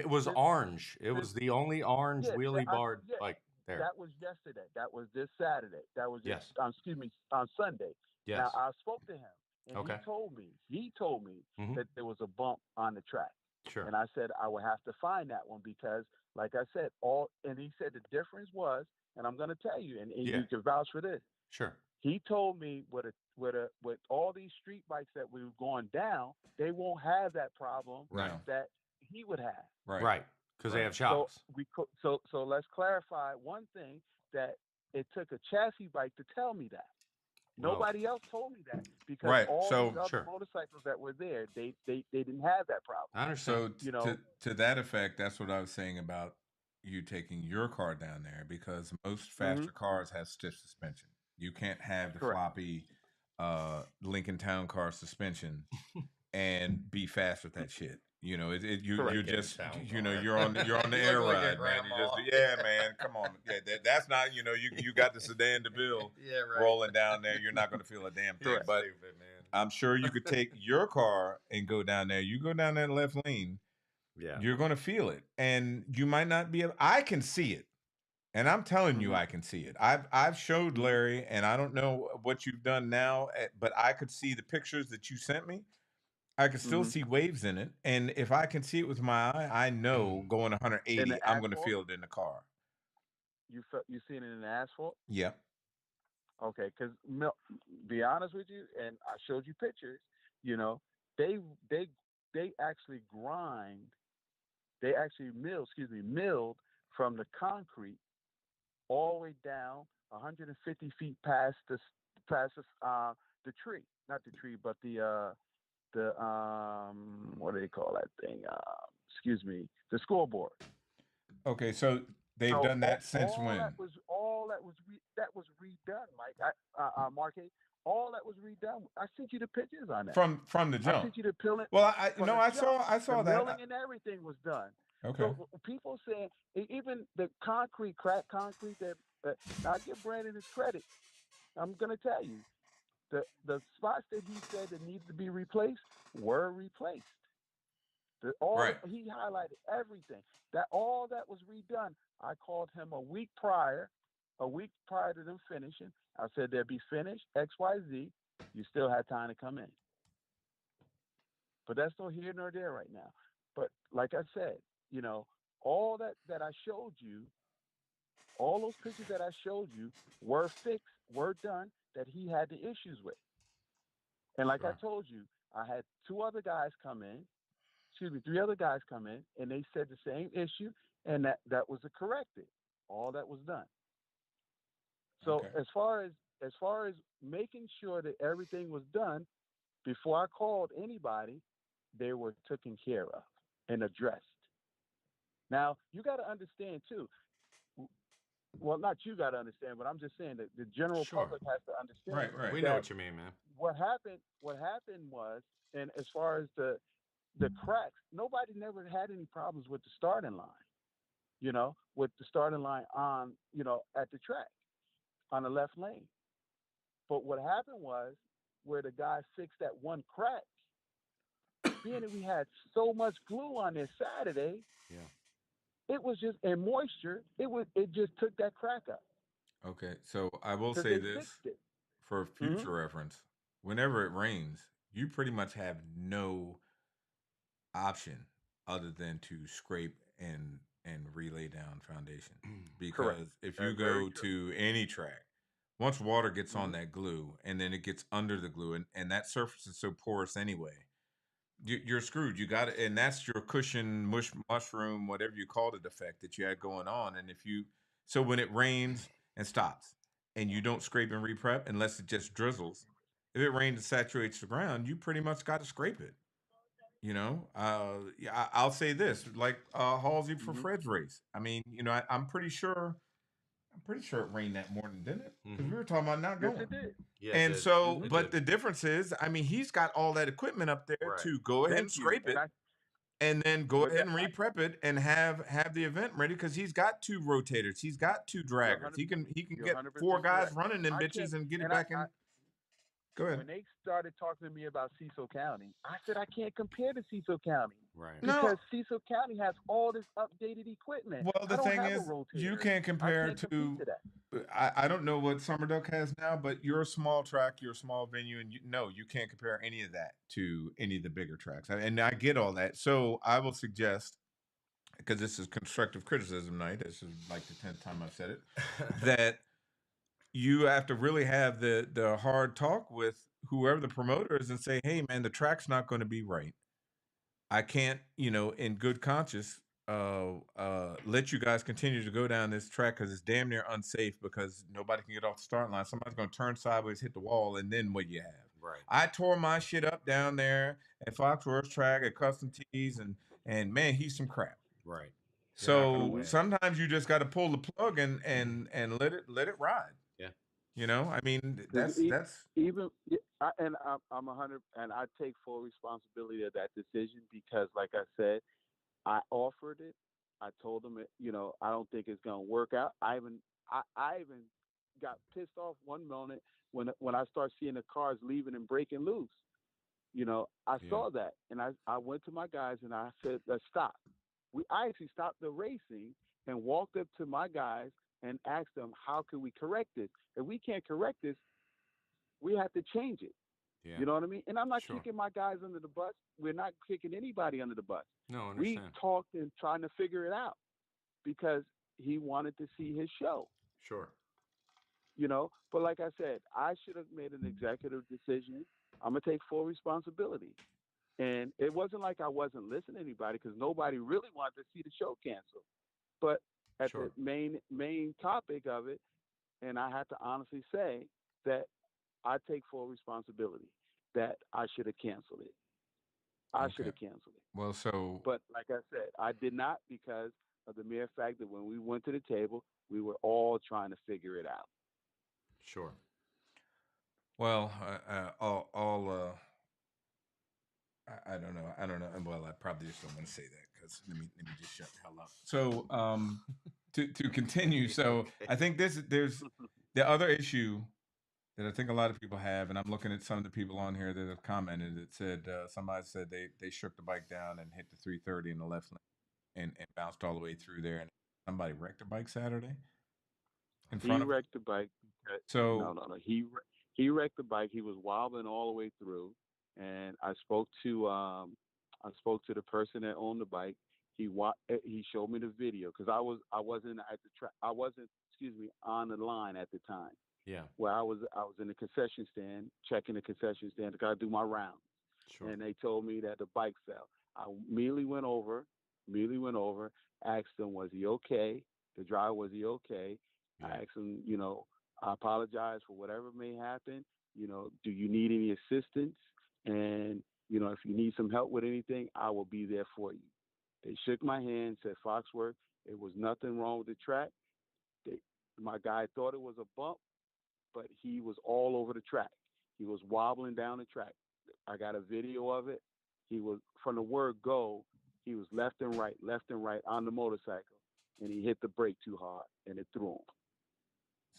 was you, orange. It this was the only orange yeah, wheelie barred yeah, bike there. that was yesterday. That was this Saturday. That was this Yes, excuse me, on Sunday. Now yes. I spoke to him and Okay. he told me Hmm. that there was a bump on the track. Sure. And I said I would have to find that one because, like I said, and he said the difference was, and I'm gonna tell you, and Yeah, you can vouch for this. sure. He told me with all these street bikes that we were going down, they won't have that problem Right. No. that he would have. Right. Right. Because they Right. have So shocks. so let's clarify one thing, that it took a chassis bike to tell me that. Well, Nobody else told me that because Right. all these So other sure. motorcycles that were there, they didn't have that problem. I understand. so You know, to that effect, that's what I was saying about you taking your car down there because most faster cars have stiff suspension. You can't have the correct. floppy Lincoln Town Car suspension and be fast with that shit. You know, you're Correct. just Town you're on the You air look like a ride, man. You grandma. just man, come on, that's not you got the sedan DeVille Yeah, right. rolling down there. You're not going to feel a damn thing. You're But stupid, man. I'm sure you could take your car and go down there. You go down that left lane, Yeah. you're going to feel it, and you might not be able. I can see it. And I'm telling you, Mhm. I can see it. I've showed Larry, and I don't know what you've done now, but I could see the pictures that you sent me. I can still Mhm. see waves in it, and if I can see it with my eye, I know going In 180, the I'm going to asphalt, feel it in the car. you seen it in the asphalt? Yeah. Okay, because be honest with you, and I showed you pictures. You know, they they they actually milled from the concrete all the way down 150 feet past the tree, not the tree, but the what do they call that thing? The scoreboard. Okay, so they've So done that since all when? that was redone, Mike. Mark, all that was redone. I sent you the pictures on that. From the I jump. sent you the pillar Well, from no, the I jump. saw The that. milling and everything was done. Okay. So people saying even the cracked concrete that I give Brandon his credit. I'm gonna tell you the spots that he said that needed to be replaced were replaced. Right. He highlighted everything. That all that was redone. I called him a week prior to them finishing. I said they'd be finished XYZ. You still had time to come in, but that's no here nor there right now. But like I said, all that I showed you, all those pictures that I showed you were fixed, were done, that he had the issues with. And like I Sure. told you, I had three other guys come in, and they said the same issue, and that was corrected. All that was done. So Okay. as far as making sure that everything was done before I called anybody, they were taken care of and addressed. Now you got to understand too. Well, not you got to understand, but I'm just saying that the general Sure. public has to understand Right, right. We know that what you mean, man. what happened was, and as far as the cracks, nobody never had any problems with the starting line. With the starting line on, at the track on the left lane. But what happened was where the guy fixed that one crack, being that we had so much glue on there Saturday, Yeah. it was just and moisture. It just took that crack up Okay. So I will because say they this fixed it. for Hmm. future reference. Whenever it rains, you pretty much have no option other than to scrape and relay down foundation. Correct. Because if That's you very go true. to any track, once water gets on Hmm. that glue and then it gets under the glue and that surface is so porous anyway, you're screwed. You got it, and that's your cushion mushroom, whatever you called it, effect that you had going on. And so when it rains and stops, and you don't scrape and reprep unless it just drizzles, if it rains and saturates the ground, you pretty much got to scrape it. Yeah, I'll say this, like Halsey for Hmm. Fred's race. I mean, I'm pretty sure I'm pretty sure it rained that morning, didn't it? Because Mhm. we were talking about not Yes, going. it did. Yeah, it And did. so, Mhm. It but did. the difference is, I mean, he's got all that equipment up there Right. to go ahead and Thank you. scrape it, and then go But ahead that, and re-prep it and have the event ready because he's got 2 rotators, he's got 2 you're draggers. 100. He can You're get 100% 4 guys correct. running them I can't, bitches and get it and back in. Go ahead. when they started talking to me about Cecil County, I said I can't compare to Cecil County Right. No, because Cecil County has all this updated equipment. well, I the don't thing have a is, you rotator. can't I compare can't compete to. to that. I don't know what Summer Duck has now, but you're a small track, you're a small venue, and you can't compare any of that to any of the bigger tracks. And I get all that. So I will suggest, because this is constructive criticism night, this is like the 10th time I've said it, that you have to really have the hard talk with whoever the promoter is and say, hey man, the track's not going to be right. I can't, in good conscience, let you guys continue to go down this track because it's damn near unsafe because nobody can get off the start line. Somebody's going to turn sideways, hit the wall, and then what you have? Right. I tore my shit up down there at Foxworth Track at Custom Tees, and man, he's some crap. Right. You're not gonna So win. sometimes you just got to pull the plug and let it ride. Yeah. I mean, Because that's even I'm 100, and I take full responsibility of that decision because, like I said, I offered it. I told them, I don't think it's gonna work out. I even got pissed off one moment when I start seeing the cars leaving and breaking loose. I Yeah. saw that, and I went to my guys and I said, let's stop. I actually stopped the racing and walked up to my guys and asked them, how can we correct this? If we can't correct this, we have to change it. Yeah. You know what I mean? And I'm not Sure. kicking my guys under the bus. We're not kicking anybody under the bus. No, We understand. talked and trying to figure it out because he wanted to see his show, Sure. But like I said, I should have made an executive decision. I'm going to take full responsibility. And it wasn't like I wasn't listening to anybody because nobody really wanted to see the show canceled. But at Sure. the main topic of it, and I have to honestly say that I take full responsibility that I should have canceled it. I should okay. have canceled it. Well, so But like I said, I did not because of the mere fact that when we went to the table, we were all trying to figure it out. Sure. well, I don't know. I don't know. Well, I probably just don't want to say that because let me just shut the hell up. So, to continue. So, Okay. I think there's the other issue that I think a lot of people have, and I'm looking at some of the people on here that have commented. That said, somebody said they shook the bike down and hit the 330 in the left lane and bounced all the way through there, and somebody wrecked a bike Saturday in He front of. wrecked the bike. So, No. He wrecked the bike. He was wobbling all the way through, and I spoke to the person that owned the bike. He showed me the video because I wasn't at the track. I wasn't, on the line at the time. Yeah. Where I was in the concession stand, checking the concession stand to gotta do my rounds. Sure. And they told me that the bike fell. I immediately went over, asked him, was he okay? The driver, was he okay? Yeah. I asked him, I apologize for whatever may happen. Do you need any assistance? And, if you need some help with anything, I will be there for you. They shook my hand, said, Foxworth, it was nothing wrong with the track. My guy thought it was a bump, but he was all over the track. He was wobbling down the track. I got a video of it. He was, from the word go, he was left and right on the motorcycle, and he hit the brake too hard, and it threw him.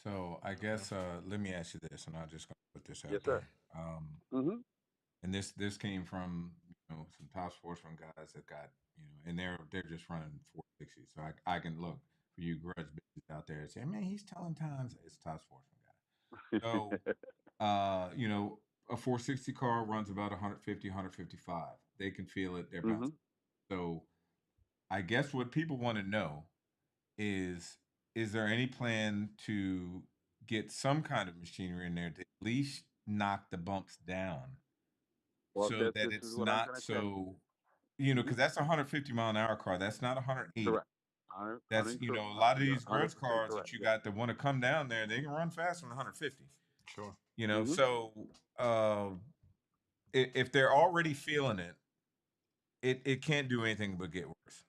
so I guess let me ask you this, and I'm just gonna put this out Yes, sir. there. Mm-hmm. And this came from some top sportsman guys that got and they're just running 460. So I can look for you grudge bitches out there and say, man, he's telling times. It's a top sportsman guy. So a 460 car runs about 150, 155. They can feel it. They're bouncing. So I guess what people want to know is there any plan to get some kind of machinery in there to at least knock the bumps down? Well, So this that is it's what I'm not going to tell you. so, because that's a 150-mile-an-hour car. That's not 180. Correct. That's, a lot of these grudge cars that you got that want to come down there, they can run faster than 150. Sure. So if they're already feeling it, it can't do anything but get worse.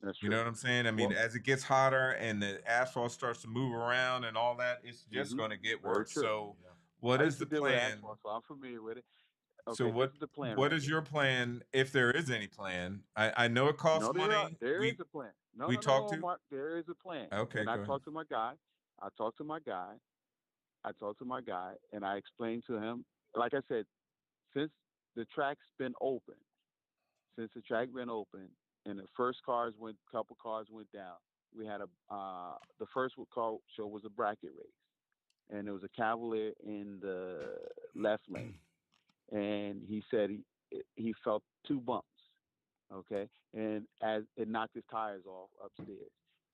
That's You know true. what I'm saying? I mean, Well, as it gets hotter and the asphalt starts to move around and all that, it's just going to get very worse. true. So, Yeah. what I is used to the deal with plan? asphalt, so I'm familiar with it. So, Okay, this is the plan what right is here. your plan if there is any plan? I know it costs No, money. there is a plan. No, We no, talked no, to. Mark. There is a plan, Okay, and I go ahead. talked to my guy. I talked to my guy. I talked to my guy, and I explained to him. Like I said, since the track's been open, and the first couple cars went down. We had the first car show was a bracket race, and there was a Cavalier in the left lane, and he said he felt two bumps, okay, and as it knocked his tires off upstairs,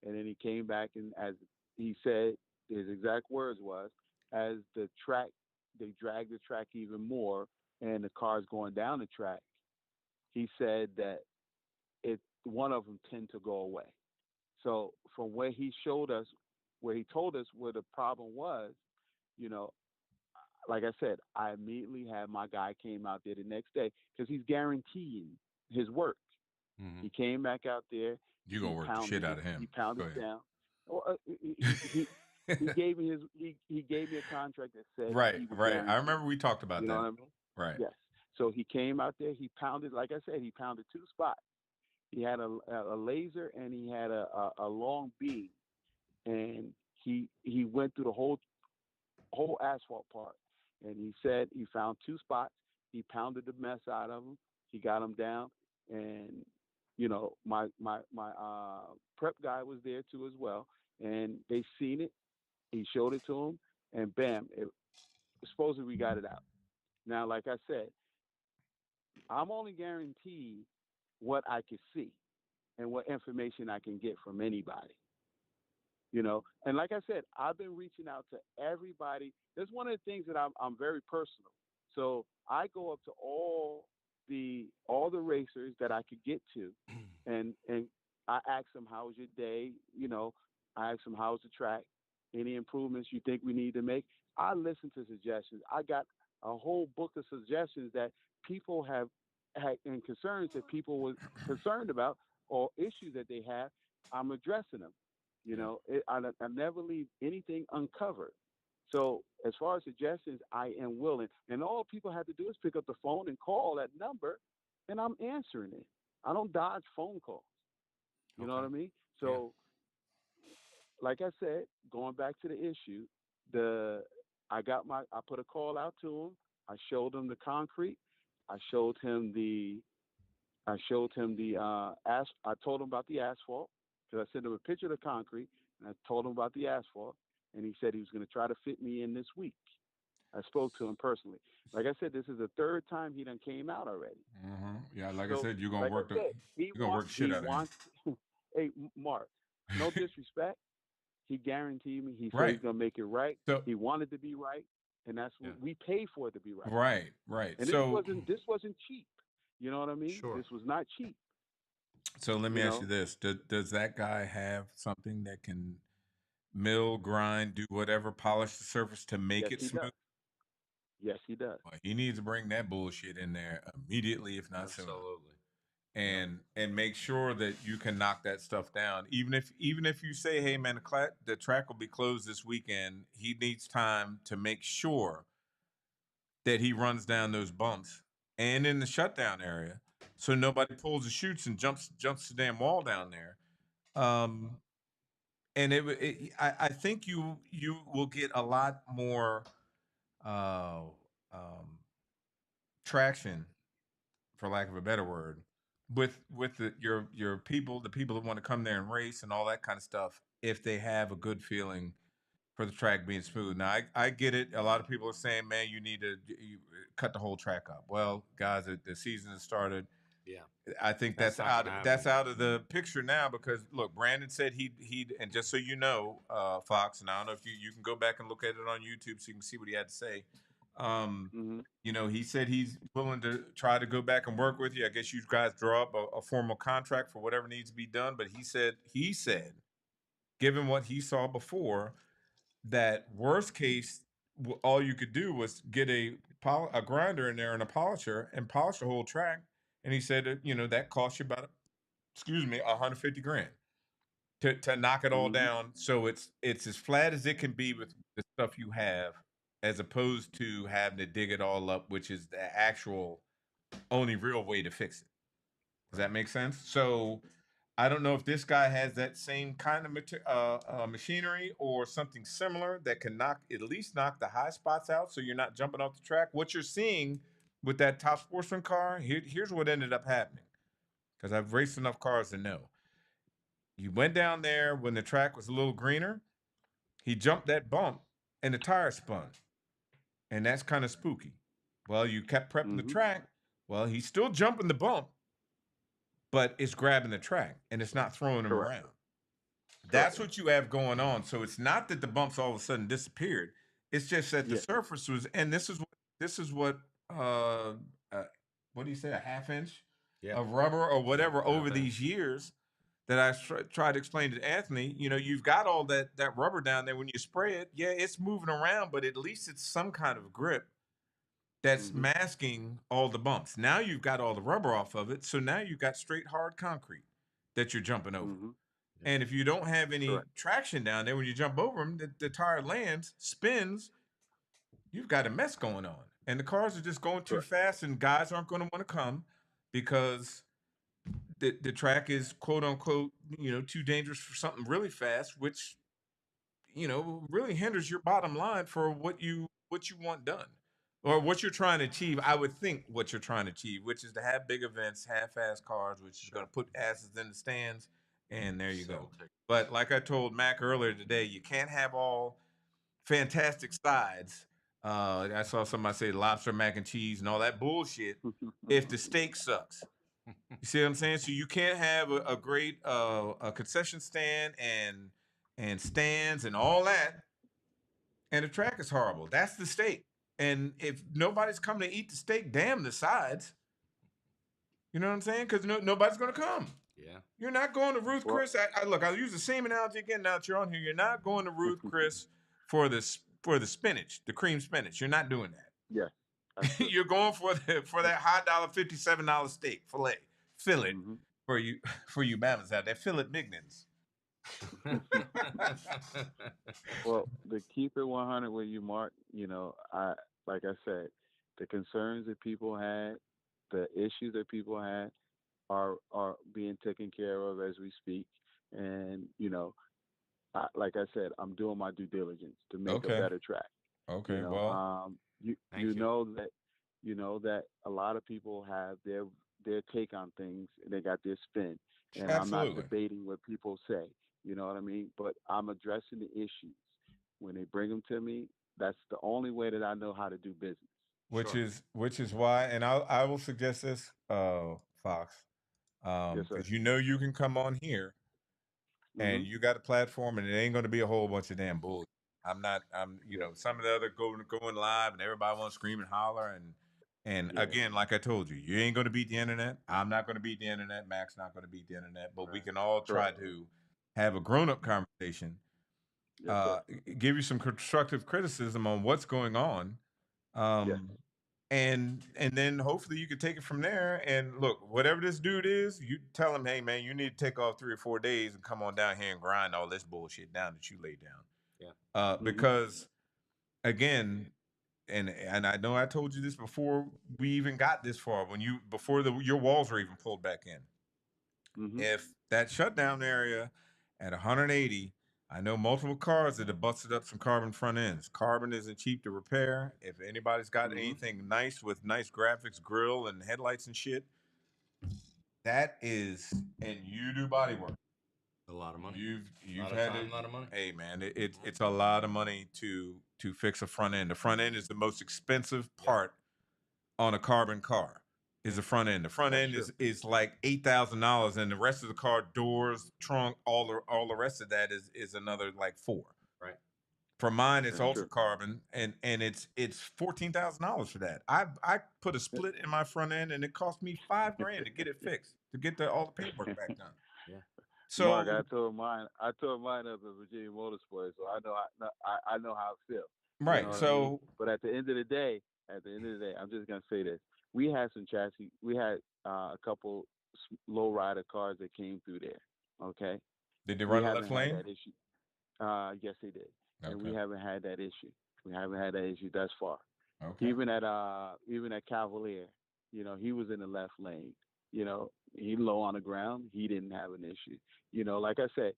and then he came back, and as he said, his exact words was, as they dragged the track even more, and the cars going down the track, he said that one of them tend to go away. So from where he showed us, where he told us where the problem was, you know, like I said, I immediately had my guy came out there the next day because he's guaranteeing his work. Mm-hmm. He came back out there. You're gonna work the shit out of him. He pounded Go ahead. down. Well, he gave me he gave me a contract that said Right, he would right. I guarantee. remember we talked about You know that. what I mean? Right. Yes. So he came out there. He pounded, like I said, he pounded two spots. He had a laser and he had a long beam, and he went through the whole asphalt part, and he said he found two spots. He pounded the mess out of them. He got them down, and my prep guy was there too as well, and they seen it. He showed it to them, and bam! Supposedly we got it out. Now, like I said, I'm only guaranteed what I can see and what information I can get from anybody. And like I said, I've been reaching out to everybody. That's one of the things that I'm very personal. So I go up to all the racers that I could get to, and I ask them, how was your day? I ask them, how's the track? Any improvements you think we need to make? I listen to suggestions. I got a whole book of suggestions that people have had, and concerns that people were concerned about, or issues that they have. I'm addressing them. I never leave anything uncovered. So as far as suggestions, I am willing. And all people have to do is pick up the phone and call that number, and I'm answering it. I don't dodge phone calls. You know what I mean? So, like I said, going back to the issue, I put a call out to him. I showed him the concrete. I showed him the I told him about the asphalt, because I sent him a picture of the concrete, and I told him about the asphalt, and he said he was going to try to fit me in this week. I spoke to him personally. Like I said, this is the third time he done came out already. Yeah, like So, I said, you're gonna like work I said, you're gonna work the shit out of him. Hey, Mark, no disrespect. He guaranteed me. He said Right. he's gonna make it right. So- He wanted to be right, and that's what we paid for it to be right. Right, right. And So this wasn't cheap. You know what I mean? Sure. This was not cheap. So let me You ask know? you this: does that guy have something that can mill, grind, do whatever, polish the surface to make Yes, it he smooth? does. Yes, he does. Well, he needs to bring that bullshit in there immediately, if not sooner, Absolutely. and make sure that you can knock that stuff down. Even if you say, "Hey, man, the track will be closed this weekend," he needs time to make sure that he runs down those bumps and in the shutdown area, so nobody pulls the chutes and jumps the damn wall down there. And I think you will get a lot more uh, traction, for lack of a better word, with your people, the people that want to come there and race and all that kind of stuff, if they have a good feeling for the track being smooth. Now, I get it. A lot of people are saying, man, you need to cut the whole track up. Well, guys, the season has started. Yeah. I think That's that's not gonna out of the picture now, because look, Brandon said he and just so you know, Fox, and I don't know if you can go back and look at it on YouTube so you can see what he had to say. He said he's willing to try to go back and work with you. I guess you guys draw up a formal contract for whatever needs to be done. But he said, given what he saw before, that worst case, all you could do was get a grinder in there and a polisher and polish the whole track. And he said that cost you about excuse me, 150 grand to knock it all Mm-hmm. down. So it's as flat as it can be with the stuff you have, as opposed to having to dig it all up, which is the actual only real way to fix it. Does that make sense? So I don't know if this guy has that same kind of machinery or something similar that can at least knock the high spots out, so you're not jumping off the track. What you're seeing with that top sportsman car, here's what ended up happening, because I've raced enough cars to know. You went down there when the track was a little greener. He jumped that bump, and the tire spun, and that's kind of spooky. Well, you kept prepping the Mm-hmm. track. Well, he's still jumping the bump, but it's grabbing the track and it's not throwing him Correct. around. That's what you have going on. So it's not that the bumps all of a sudden disappeared. It's just that the Yeah. surface was, and this is what what do you say, a half inch Yeah. of rubber or whatever Half over inch. these years that I tried to explain to Anthony. You know, you've got all that rubber down there. When you spray it, yeah, it's moving around, but at least it's some kind of grip that's Mm-hmm. masking all the bumps. Now you've got all the rubber off of it, so now you've got straight hard concrete that you're jumping over. Mm-hmm. And if you don't have any Correct. traction down there when you jump over them, the tire lands, spins, you've got a mess going on. And the cars are just going too Correct. fast, and guys aren't going to want to come because the track is quote unquote, you know, too dangerous for something really fast, which, you know, really hinders your bottom line for what you want done or what you're trying to achieve. I would think what you're trying to achieve, which is to have big events, have fast cars, which is going to put asses in the stands, and there you go. Sell tickets. But like I told Mac earlier today, you can't have all fantastic sides. I saw somebody say lobster mac and cheese and all that bullshit if the steak sucks. You see what I'm saying? So you can't have a great a concession stand and stands and all that, and the track is horrible. That's the steak. And if nobody's coming to eat the steak, damn the sides. You know what I'm saying? Because nobody's going to come. Yeah. You're not going to Ruth Well- Chris. Look, I'll use the same analogy again now that you're on here. You're not going to Ruth Chris for the spinach, the cream spinach. You're not doing that. Yeah. That's true. You're going for that high $57 steak fillet Mhm. for you mamas out there. Fillet mignons. Well, to keep it 100 with you, Mark, you know, like I said, the concerns that people had, the issues that people had are being taken care of as we speak. And, you know, like I said, I'm doing my due diligence to make Okay. a better track. Okay, You know, well, you Thank you you. know that a lot of people have their take on things and they got their spin. And I'm not absolutely. debating what people say. You know what I mean? But I'm addressing the issues. When they bring them to me, that's the only way that I know how to do business. Which Sure. is why, and I will suggest this, Fox, Yes, sir. because you know you can come on here and Mhm. you got a platform, and it ain't going to be a whole bunch of damn bull. I'm you know, some of the other going live and everybody wants to scream and holler and Yeah. again, like I told you, you ain't going to beat the internet. I'm not going to beat the internet. Mac's not going to beat the internet. But we Right. can all try Correct. to have a grown up conversation. Yes, sir. Give you some constructive criticism on what's going on. Yes. And then hopefully you could take it from there. And look, whatever this dude is, you tell him, hey man, you need to take off 3 or 4 days and come on down here and grind all this bullshit down that you laid down. Yeah. Mhm. Because again, and I know I told you this before we even got this far, before your walls were even pulled back in. Mhm. If that shutdown area at 180, I know multiple cars that have busted up some carbon front ends. Carbon isn't cheap to repair. If anybody's got Mhm. anything nice with nice graphics, grill and headlights and shit, that is, and you do body work. A lot of money. You've lot of had time, it. lot of money. Hey man, it's a lot of money to fix a front end. The front end is the most expensive part on a carbon car. Is the front end. The front That's end true. is like $8,000, and the rest of the car, doors, trunk, all the rest of that is another like $4,000. Right. For mine, it's That's ultra true. carbon, and it's $14,000 for that. I put a split in my front end, and it cost me $5,000 to get it fixed, to get all the paperwork back done. Yeah. So Mark, I tore mine up at Virginia Motorsport, so I know how it feels. You right. know what I mean? So But at the end of the day, I'm just gonna say this: we had some chassis. We had a couple low rider cars that came through there. Okay, Did they we run a left haven't had lane? that issue. Yes, they did, and we Okay. haven't had that issue. We haven't had that issue thus far. Okay. Even at Cavalier, he was in the left lane. He low on the ground. He didn't have an issue. Like I said,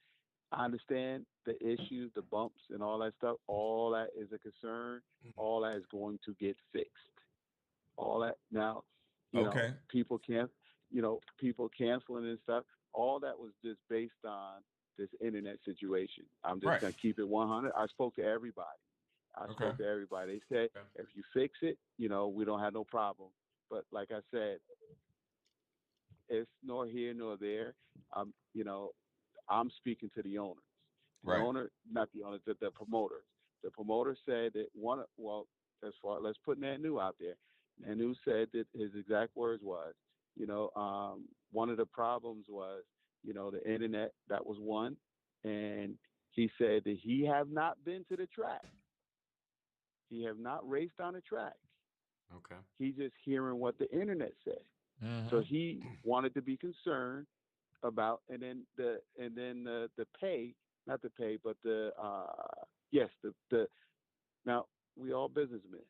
I understand the issues, the bumps, and all that stuff. All that is a concern. All that is going to get fixed. All that now, Okay. people people canceling and stuff. All that was just based on this internet situation. I'm just Right. gonna keep it 100. I spoke to everybody. I Okay. spoke to everybody. They said Okay. if you fix it, we don't have no problem. But like I said, it's nor here nor there. I'm speaking to the owners. The Right. owner, not the owners, the promoters. The promoter said that as far let's put Nanu out there. Nanu said that his exact words was, one of the problems was, the internet. That was one, and he said that he have not been to the track. He have not raced on the track. Okay. He's just hearing what the internet said. So Mm-hmm. he wanted to be concerned about, and then the pay, not the pay, but the now we all businessmen,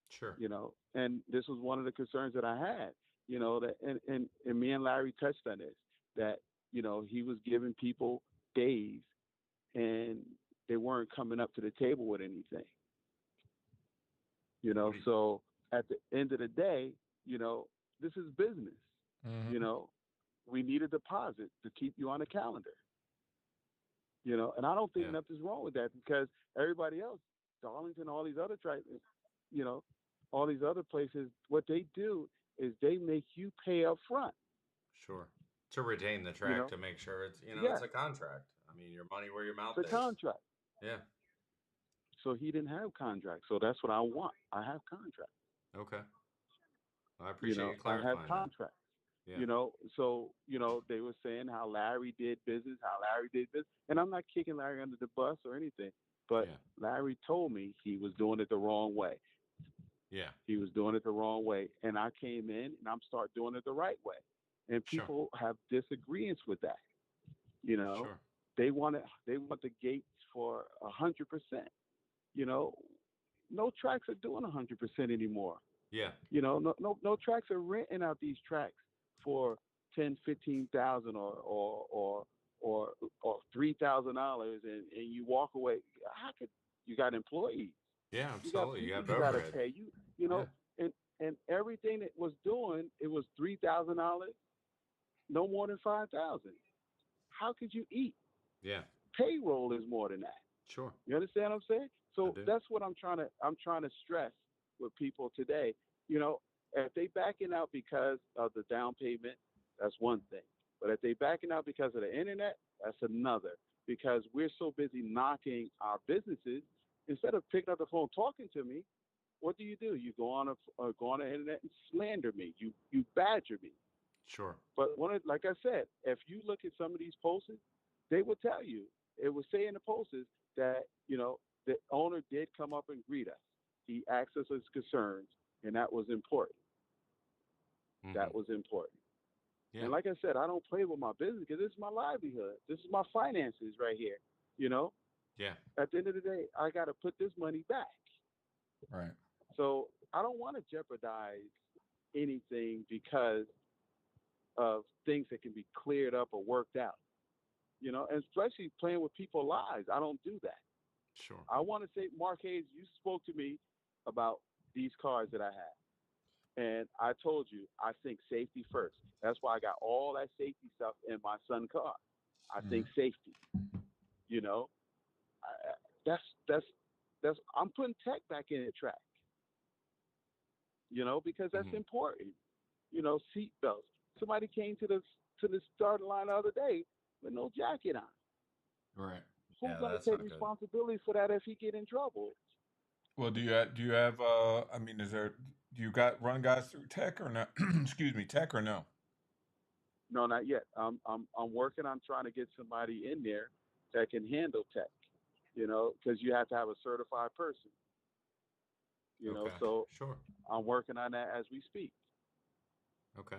Sure. and this was one of the concerns that I had, that and me and Larry touched on this, that he was giving people days and they weren't coming up to the table with anything, What do you- so at the end of the day, this is business. Mm-hmm. We need a deposit to keep you on the calendar. And I don't think Yeah. nothing's wrong with that because everybody else, Darlington, all these other all these other places, what they do is they make you pay up front. Sure. To retain the You track know, to make sure it's yeah, it's a contract. I mean, your money where your mouth it's a is. contract. Yeah. So he didn't have contract. So that's what I want. I have contract. Okay. Well, I appreciate you I have clarifying that. contract. Yeah. So they were saying how Larry did business, and I'm not kicking Larry under the bus or anything, but Yeah. Larry told me he was doing it the wrong way. Yeah. He was doing it the wrong way, and I came in and I'm start doing it the right way, and Sure. people have disagreements with that. Sure. They want the gates for 100%. No tracks are doing 100% anymore. Yeah. No tracks are renting out these tracks for 10, 15,000 or $3,000, and you walk away. How could you got employees? Yeah. You got Absolutely. You people got you got to overhead. pay. And everything that was doing, it was $3,000, no more than 5,000. How could you eat? Yeah. Payroll is more than that. Sure. You understand what I'm saying? So do. that's what I'm trying to stress with people today. If they backing out because of the down payment, that's one thing. But if they backing out because of the internet, that's another. Because we're so busy knocking our businesses, instead of picking up the phone talking to me, what do? You go on the internet and slander me. You badger me. Sure. But like I said, if you look at some of these posts, they will tell you. It will say in the posts that the owner did come up and greet us. He asked us his concerns, and that was important. That was important. Yeah. And like I said, I don't play with my business because this is my livelihood. This is my finances right here. Yeah. At the end of the day, I got to put this money back. Right. So I don't want to jeopardize anything because of things that can be cleared up or worked out. And especially playing with people's lives. I don't do that. Sure. I want to say, Mark Hayes, you spoke to me about these cars that I have. And I told you, I think safety first. That's why I got all that safety stuff in my son car. I think safety. That's I'm putting tech back in the track. Because that's important. Seat belts. Somebody came to the starting line the other day with no jacket on. Right. Who's Yeah, gonna that's take not good. responsibility for that if he get in trouble? Well, do you have I mean, do you run guys through tech or not? Excuse me, tech or no? No, not yet. I'm working on trying to get somebody in there that can handle tech. Because you have to have a certified person. Okay. So Sure. I'm working on that as we speak. Okay.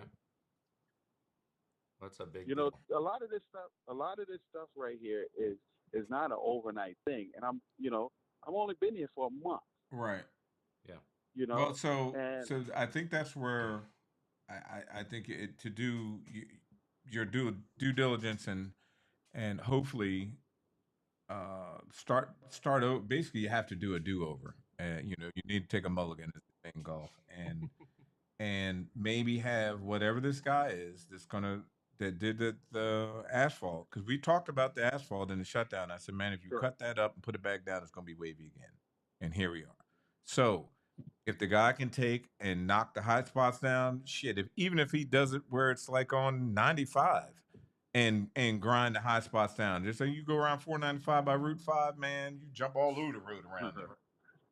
That's a big You know, deal. a lot of this stuff right here is not an overnight thing. And I'm only been here for a month. Right. Yeah. You Well, know, and so I think that's where I think to do your due diligence and hopefully basically you have to do a do over. And you need to take a mulligan as they say in golf and maybe have whatever this guy is that did the asphalt, because we talked about the asphalt in the shutdown. I said, man, if you sure. cut that up and put it back down, it's gonna be wavy again. And here we are. So if the guy can take and knock the high spots down, shit, even if he does it where it's like on 95 and grind the high spots down, just so you go around 495 by Route 5, man, you jump all over the road around there.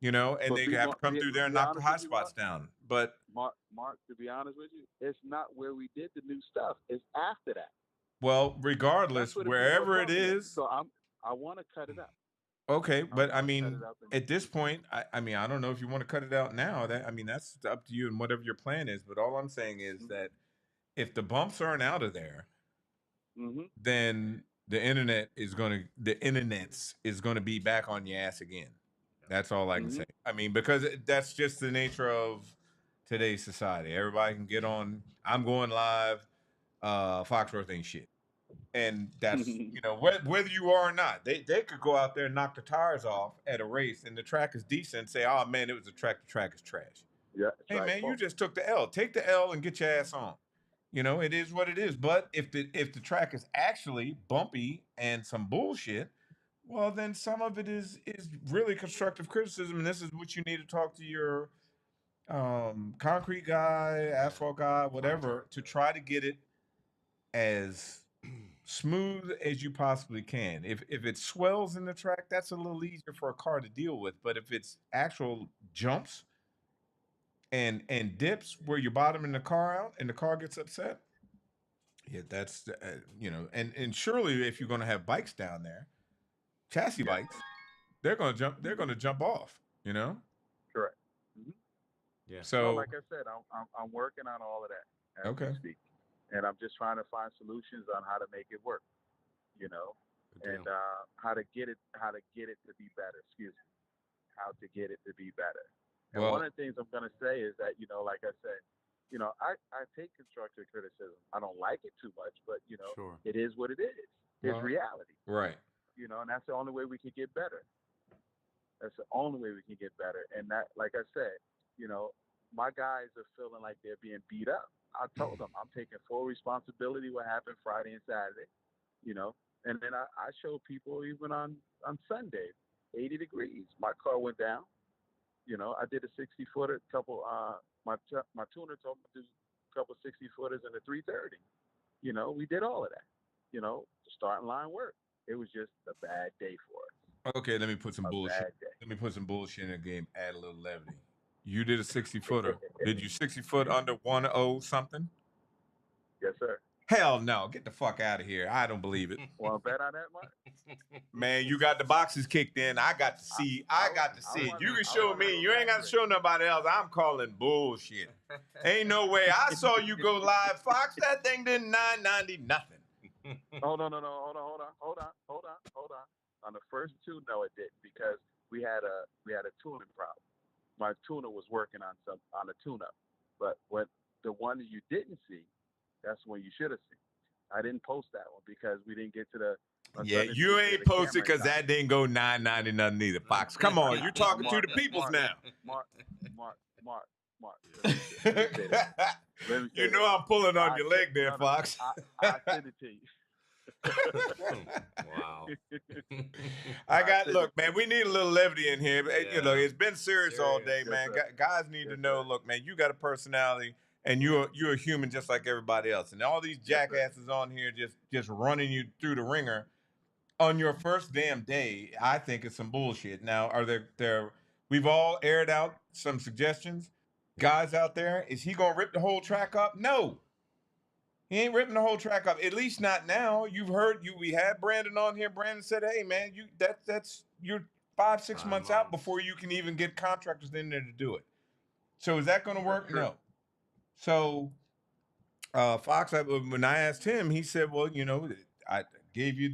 And But they have to come through there to and be knock the honest high with you, spots down. But Mark, to be honest with you, it's not where we did the new stuff. It's after that. well, That's regardless, where the people are wherever it talking at. is, So I want to cut it up. okay. I But I want to cut mean, it up. And, at this point, I mean, I don't know if you want to cut it out now. That's up to you and whatever your plan is. But all I'm saying is that if the bumps aren't out of there, hmm then the internets is gonna be back on your ass again. That's all I can hmm say. I mean, because that's just the nature of today's society. Everybody can get on. I'm going live. Foxworth ain't shit, and that's whether you are or not. They could go out there and knock the tires off at a race, and the track is decent. And say, oh man, it was a track. The track is trash. Yeah, Hey right. man, you just took the L. Take the L and get your ass on. It is what it is. But if the track is actually bumpy and some bullshit, well then some of it is really constructive criticism, and this is what you need to talk to your concrete guy, asphalt guy, whatever, to try to get it as smooth as you possibly can. If it swells in the track, that's a little easier for a car to deal with. But if it's actual jumps and dips where you're bottoming the car out and the car gets upset, yeah, that's and surely if you're going to have bikes down there, chassis bikes, they're going to jump off. Correct. hmm Yeah. No, So like I said, I'm working on all of that as okay, we speak, and I'm just trying to find solutions on how to make it work. You know, Good and deal. how to get it to be better. Excuse me, how to get it to be better. And one well, of the things I'm gonna say is that like I said, I take constructive criticism. I don't like it too much, but Sure. it is what it is. It's well, reality. right, And that's the only way we can get better. That's the only way we can get better. And that, like I said, my guys are feeling like they're being beat up. I told them I'm taking full responsibility what happened Friday and Saturday, and then I showed people even on Sunday, 80 degrees. My car went down. I did a 60-footer, couple. My tuner told me to do a couple 60-footers and a 330. We did all of that. The starting line worked. It was just a bad day for okay. Let me put some us. A bullshit. bad day. Let me put some bullshit in the game. Add a little levity. You did a 60-footer. Did you 60-foot under 10 something? Yes, sir. Hell no. Get the fuck out of here. I don't believe it. Want to bet on that, Mark? Man, you got the boxes kicked in. I got to see. I got to see. You can show me. You ain't got to show nobody else. I'm calling bullshit. Ain't no way. I saw you go live, Fox. That thing did 990 nothing. Oh no. Hold on. On the first two, no, it didn't, because we had a tuning problem. My tuner was working on a tune-up, but the one that you didn't see, that's the one you should have seen. I didn't post that one because we didn't get to the. Yeah, you ain't posted because that didn't go 990 nothing either, Fox. Come on, you're talking to the peoples now. Mark. Let me say this. You know I'm pulling on your leg there, Fox. I send it to you. Wow. Look, man, we need a little levity in here. Yeah. It's been serious all day, Yes, man. sir. Guys need to know, look, man, you got a personality and you're a human just like everybody else. And all these jackasses on here just running you through the ringer on your first damn day, I think it's some bullshit. Now, are there we've all aired out some suggestions. Guys out there, is he gonna rip the whole track up? No. He ain't ripping the whole track up. At least not now. You've heard we had Brandon on here. Brandon said, "Hey man, that's you're 5-6 months out before you can even get contractors in there to do it." So is that going to work? true. No. So Fox, when I asked him, he said, "Well, I gave you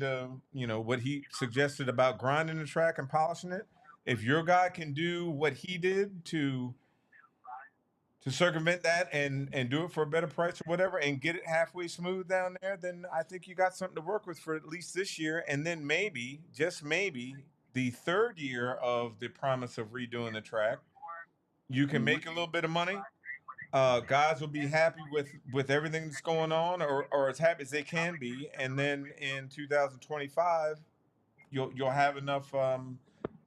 what he suggested about grinding the track and polishing it. If your guy can do what he did to circumvent that and do it for a better price or whatever, and get it halfway smooth down there, then I think you got something to work with for at least this year, and then maybe, just maybe, the third year of the promise of redoing the track, you can make a little bit of money. Guys will be happy with everything that's going on, or as happy as they can be, and then in 2025, you'll have enough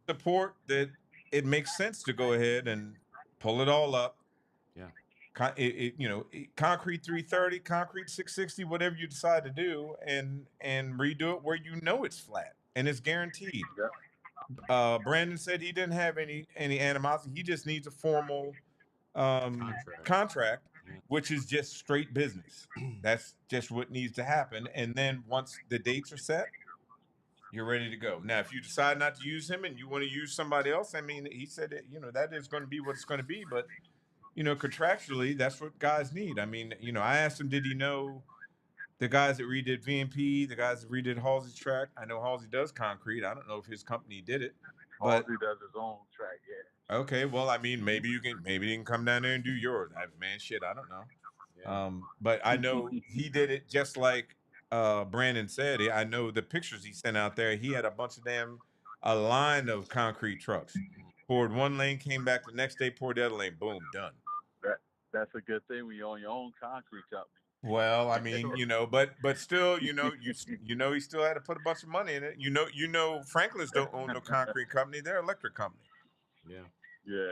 support that it makes sense to go ahead and pull it all up. Yeah. Concrete 330, concrete 660, whatever you decide to do, and redo it where you know it's flat and it's guaranteed. Brandon said he didn't have any animosity. He just needs a formal contract, Yeah. which is just straight business. That's just what needs to happen. And then once the dates are set, you're ready to go. Now, if you decide not to use him and you want to use somebody else, I mean, he said that, that is going to be what it's going to be. But, contractually, that's what guys need. I mean, I asked him, did he know the guys that redid VMP, the guys that redid Halsey's track? I know Halsey does concrete. I don't know if his company did it. But Halsey does his own track, yeah. okay, well, I mean, maybe you can come down there and do yours. Man, shit, I don't know. Yeah. But I know he did it just like Brandon said. I know the pictures he sent out there. He had a line of concrete trucks. Poured one lane, came back the next day, poured the other lane, boom, done. That's a good thing when you own your own concrete company. Well, I mean, but still, you he still had to put a bunch of money in it. Franklin's don't own no concrete company; they're an electric company. Yeah. Yeah.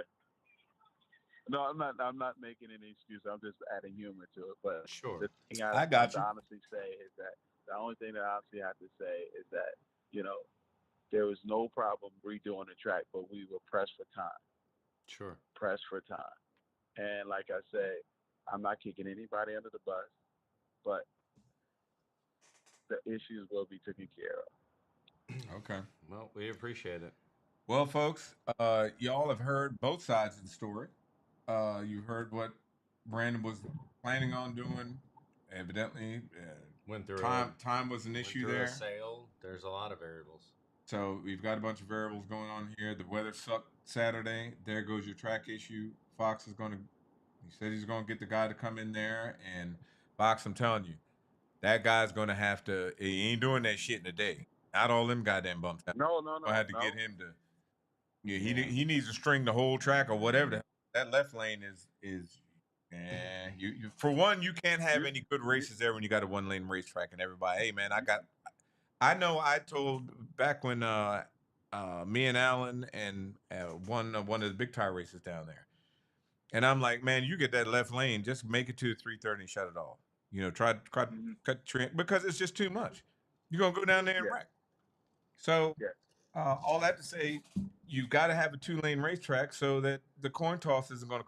No, I'm not making any excuse. I'm just adding humor to it. But Sure. the thing I got have to you. honestly say is that the only thing that I honestly have to say is that there was no problem redoing the track, but we were pressed for time. Sure. Pressed for time. And like I say, I'm not kicking anybody under the bus, but the issues will be taken care of. Okay. Well, we appreciate it. Well, folks, y'all have heard both sides of the story. You've heard what Brandon was planning on doing. Evidently, Went through time was an went issue through there. a sale. There's a lot of variables. So we've got a bunch of variables going on here. The weather sucked Saturday. There goes your track issue. Fox is he said he's going to get the guy to come in there. And Fox, I'm telling you, that guy's going to have to, he ain't doing that shit in a day. Not all them goddamn bumps. No. I had to get him to, he needs to string the whole track or whatever. That left lane is you for one, you can't have any good races there when you got a one lane racetrack and everybody, hey man, I know I told back when me and Alan and won one of the big tire races down there. And I'm like, man, you get that left lane, just make it to 330 and shut it off. Try to cut the because it's just too much. You're gonna go down there and wreck. So all that to say, you've got to have a 2-lane racetrack so that the coin toss isn't going to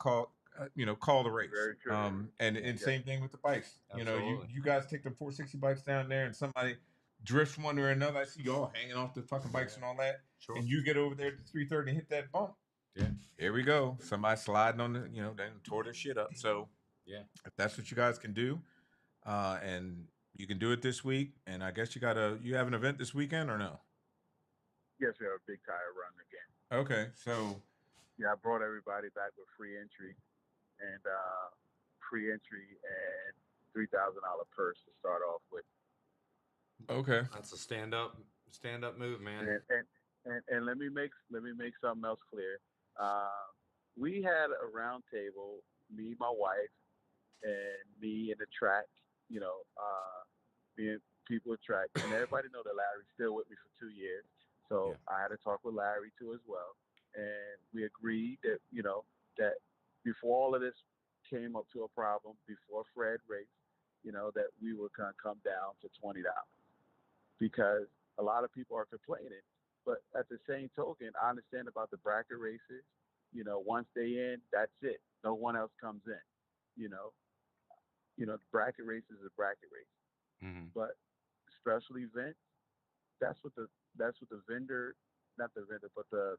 call the race. Very true. And same thing with the bikes. Absolutely. You guys take the 460 bikes down there, and somebody drifts one or another. I see y'all hanging off the fucking bikes and all that. Sure. And you get over there to 330 and hit that bump. Yeah. Here we go. Somebody sliding on they tore their shit up. So Yeah. if that's what you guys can do, and you can do it this week, and I guess you have an event this weekend or no? Yes, we have a big tire run again. Okay, so Yeah, I brought everybody back with free entry and $3,000 purse to start off with. okay. That's a stand up move, man. And let me make something else clear. We had a round table, me, my wife, and me in the track. Me and people at track, and everybody know that Larry's still with me for 2 years. So I had to talk with Larry too as well, and we agreed that that before all of this came up to a problem, before Fred raced, that we were gonna come down to $20 because a lot of people are complaining. But at the same token, I understand about the bracket races. Once they in, that's it. No one else comes in. The bracket race is a bracket race. Mm-hmm. But special events, that's what the vendor, not the vendor, but the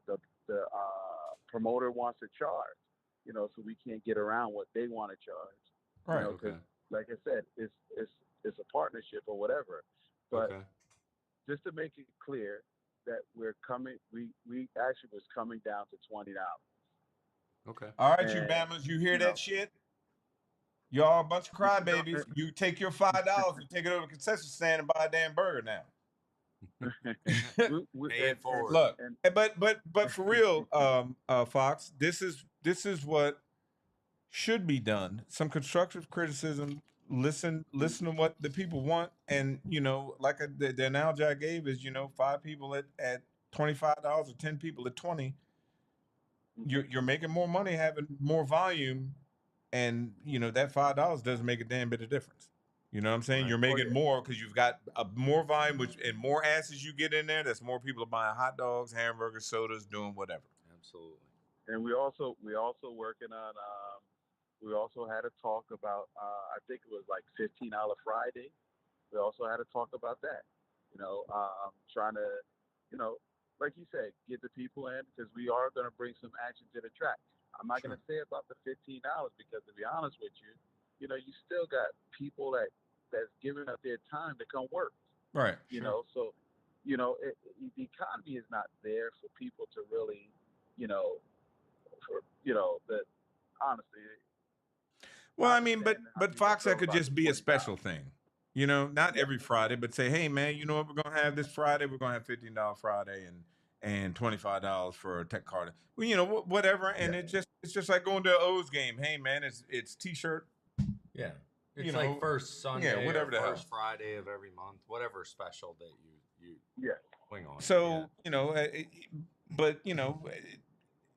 promoter wants to charge. So we can't get around what they want to charge. Right. Because like I said, it's a partnership or whatever. But Okay. just to make it clear that we're coming, we actually was coming down to $20, Okay. All right, you and Bammers, you hear you that know, shit? Y'all a bunch of you know, crybabies. You take your $5 and take it over to the concession stand and buy a damn burger now. Pay it forward. Look, and but for real, Fox, this is what should be done. Some constructive criticism. Listen to what the people want, and like the analogy I gave is, 5 people at $25 or 10 people at 20. You're making more money having more volume, and that $5 doesn't make a damn bit of difference. You know what I'm saying? Right. You're oh making yeah, more because you've got more volume, which and more asses you get in there. That's more people are buying hot dogs, hamburgers, sodas, doing whatever. Absolutely. and we also working on. We also had a talk about. I think it was like $15 Friday. We also had a talk about that. Trying to, like you said, get the people in because we are going to bring some action to the track. I'm not Sure. going to say about the $15 because to be honest with you, you still got people that's giving up their time to come work. Right. So the economy is not there for people to really, that honestly. Well, I I mean, understand how but people Fox, that feel could about just the be a 20 special miles. thing. Not Yeah, every Friday, but say, hey man, you know what we're gonna have this Friday? We're gonna have $15 Friday and $25 for a tech card. Well, whatever. And yeah, it's just like going to an O's game. Hey man, it's t-shirt. Yeah. You It's know, like first Sunday or whatever the hell. first Friday of every month, whatever special that you yeah. swing on. So but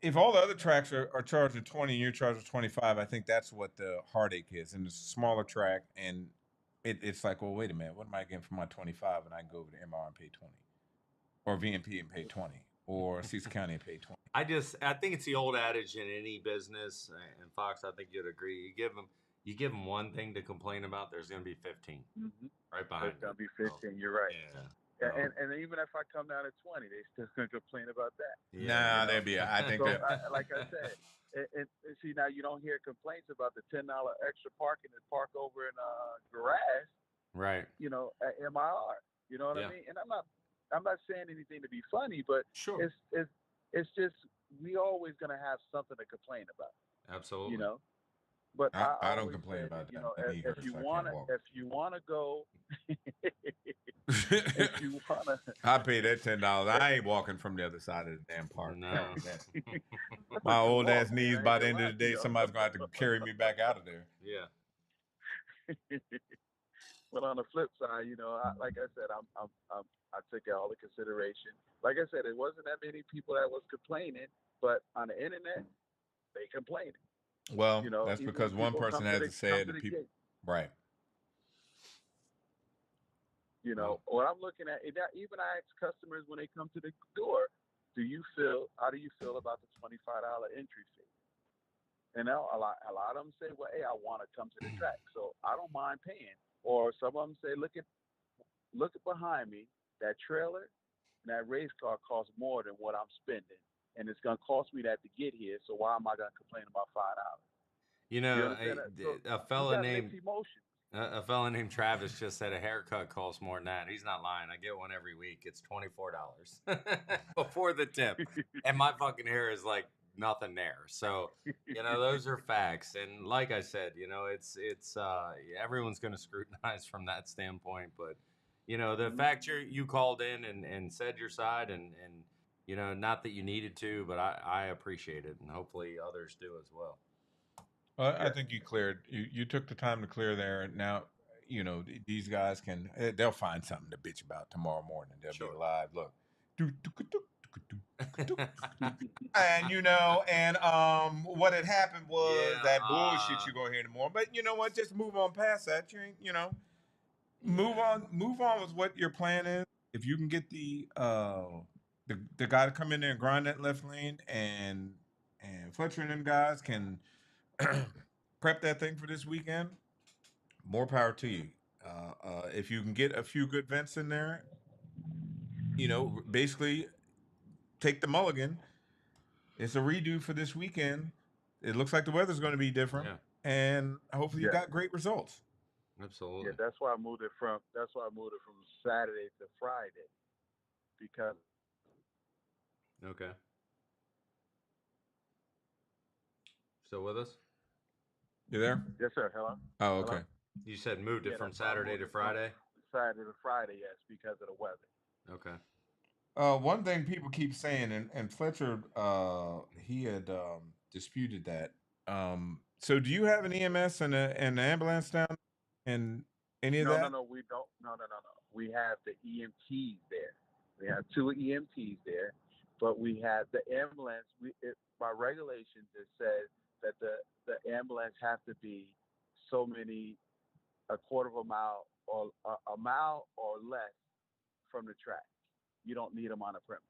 if all the other tracks are charging 20 and you're charging 25, I think that's what the heartache is. And it's a smaller track, and it's like, well, wait a minute, what am I getting for my 25? And I can go over to MR and pay 20, or VMP and pay 20, or Cecil County and pay 20. I think it's the old adage in any business, and Fox, I think you'd agree. You give them one thing to complain about, there's going to be 15 Mm-hmm. right behind It's gonna it. be 15. You're right. Yeah. And even if I come down at 20, they still gonna complain about that. Nah, there'd be. I think So, that. like I said, and see now you don't hear complaints about the $10 extra parking and park over in garage, Right. at MIR. You know what Yeah. I mean? And I'm not saying anything to be funny, but Sure. it's just we always gonna have something to complain about. Absolutely. But I don't always complain say about that, that. My knee hurts, if you I can't wanna walk. go, if you wanna, I pay that $10. I ain't walking from the other side of the damn park. No. that's My a good old walk, ass man. knees I by ain't the gonna end of lie the to day, you. somebody's gonna have to carry me back out of there. Yeah. But on the flip side, like I said, I took all the consideration. Like I said, it wasn't that many people that was complaining, but on the internet, they complaining. Well, that's Even because when one people person come to hasn't the come said to that the people. gate. Right. What I'm looking at, and that even I ask customers when they come to the door, how do you feel about the $25 entry fee? And now a lot of them say, well, hey, I want to come to the track, so I don't mind paying. Or some of them say, look at behind me, that trailer and that race car costs more than what I'm spending, and it's gonna cost me that to get here. So why am I gonna complain about $5? You understand that? So a you fella got named mixed emotions. a fella named Travis just said a haircut costs more than that. He's not lying. I get one every week. It's $24 before the tip, and my fucking hair is like nothing there. So those are facts. And like I said, it's everyone's going to scrutinize from that standpoint. But the fact you called in and said your side, and not that you needed to, but I appreciate it, and hopefully others do as well. Well, I think you cleared. You took the time to clear there. Now, these guys they'll find something to bitch about tomorrow morning. They'll Sure. be live. Look. And what had happened was that bullshit you're gonna hear tomorrow. But you know what? Just move on past that. You ain't, move on with what your plan is. If you can get the guy to come in there and grind that left lane, and Fletcher and them guys can prep that thing for this weekend, more power to you. If you can get a few good vents in there, basically take the mulligan. It's a redo for this weekend. It looks like the weather's going to be different, and hopefully you got great results. Absolutely. Yeah, that's why I moved it from. That's why I moved it from Saturday to Friday because Okay. Still with us? You there? yes, sir. Hello, Oh, hello. okay. You said moved it Yeah, from that's why I Saturday moved to it from Friday? Saturday to Friday. Yes, because of the weather. Okay. One thing people keep saying, and Fletcher, he had disputed that. So do you have an EMS and an ambulance down in any of No, no, that? no. We don't. No, no, no, no. We have the EMTs there. We have two EMTs there, but we have the ambulance. By regulations, it says that the ambulance have to be so many, a quarter of a mile or a mile or less from the track. You don't need them on the premise.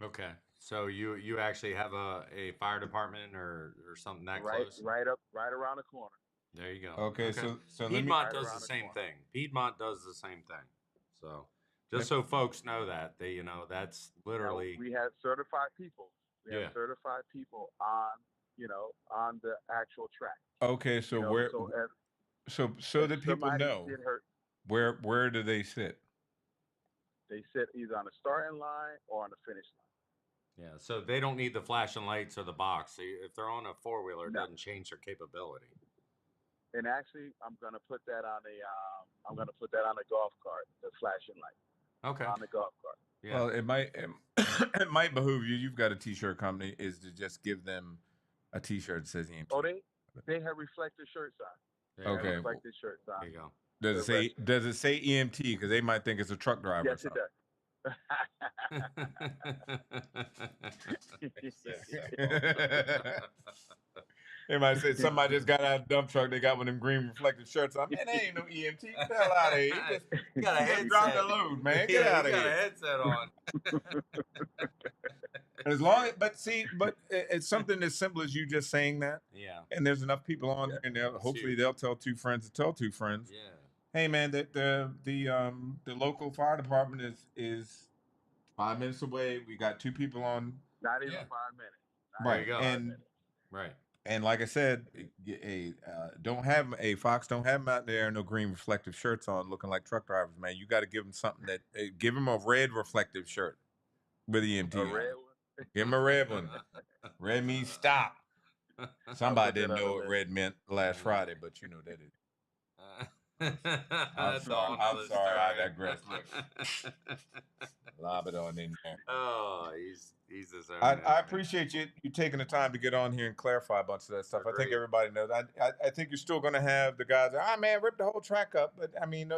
Okay. So you actually have a fire department or something that Right, close? right around the corner. There you go. Okay, Okay. so let me. Piedmont Right does the around the same corner. thing. Piedmont does the same thing. So let- just so folks know that they, that's Now, literally we have certified people. We Yeah. have certified people on, on the actual track. Okay, so where? So So if that people somebody know get hurt, where do they sit? they sit either on the starting line or on the finish line. yeah. So they don't need the flashing lights or the box. If they're on a four wheeler, it No. doesn't change their capability. And actually, I'm gonna put that on a golf cart, the flashing light Okay. on the golf cart. Yeah. Well, it might behoove you. You've got a T-shirt company. Is to just give them a T-shirt that says EMT. Oh, they have reflective shirts on. There you Okay. go. Reflective shirts on. There you go. Does it say EMT? Because they might think it's a truck driver. Yes, or it something. They might say somebody just got out of the dump truck. They got one of them green reflective shirts on. Man, they ain't no EMT. Get the hell out of here. You got a You just headset. dropped the load, man. Get out of You got a here. headset on. As long, but it's something as simple as you just saying that. Yeah. And there's enough people on here, and hopefully huge. they'll tell two friends to tell two friends. Yeah. Hey, man, the local fire department is 5 minutes away. We got two people on. Not even Yeah. 5 minutes. There you go. And Right. and like I said, don't have Fox. Don't have them out there no green reflective shirts on, looking like truck drivers. Man, you got to give them something that give them a red reflective shirt with EMT. A on it. red one. Give them a red one. Red means stop. Somebody put that didn't on know the what list. red meant last Friday, but you know that is. I'm That's a whole sorry. I'm nother sorry. I story. digress. Look, lob it on in there. Oh, he's his own. I appreciate you taking the time to get on here and clarify a bunch of that stuff. I think Agreed. everybody knows. I think you're still going to have the guys. Man, rip the whole track up. But I mean,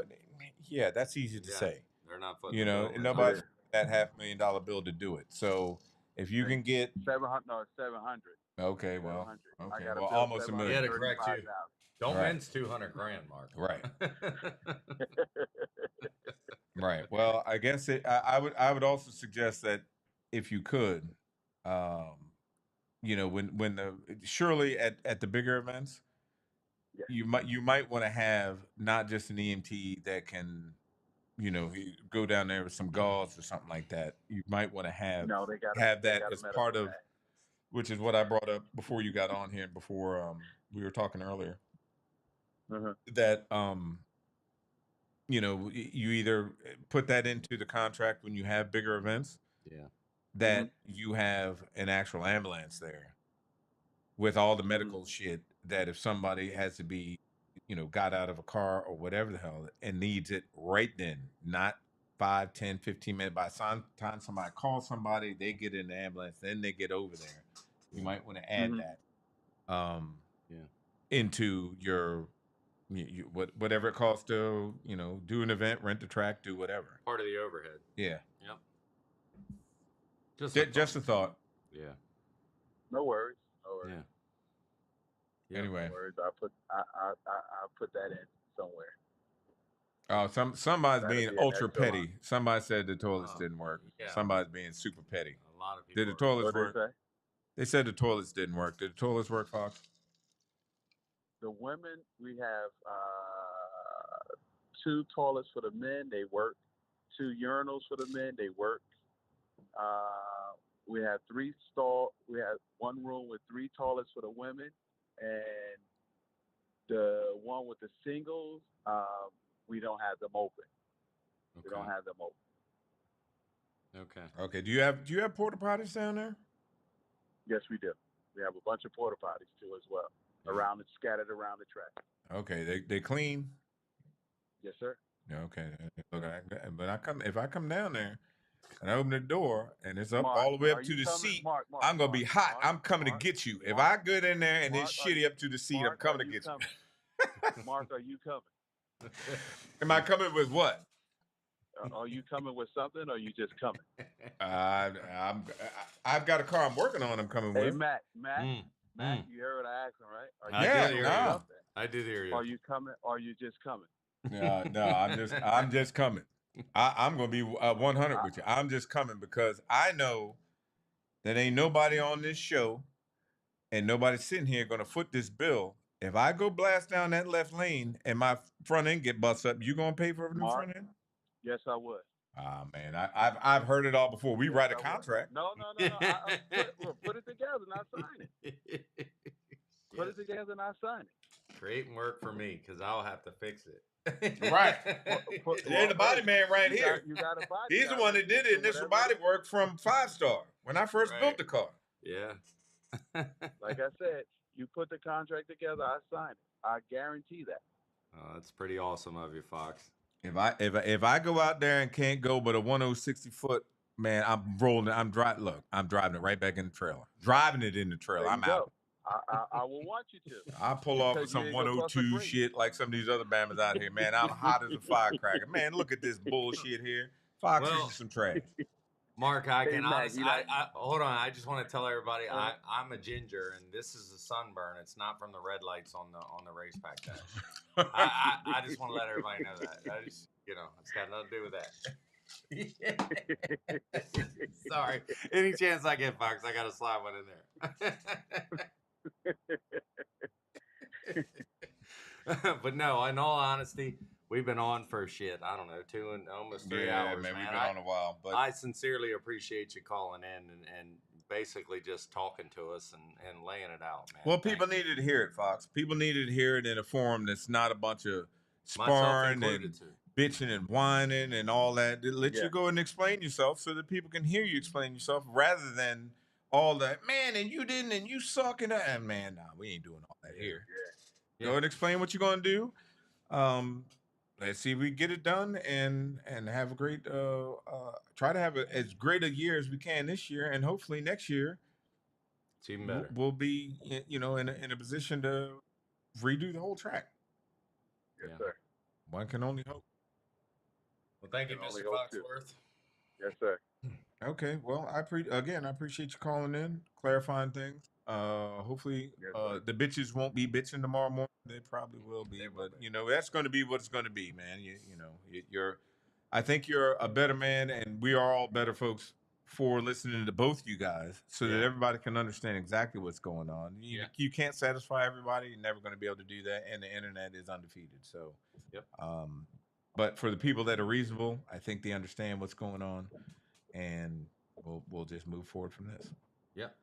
yeah, that's easy to Yeah. say. They're not putting You the know, bill and in. nobody's that $500,000 bill to do it. So if you can get 700. No, 700. okay, well, 700. I okay, got well, bill almost a He million. had to correct you. 735,000. Don't Right. mince 200 grand, Mark. Right. Right. Well, I guess I would also suggest that if you could, when surely at the bigger events, Yeah. you might want to have not just an EMT that can, go down there with some gauze or something like that. You might want to have No, they got that as part of, which is what I brought up before you got on here and before we were talking earlier. That you either put that into the contract when you have bigger events Yeah. that you have an actual ambulance there with all the medical shit that if somebody has to be, got out of a car or whatever the hell and needs it right then, not 5, 10, 15 minutes. By the time somebody calls somebody, they get in the ambulance, then they get over there. You might want to add that into your whatever it costs to, do an event, rent the track, do whatever. Part of the overhead. Yeah. Yep. Just a thought. Yeah. No worries. No worries. Yeah. Yep. Anyway. No worries. I'll put that in somewhere. Oh, somebody's That'd being be an ultra extra petty. Somebody said the toilets Oh, didn't work. yeah. Somebody's being super petty. A lot of people. Did the toilets What work? they say? They said the toilets didn't work. Did the toilets work, Fox? The women, we have 2 toilets for the men. They work. 2 urinals for the men. They work. We have 3 We have 1 room with 3 toilets for the women, and The one with the singles, we don't have them open. We don't Okay. have them open. Okay. Okay. Do you have porta potties down there? Yes, we do. We have a bunch of porta potties too as well, Yeah. scattered around the track. Okay. They clean. Yes, sir. Yeah, okay. Look, but if I come down there and I open the door and it's up Mark, all the way are up to you the coming? seat, Mark, I'm gonna be hot. Mark, I'm coming Mark, to get you. If Mark, I get in there and it's Mark, shitty up to the seat, I'm Mark, coming are to you get you. coming? Mark, are you coming? Am I coming with what? Are you coming with something, or are you just coming? I've got a car I'm working on. I'm coming Hey, with. Matt, Mm, you heard what I asked him, right? Are I you Yeah, did coming hear with no. you. something? I did hear you. Are you coming, or are you just coming? No, I'm just coming. I'm gonna be 100 with you. I'm just coming because I know that ain't nobody on this show and nobody sitting here gonna foot this bill. If I go blast down that left lane and my front end get bust up, you gonna pay for a new Mark? front end? Yes, I would. Ah, man, I've heard it all before. We Yes, write a I would. contract. No. Put it together, and I sign it. Put it together, and I sign it. Create and work for me because I'll have to fix it. Right. Put, There's the body man right you here. You got a body. He's the guy, one that did the so initial whatever- body work from 5-Star when I first built Right. the car. Yeah. Like I said, you put the contract together, I sign it. I guarantee that. Oh, that's pretty awesome of you, Fox. If I go out there and can't go but a 1060 foot, man, I'm rolling. I'm driving. Look, I'm driving it right back in the trailer. Driving it in the trailer. There you I'm go. out. I will want you to. I pull off with Because you some ain't gonna cross a 102 grade. shit like some of these other bammers out here, man. I'm hot as a firecracker. Man, look at this bullshit here. Fox, this Well, is some trash. Mark, I Hey, can Matt, honestly. you like- Hold on. I just want to tell everybody I'm a ginger, and this is a sunburn. It's not from the red lights on the race pack dash. I just want to let everybody know that. I just, it's got nothing to do with that. Sorry. Any chance I get, Fox, I got to slide one in there. But no, in all honesty, we've been on for shit. I don't know, 2 and almost 3 hours, man. man. We've been on a while, but I sincerely appreciate you calling in and basically just talking to us and laying it out, man. well, people needed to hear it, Fox. People needed to hear it in a forum that's not a bunch of myself sparring included and too. bitching and whining and all that. Let Yeah. you go and explain yourself so that people can hear you explain yourself rather than all that, man, and you didn't, and you suck, and man, nah, we ain't doing all that here. Yeah. Go and explain what you're gonna do. Let's see if we get it done and have a great try to have as great a year as we can this year, and hopefully next year It's even better. we'll be in a position to redo the whole track. Yes, Yeah. sir. One can only hope. Well, thank you, Can only Mr. hope to. Foxworth. Yes, sir. Okay, well, I appreciate you calling in, clarifying things. Hopefully, Yes, sir. the bitches won't be bitching tomorrow morning. They probably will be, but that's going to be what it's going to be, man. You're. I think you're a better man, and we are all better folks for listening to both you guys, so that Yeah. everybody can understand exactly what's going on. Yeah. You can't satisfy everybody. You're never going to be able to do that, and the internet is undefeated. So, Yep. But for the people that are reasonable, I think they understand what's going on, and we'll just move forward from this. Yep.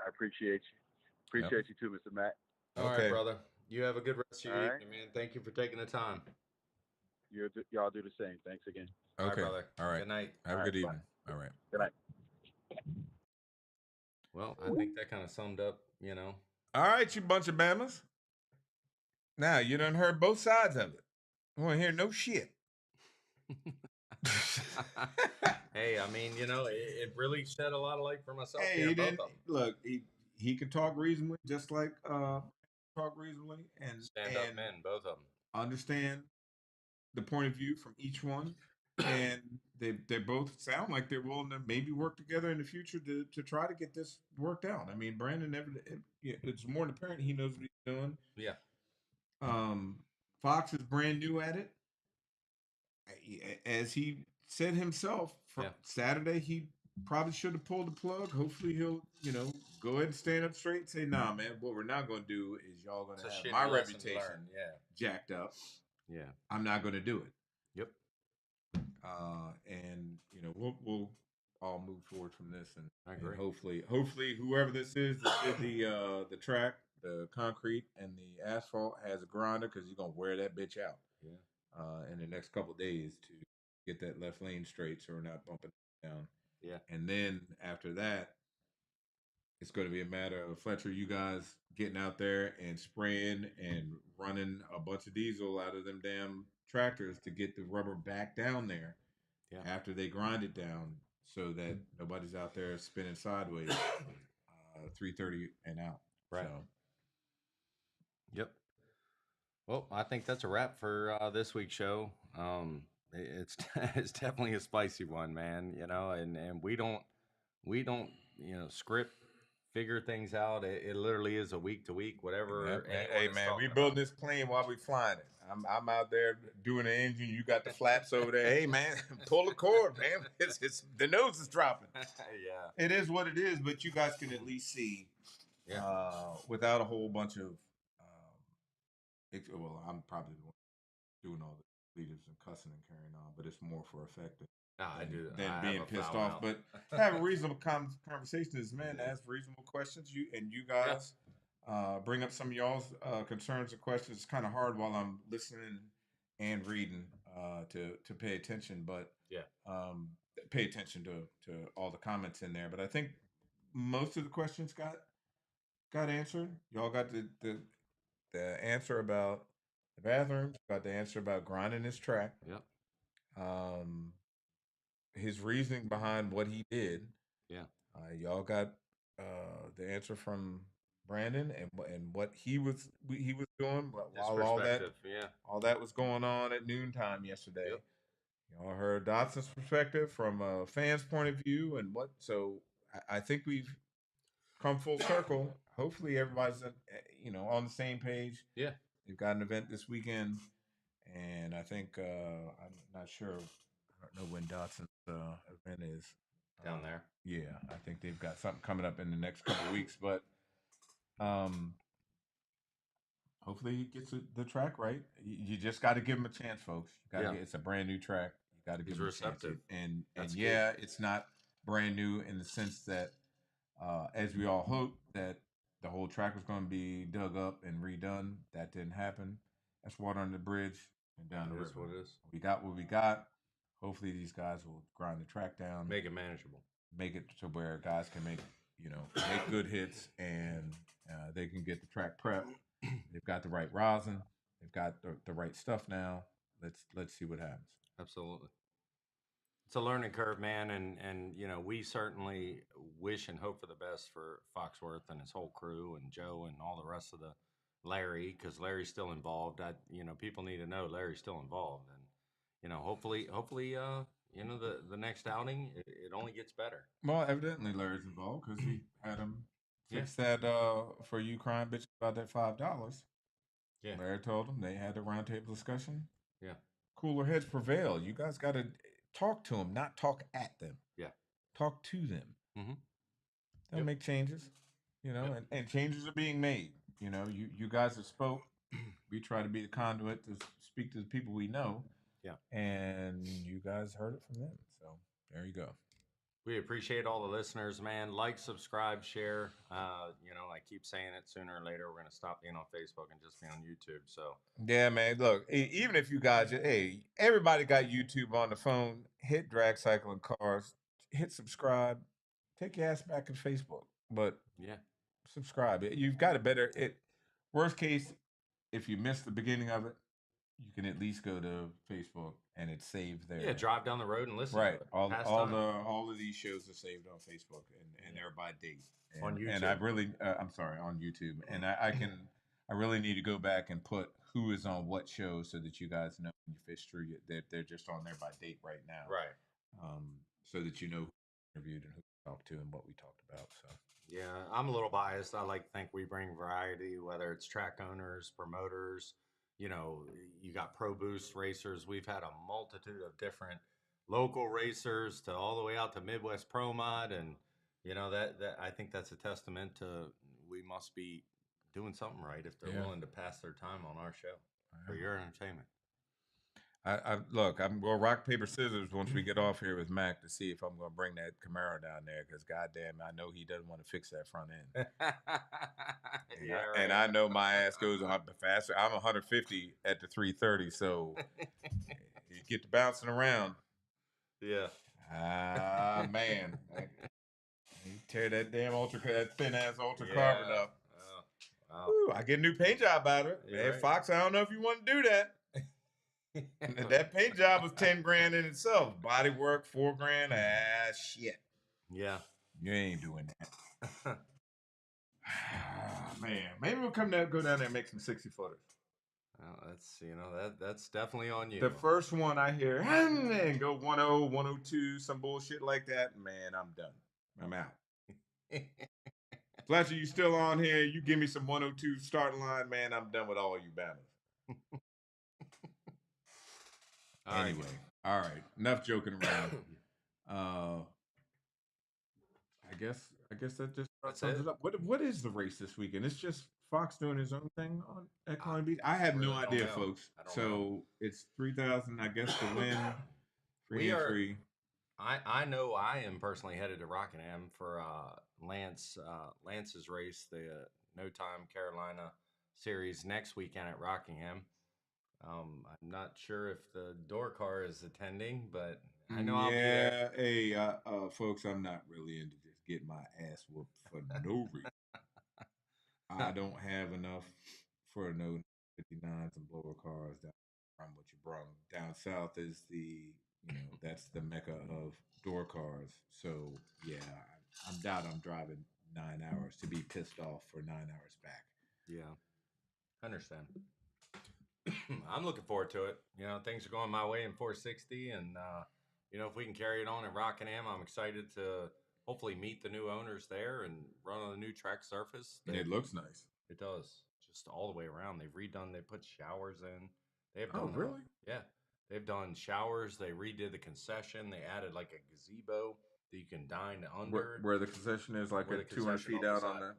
I appreciate you. Appreciate you too, Mr. Matt. All Okay. right, brother. You have a good rest of your All right. evening, man. Thank you for taking the time. Y'all do the same. Thanks again. All right, Okay. brother. All right. Good night. Have a All good right, bye. evening. All right. Good night. Well, I think that kind of summed up, All right, you bunch of Bamas. Now, you done heard both sides of it. I want to hear no shit. Hey, I mean, it really shed a lot of light for myself. Hey, here, he both didn't. of them. Look, he could talk reasonably, just like talk reasonably, and Stand up men, both of them. understand the point of view from each one. And they both sound like they're willing to maybe work together in the future to try to get this worked out. I mean, Brandon it's more than apparent he knows what he's doing. Yeah. Fox is brand new at it. As he said himself, Yeah. Saturday he probably should have pulled the plug. Hopefully he'll, go ahead and stand up straight and say, "Nah, man, what we're not going to do is y'all going It's a to have shitty my lesson to reputation learn. Yeah. jacked up. Yeah. I'm not going to do it." Yep. And we'll all move forward from this, and I agree. hopefully whoever this is that did the track, the concrete and the asphalt has a grinder because you're gonna wear that bitch out. Yeah. In the next couple of days to get that left lane straight so we're not bumping down. Yeah. And then after that, it's going to be a matter of Fletcher, you guys getting out there and spraying and running a bunch of diesel out of them damn tractors to get the rubber back down there Yeah. after they grind it down so that nobody's out there spinning sideways 330 and out. Right. So, Yep. Well, I think that's a wrap for this week's show. It's it's definitely a spicy one, man. You know, and we don't script figure things out. It literally is a week to week, whatever. hey man, we building this plane while we flying it. I'm out there doing the engine. You got the flaps over there. Hey man, pull the cord, man. It's the nose is dropping. Yeah. It is what it is, but you guys can at least see, without a whole bunch of, well, I'm probably the one doing all the leaders and cussing and carrying on, but it's more for effect than being pissed off. But have a reasonable conversation is, man, ask reasonable questions. You guys bring up some of y'all's concerns and questions. It's kind of hard while I'm listening and reading to pay attention, but pay attention to all the comments in there. But I think most of the questions got answered. Y'all got the answer about the bathrooms. Got the answer about grinding his track. Yep. His reasoning behind what he did. Yeah. Y'all got the answer from Brandon and what he was doing while all that was going on at noontime yesterday. Yep. Y'all heard Dotson's perspective from a fan's point of view and what. So I think we've come full circle. Hopefully everybody's on the same page. Yeah. We've got an event this weekend, and I think I'm not sure. I don't know when Dotson's event is down there. Yeah, I think they've got something coming up in the next couple of weeks, but hopefully he gets the track right. You just got to give him a chance, folks. It's a brand new track. You got to give him receptive. a chance. And yeah, it's not brand new in the sense that, as we all hoped, that the whole track was going to be dug up and redone. That didn't happen. That's water under the bridge and down the river. What it is. We got what we got. Hopefully these guys will grind the track down. Make it manageable. Make it to where guys can make good hits and they can get the track prep. They've got the right rosin. They've got the right stuff now. Let's see what happens. Absolutely. It's a learning curve, man, and we certainly wish and hope for the best for Foxworth and his whole crew and Joe and all the rest of the Larry, because Larry's still involved. People need to know Larry's still involved, and hopefully, the next outing it only gets better. Well, evidently Larry's involved because he had him fix that for you crying bitch about that $5. Yeah, Larry told him they had a roundtable discussion. Yeah, cooler heads prevail. You guys got to talk to them, not talk at them. Yeah, talk to them. Mm-hmm. They'll make changes, and changes are being made. You guys have spoke. We try to be the conduit to speak to the people we know. Yeah, and you guys heard it from them. So there you go. We appreciate all the listeners, man. Like, subscribe, share. I keep saying it. Sooner or later, we're gonna stop being on Facebook and just be on YouTube. So yeah, man. Look, even if you guys, everybody got YouTube on the phone. Hit Drag Cycle and Cars. Hit subscribe. Take your ass back to Facebook, but subscribe. You've got a better. Worst case, if you missed the beginning of it, you can at least go to Facebook and it's saved there. Yeah, drive down the road and listen. Right. To it. All of these shows are saved on Facebook and they're by date. On YouTube. And I really, I'm sorry, on YouTube. And I really need to go back and put who is on what show so that you guys know when you fish through it that they're just on there by date right now. Right. So that you know who interviewed and who we talked to and what we talked about. So. Yeah, I'm a little biased. I like to think we bring variety, whether it's track owners, promoters. You got Pro Boost racers. We've had a multitude of different local racers to all the way out to Midwest Pro Mod, and that I think that's a testament to we must be doing something right if they're willing to pass their time on our show for your entertainment. Look, I'm going to rock, paper, scissors once we get off here with Mac to see if I'm going to bring that Camaro down there because, goddamn, I know he doesn't want to fix that front end. And I know my ass goes up faster. I'm 150 at the 330, so you get to bouncing around. Yeah. Man. You tear that damn that thin ass ultra carbon up. Wow. Ooh, I get a new paint job out of it. You're Man, right. Fox, I don't know if you want to do that. That paint job was 10 grand in itself. Body work, 4 grand. Shit. Yeah. You ain't doing that. Man, maybe we'll go down there and make some 60 footers. Well, that's definitely on you. The first one I hear, and go 10, 102, some bullshit like that. Man, I'm done. I'm out. Fletcher, you still on here? You give me some 102 starting line, man. I'm done with all you battles. Anyway, all right. Enough joking around. I guess that just sums it up. What is the race this weekend? It's just Fox doing his own thing on at Colony Beach. I have no idea, folks. So it's 3,000, I guess, to win. Free. I know I am personally headed to Rockingham for Lance's race, the No Time Carolina Series next weekend at Rockingham. I'm not sure if the door car is attending, but I know I'll be there. Hey, folks, I'm not really into just getting my ass whooped for no reason. I don't have enough for no 59s and blower cars down from what you brought. Down south is that's the mecca of door cars. So yeah, I doubt I'm driving 9 hours to be pissed off for 9 hours back. Yeah, I understand. I'm looking forward to it. Things are going my way in 460, and if we can carry it on at Rockingham, I'm excited to hopefully meet the new owners there and run on a new track surface. And it looks nice. It does, just all the way around. They put showers in. They've done. Oh, really? Yeah, they've done showers. They redid the concession. They added like a gazebo that you can dine under. Where the concession is, like 200 feet out on the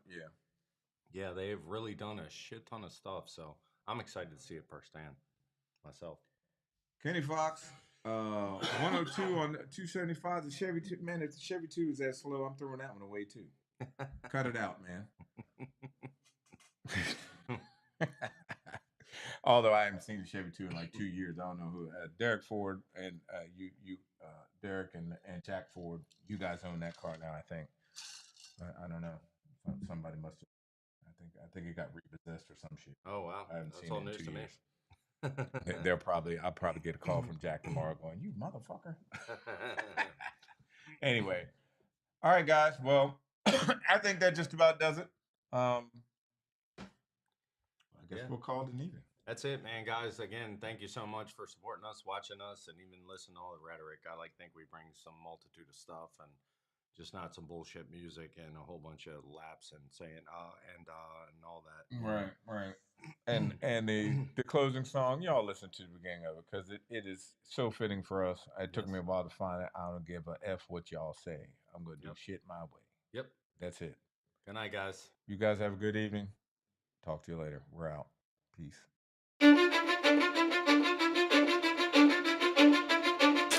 Yeah, they've really done a shit ton of stuff. So I'm excited to see it firsthand myself. Kenny Fox, 102 on 275. The Chevy 2, man, if the Chevy 2 is that slow, I'm throwing that one away too. Cut it out, man. Although I haven't seen the Chevy 2 in like 2 years. I don't know who. Derek Ford and Derek and Jack Ford, you guys own that car now, I think. I don't know. Somebody must have. I think it got repossessed or some shit. Oh wow, I haven't that's seen all it in news 2 to me. years. I'll probably get a call from Jack tomorrow going, "You motherfucker." Anyway, all right, guys. Well, I think that just about does it. I guess we'll call it an evening. That's it, man, guys. Again, thank you so much for supporting us, watching us, and even listening to all the rhetoric. I think we bring some multitude of stuff and just not some bullshit music and a whole bunch of laps and saying and all that. Right. And the closing song, y'all listen to the beginning of it because it is so fitting for us. It took me a while to find it. I don't give a F what y'all say. I'm gonna do shit my way. Yep. That's it. Good night, guys. You guys have a good evening. Talk to you later. We're out. Peace.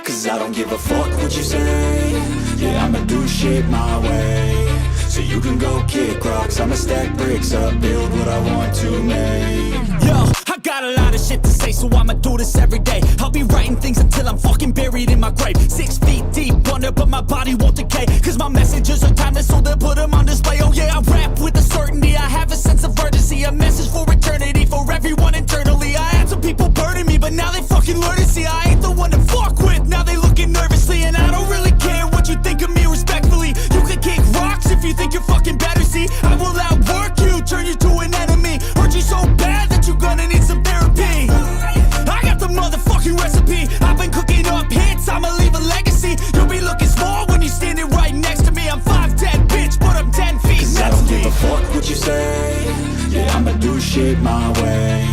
Cause I don't give a fuck what you say. Yeah, I'ma do shit my way. So you can go kick rocks, I'ma stack bricks up, build what I want to make. Yo, I got a lot of shit to say, so I'ma do this every day. I'll be writing things until I'm fucking buried in my grave. 6 feet deep under, but my body won't decay. Cause my messages are timeless, so they'll put them on display. Oh yeah, I rap with a certainty, I have a sense of urgency. A message for eternity, for everyone internally. I had some people burning me, but now they fucking learn to see I ain't the one to fuck with. Now they looking nervously, and I don't really care what you think of me respectfully. You can kick rocks if you think you're fucking better, see. I will outwork you, turn you to an enemy. Hurt you so bad that you're gonna need some therapy. I got the motherfucking recipe. I've been cooking up hits, I'ma leave a legacy. You'll be looking small when you're standing right next to me. I'm 5'10", bitch, but I'm 10 feet. Cause I don't give a fuck what you say. Yeah, I'ma do shit my way.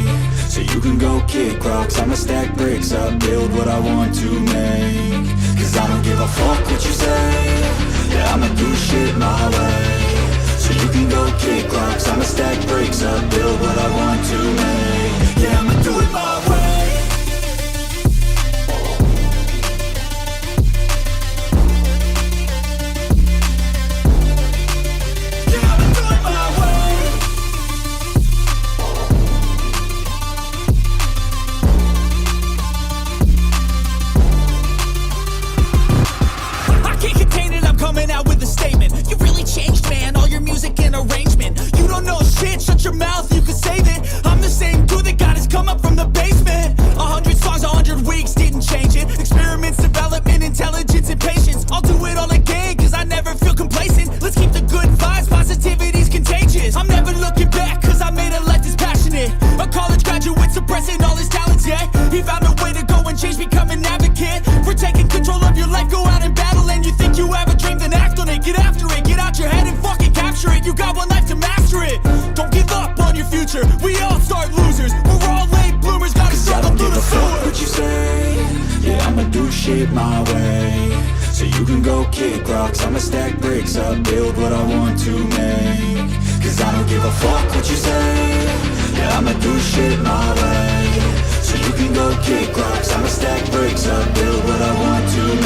So you can go kick rocks, I'ma stack bricks up, build what I want to make. Cause I don't give a fuck what you say. Yeah, I'ma do shit my way. So you can go kick rocks, I'ma stack bricks up, build what I want to make. Yeah, I'ma do it my way. You think you have a dream, then act on it. Get after it, get out your head and fucking capture it. You got one life to master it. Don't give up on your future. We all start losers. We're all late bloomers, gotta 'Cause I struggle don't through give the a fuck sewer. what you say. Yeah, I'ma do shit my way. So you can go kick rocks, I'ma stack bricks up, build what I want to make. 'Cause I don't give a fuck what you say. Yeah, I'ma do shit my way. So you can go kick rocks, I'ma stack bricks up, build what I want to make.